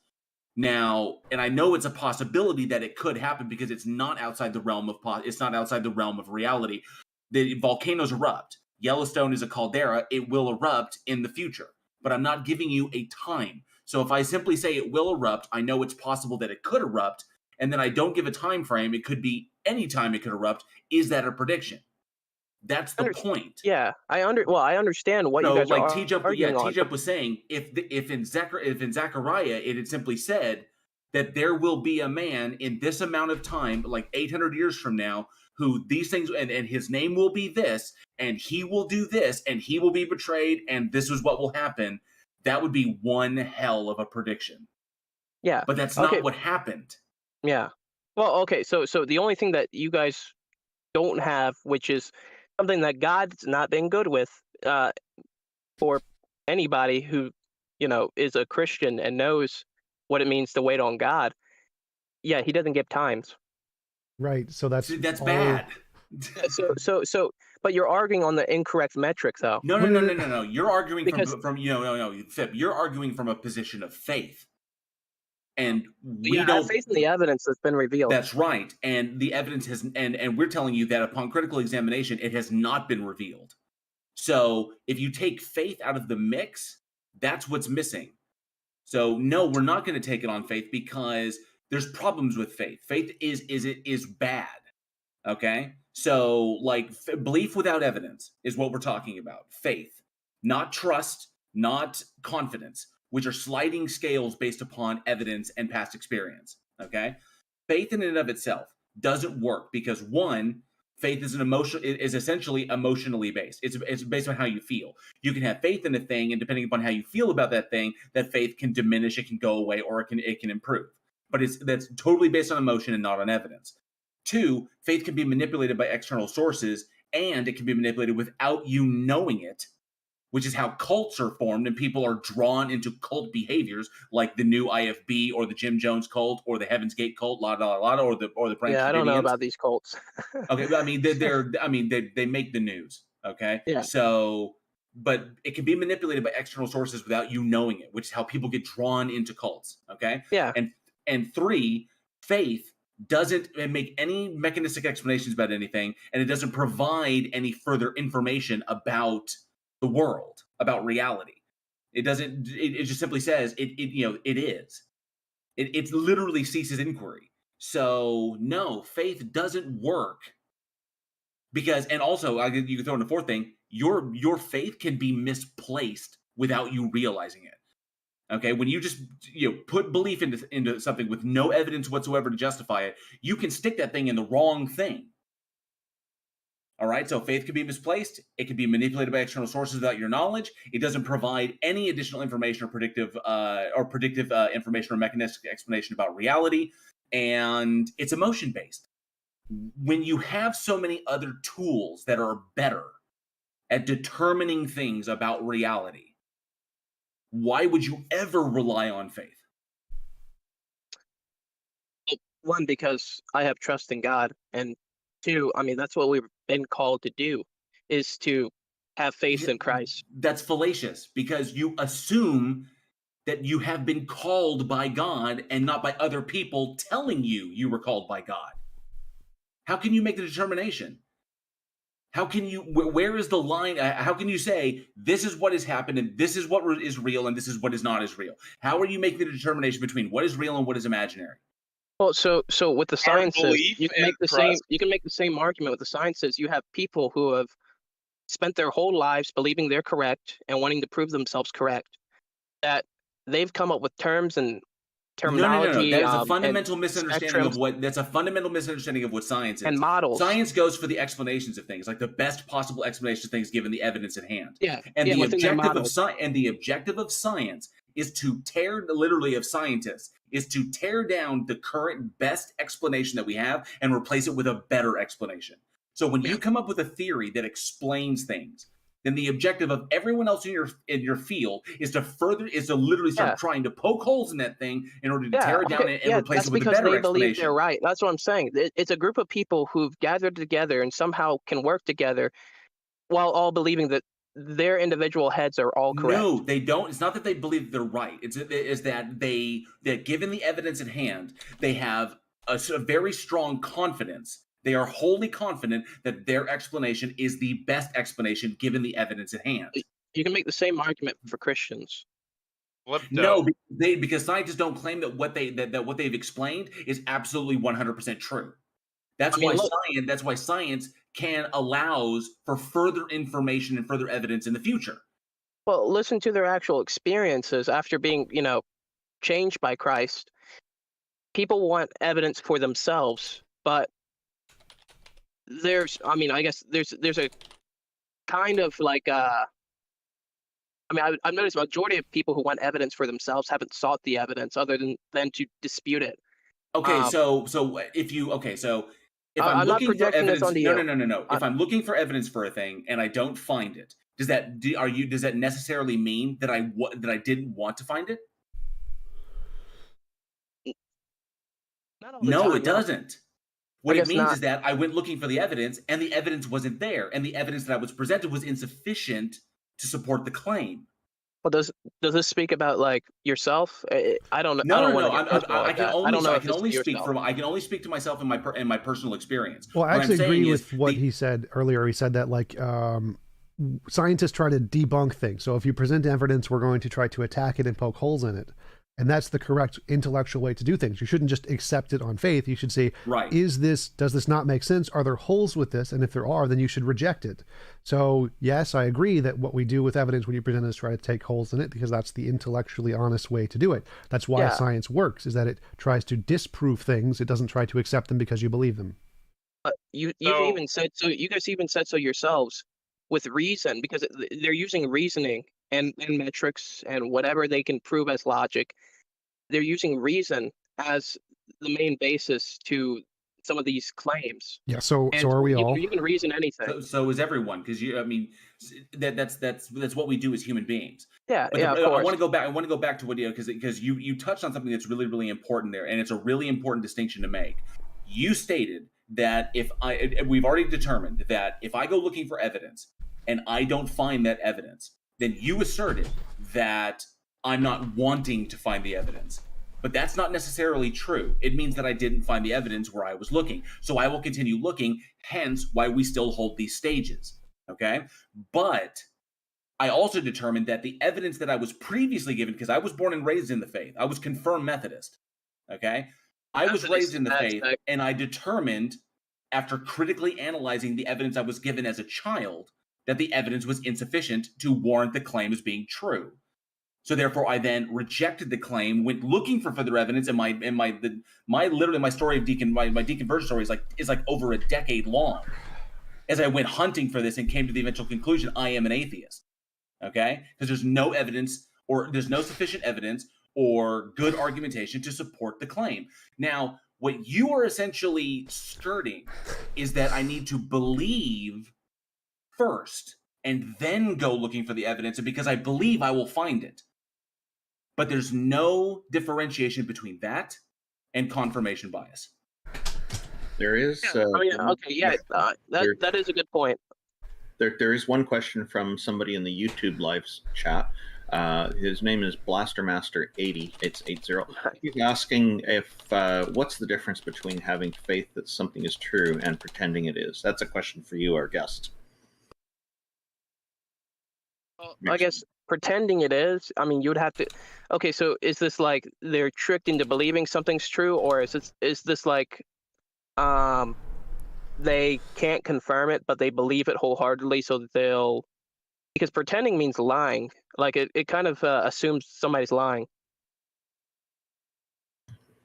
Speaker 11: Now, and I know it's a possibility that it could happen because it's not outside the realm of reality. The volcanoes erupt. Yellowstone is a caldera. It will erupt in the future, but I'm not giving you a time. So if I simply say it will erupt, I know it's possible that it could erupt, and then I don't give a time frame. It could be any time it could erupt. Is that a prediction? That's the point.
Speaker 14: Yeah, I understand what you guys are arguing on.
Speaker 11: TJump was saying if in Zechariah it had simply said that there will be a man in this amount of time, like 800 years from now, who these things, and his name will be this, and he will do this, and he will be betrayed, and this is what will happen, that would be one hell of a prediction.
Speaker 14: Yeah.
Speaker 11: But that's not what happened.
Speaker 14: Yeah. Well, okay, so the only thing that you guys don't have, which is something that God's not been good with, for anybody who, is a Christian and knows what it means to wait on God. Yeah, he doesn't give times.
Speaker 3: Right. So that's
Speaker 11: bad.
Speaker 14: So, but you're arguing on the incorrect metrics, though.
Speaker 11: No. You're arguing from Fib. You're arguing from a position of faith. And we don't
Speaker 14: have faith in the evidence that's been revealed.
Speaker 11: That's right. And the evidence has, and we're telling you that upon critical examination, it has not been revealed. So if you take faith out of the mix, that's what's missing. So no, we're not going to take it on faith because there's problems with faith. Faith is bad. Okay. So like belief without evidence is what we're talking about. Faith, not trust, not confidence, which are sliding scales based upon evidence and past experience, okay? Faith in and of itself doesn't work because, one, faith is essentially emotionally based. It's based on how you feel. You can have faith in a thing, and depending upon how you feel about that thing, that faith can diminish, it can go away, or it can improve. But that's totally based on emotion and not on evidence. Two, faith can be manipulated by external sources, and it can be manipulated without you knowing it, which is how cults are formed and people are drawn into cult behaviors like the new IFB or the Jim Jones cult or the Heaven's Gate cult, or the Prank
Speaker 14: I don't know about these cults.
Speaker 11: Okay, I mean they make the news.
Speaker 7: Okay.
Speaker 14: Yeah.
Speaker 11: So, but it can be manipulated by external sources without you knowing it, which is how people get drawn into cults. Okay.
Speaker 14: Yeah.
Speaker 11: And 3, faith doesn't make any mechanistic explanations about anything, and it doesn't provide any further information about the world, about reality. It doesn't. It just simply says it is. It literally ceases inquiry. So no, faith doesn't work because, and also you can throw in a fourth thing. Your faith can be misplaced without you realizing it. Okay, when you just put belief into something with no evidence whatsoever to justify it, you can stick that thing in the wrong thing. All right, so faith can be misplaced. It can be manipulated by external sources without your knowledge. It doesn't provide any additional information or predictive information or mechanistic explanation about reality, and it's emotion based. When you have so many other tools that are better at determining things about reality, why would you ever rely on faith?
Speaker 14: One, because I have trust in God, and 2, I mean, that's what we've been called to do, is to have faith in Christ.
Speaker 11: That's fallacious because you assume that you have been called by God and not by other people telling you were called by God. How can you make the determination? How can you, where is the line? How can you say, this is what has happened and this is what is real and this is what is not as real? How are you making the determination between what is real and what is imaginary?
Speaker 14: Well, so with the sciences, you can make the same argument with the sciences. You have people who have spent their whole lives believing they're correct and wanting to prove themselves correct. That they've come up with terms and terminology.
Speaker 11: No. That is a fundamental misunderstanding of what. That's a fundamental misunderstanding of what science is.
Speaker 14: And models.
Speaker 11: Science goes for the explanations of things, like the best possible explanation of things given the evidence at hand.
Speaker 14: Yeah.
Speaker 11: And the objective of science is to tear down the current best explanation that we have and replace it with a better explanation. So when you come up with a theory that explains things, then the objective of everyone else in your field is to literally start trying to poke holes in that thing in order to tear it down and replace it with a better explanation.
Speaker 14: That's because they believe they're right. That's what I'm saying. It's a group of people who've gathered together and somehow can work together while all believing that their individual heads are all correct.
Speaker 11: No, they don't. It's not that they believe they're right. It's that given the evidence at hand, they have a very strong confidence. They are wholly confident that their explanation is the best explanation given the evidence at hand.
Speaker 14: You can make the same argument for Christians.
Speaker 11: No, because scientists don't claim that what they've explained is absolutely 100% true. That's why science allows for further information and further evidence in the future.
Speaker 14: Well, listen to their actual experiences after being, changed by Christ. People want evidence for themselves, but there's a kind of like I've noticed a majority of people who want evidence for themselves haven't sought the evidence other than to dispute it.
Speaker 11: Okay, so if I'm looking for evidence, no. If I'm looking for evidence for a thing and I don't find it, does that necessarily mean that I didn't want to find it? No, it doesn't. What it means is that I went looking for the evidence and the evidence wasn't there, and the evidence that I was presented was insufficient to support the claim.
Speaker 14: Well, does this speak about like yourself? I don't know.
Speaker 11: No. I can only speak to myself and my personal experience.
Speaker 3: Well, I actually agree with what he said earlier. He said that like scientists try to debunk things. So if you present evidence, we're going to try to attack it and poke holes in it. And that's the correct intellectual way to do things. You shouldn't just accept it on faith. You should say, does this not make sense? Are there holes with this? And if there are, then you should reject it. So yes, I agree that what we do with evidence when you present it is try to take holes in it, because that's the intellectually honest way to do it. That's why science works, is that it tries to disprove things. It doesn't try to accept them because you believe them.
Speaker 14: You guys even said so yourselves with reason, because they're using reasoning and metrics and whatever they can prove as logic. They're using reason as the main basis to some of these claims.
Speaker 3: Yeah, so are we all?
Speaker 14: You can reason anything.
Speaker 11: So is everyone, because that's what we do as human beings.
Speaker 14: Yeah, of course.
Speaker 11: I want to go back to what because you touched on something that's really, really important there, and it's a really important distinction to make. You stated that we've already determined that if I go looking for evidence, and I don't find that evidence, then you asserted that I'm not wanting to find the evidence. But that's not necessarily true. It means that I didn't find the evidence where I was looking. So I will continue looking, hence why we still hold these stages. Okay? But I also determined that the evidence that I was previously given, because I was born and raised in the faith, I was confirmed Methodist. Okay? I was raised in the faith, and I determined, after critically analyzing the evidence I was given as a child, that the evidence was insufficient to warrant the claim as being true. So therefore, I then rejected the claim, went looking for further evidence, and my story of deacon, my deconversion story is like over a decade long. As I went hunting for this and came to the eventual conclusion, I am an atheist. Okay, because there's no evidence, or there's no sufficient evidence or good argumentation to support the claim. Now, what you are essentially skirting is that I need to believe first and then go looking for the evidence, and because I believe, I will find it. But there's no differentiation between that and confirmation bias.
Speaker 7: There is.
Speaker 14: That is a good point.
Speaker 7: There is one question from somebody in the YouTube live chat. His name is Blastermaster80. It's 80. He's asking if what's the difference between having faith that something is true and pretending it is? That's a question for you, our guest.
Speaker 14: Well, I guess pretending it is, I mean, you would have to. Okay, so is this like they're tricked into believing something's true, or is this like they can't confirm it, but they believe it wholeheartedly, so that they'll, because pretending means lying. Like it kind of assumes somebody's lying.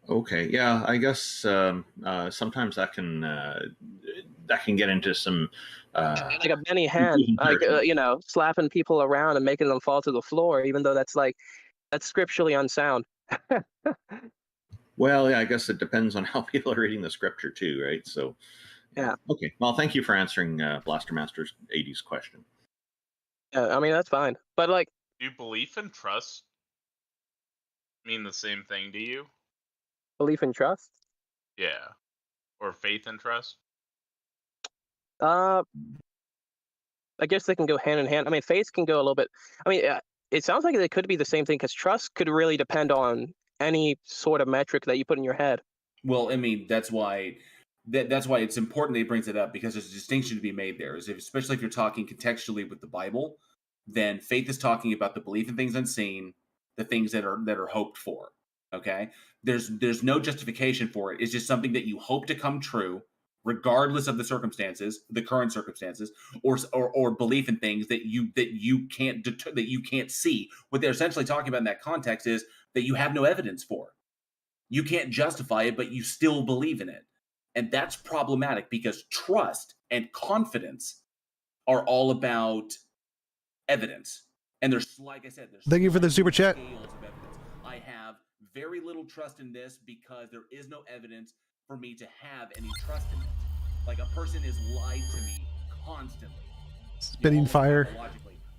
Speaker 7: Okay, yeah, I guess sometimes that can get into some
Speaker 14: like a Benny Hinn, like slapping people around and making them fall to the floor, even though that's scripturally unsound.
Speaker 7: Well, yeah, I guess it depends on how people are reading the scripture too, right? So,
Speaker 14: yeah.
Speaker 7: Okay, well, thank you for answering Blastermaster's 80s question.
Speaker 14: Yeah, I mean, that's fine, but like,
Speaker 1: do belief and trust mean the same thing to you?
Speaker 14: Belief and trust?
Speaker 1: Yeah, or faith and trust?
Speaker 14: I guess they can go hand in hand. I mean, faith can go a little bit. I mean, it sounds like it could be the same thing, because trust could really depend on any sort of metric that you put in your head.
Speaker 11: Well, I mean, that's why it's important that he brings it up, because there's a distinction to be made there. Especially if you're talking contextually with the Bible, then faith is talking about the belief in things unseen, the things that are hoped for. Okay, there's no justification for it. It's just something that you hope to come true, regardless of the circumstances, the current circumstances, or belief in things that you can't see. What they're essentially talking about in that context is that you have no evidence for. You can't justify it, but you still believe in it. And that's problematic, because trust and confidence are all about evidence. And there's, like I said,
Speaker 3: thank you for the super chat.
Speaker 11: I have very little trust in this because there is no evidence for me to have any trust in it. Like, a person is lied to me constantly.
Speaker 3: Spitting fire.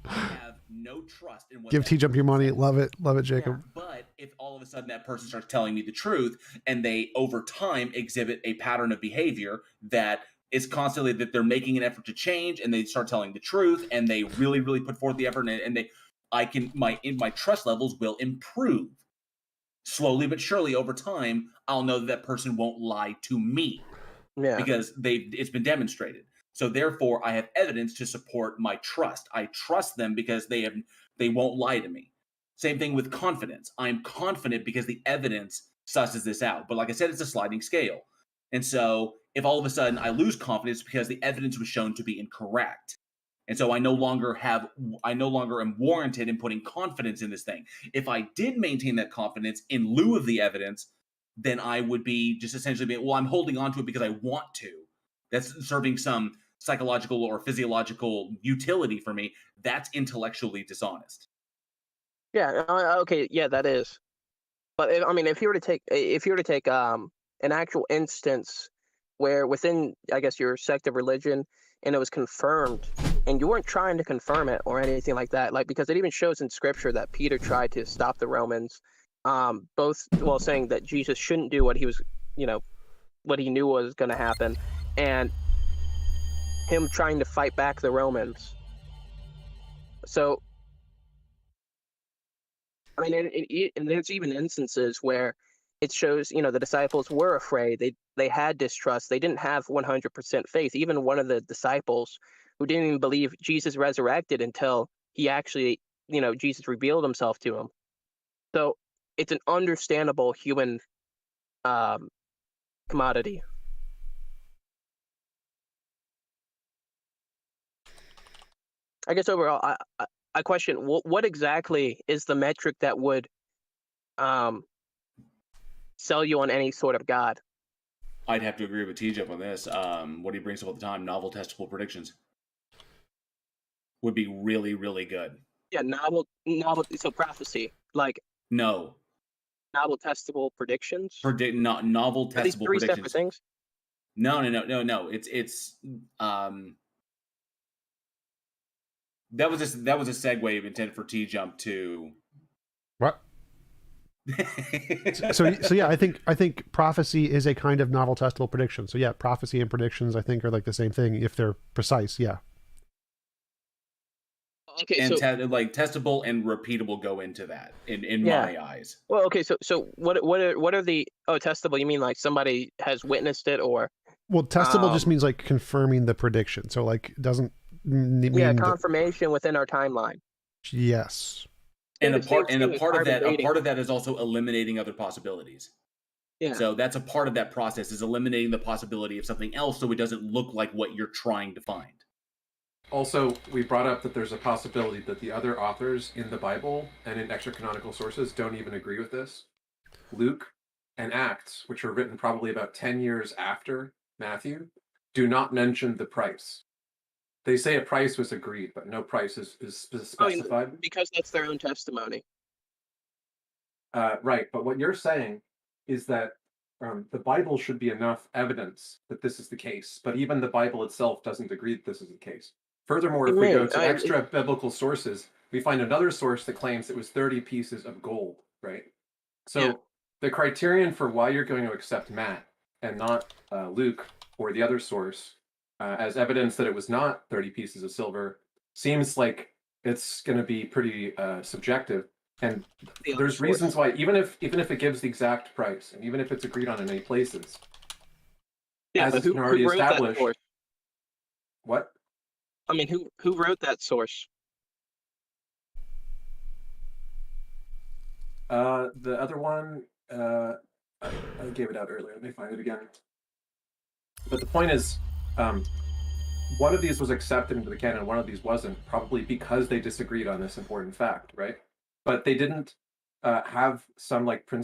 Speaker 11: I have no trust in what.
Speaker 3: Give TJump your money. Love it, Jacob.
Speaker 11: Yeah, but if all of a sudden that person starts telling me the truth, and they over time exhibit a pattern of behavior that is constantly that they're making an effort to change, and they start telling the truth, and they really, really put forth the effort, and my trust levels will improve slowly but surely over time. I'll know that person won't lie to me, because it's been demonstrated. So therefore, I have evidence to support my trust. I trust them because they won't lie to me. Same thing with confidence. I'm confident because the evidence susses this out. But like I said, it's a sliding scale. And so if all of a sudden I lose confidence because the evidence was shown to be incorrect, and so I no longer am warranted in putting confidence in this thing. If I did maintain that confidence in lieu of the evidence, then I would be just essentially being, well, I'm holding on to it because I want to. That's serving some psychological or physiological utility for me. That's intellectually dishonest.
Speaker 14: Yeah. Okay. Yeah, that is. But if you were to take an actual instance where within, I guess, your sect of religion, and it was confirmed, and you weren't trying to confirm it or anything like that, like, because it even shows in scripture that Peter tried to stop the Romans, both while saying that Jesus shouldn't do what he was, what he knew was going to happen, and him trying to fight back the Romans. So, I mean, and there's even instances where it shows, the disciples were afraid. They had distrust. They didn't have 100% faith. Even one of the disciples who didn't even believe Jesus resurrected until he actually, Jesus revealed himself to him. So it's an understandable human commodity. I guess overall, I question what exactly is the metric that would sell you on any sort of God?
Speaker 11: I'd have to agree with TJump on this. What he brings up all the time, novel testable predictions would be really, really good.
Speaker 14: Yeah, novel. So prophecy, like
Speaker 11: no
Speaker 14: novel testable predictions.
Speaker 11: Novel testable
Speaker 14: Are these three
Speaker 11: predictions.
Speaker 14: separate things?
Speaker 11: No. It's that was a segue intended for TJump to
Speaker 3: what? so yeah, I think prophecy is a kind of novel testable prediction. So yeah, prophecy and predictions I think are like the same thing if they're precise. Yeah.
Speaker 14: Okay,
Speaker 11: and
Speaker 14: so
Speaker 11: testable and repeatable go into that in my eyes.
Speaker 14: Well, okay, so what are the testable? You mean like somebody has witnessed it, or
Speaker 3: well, testable just means like confirming the prediction. So like doesn't mean
Speaker 14: confirmation within our timeline.
Speaker 3: Yes.
Speaker 11: And a part of that is also eliminating other possibilities.
Speaker 14: Yeah.
Speaker 11: So that's a part of that process, is eliminating the possibility of something else so it doesn't look like what you're trying to find.
Speaker 13: Also, we brought up that there's a possibility that the other authors in the Bible and in extra-canonical sources don't even agree with this. Luke and Acts, which were written probably about 10 years after Matthew, do not mention the price. They say a price was agreed, but no price is specified.
Speaker 14: Because that's their own testimony.
Speaker 13: Right, but what you're saying is that the Bible should be enough evidence that this is the case, but even the Bible itself doesn't agree that this is the case. Furthermore, if we go to extra biblical sources, we find another source that claims it was 30 pieces of gold, right? So the criterion for why you're going to accept Matt and not Luke or the other source as evidence that it was not 30 pieces of silver seems like it's going to be pretty subjective. And there's reasons why, even if it gives the exact price, and even if it's agreed on in many places, as it's been already established. What?
Speaker 14: I mean, who wrote that source?
Speaker 13: The other one, I gave it out earlier. Let me find it again. But the point is, one of these was accepted into the canon, one of these wasn't, probably because they disagreed on this important fact, right? But they didn't have some like principle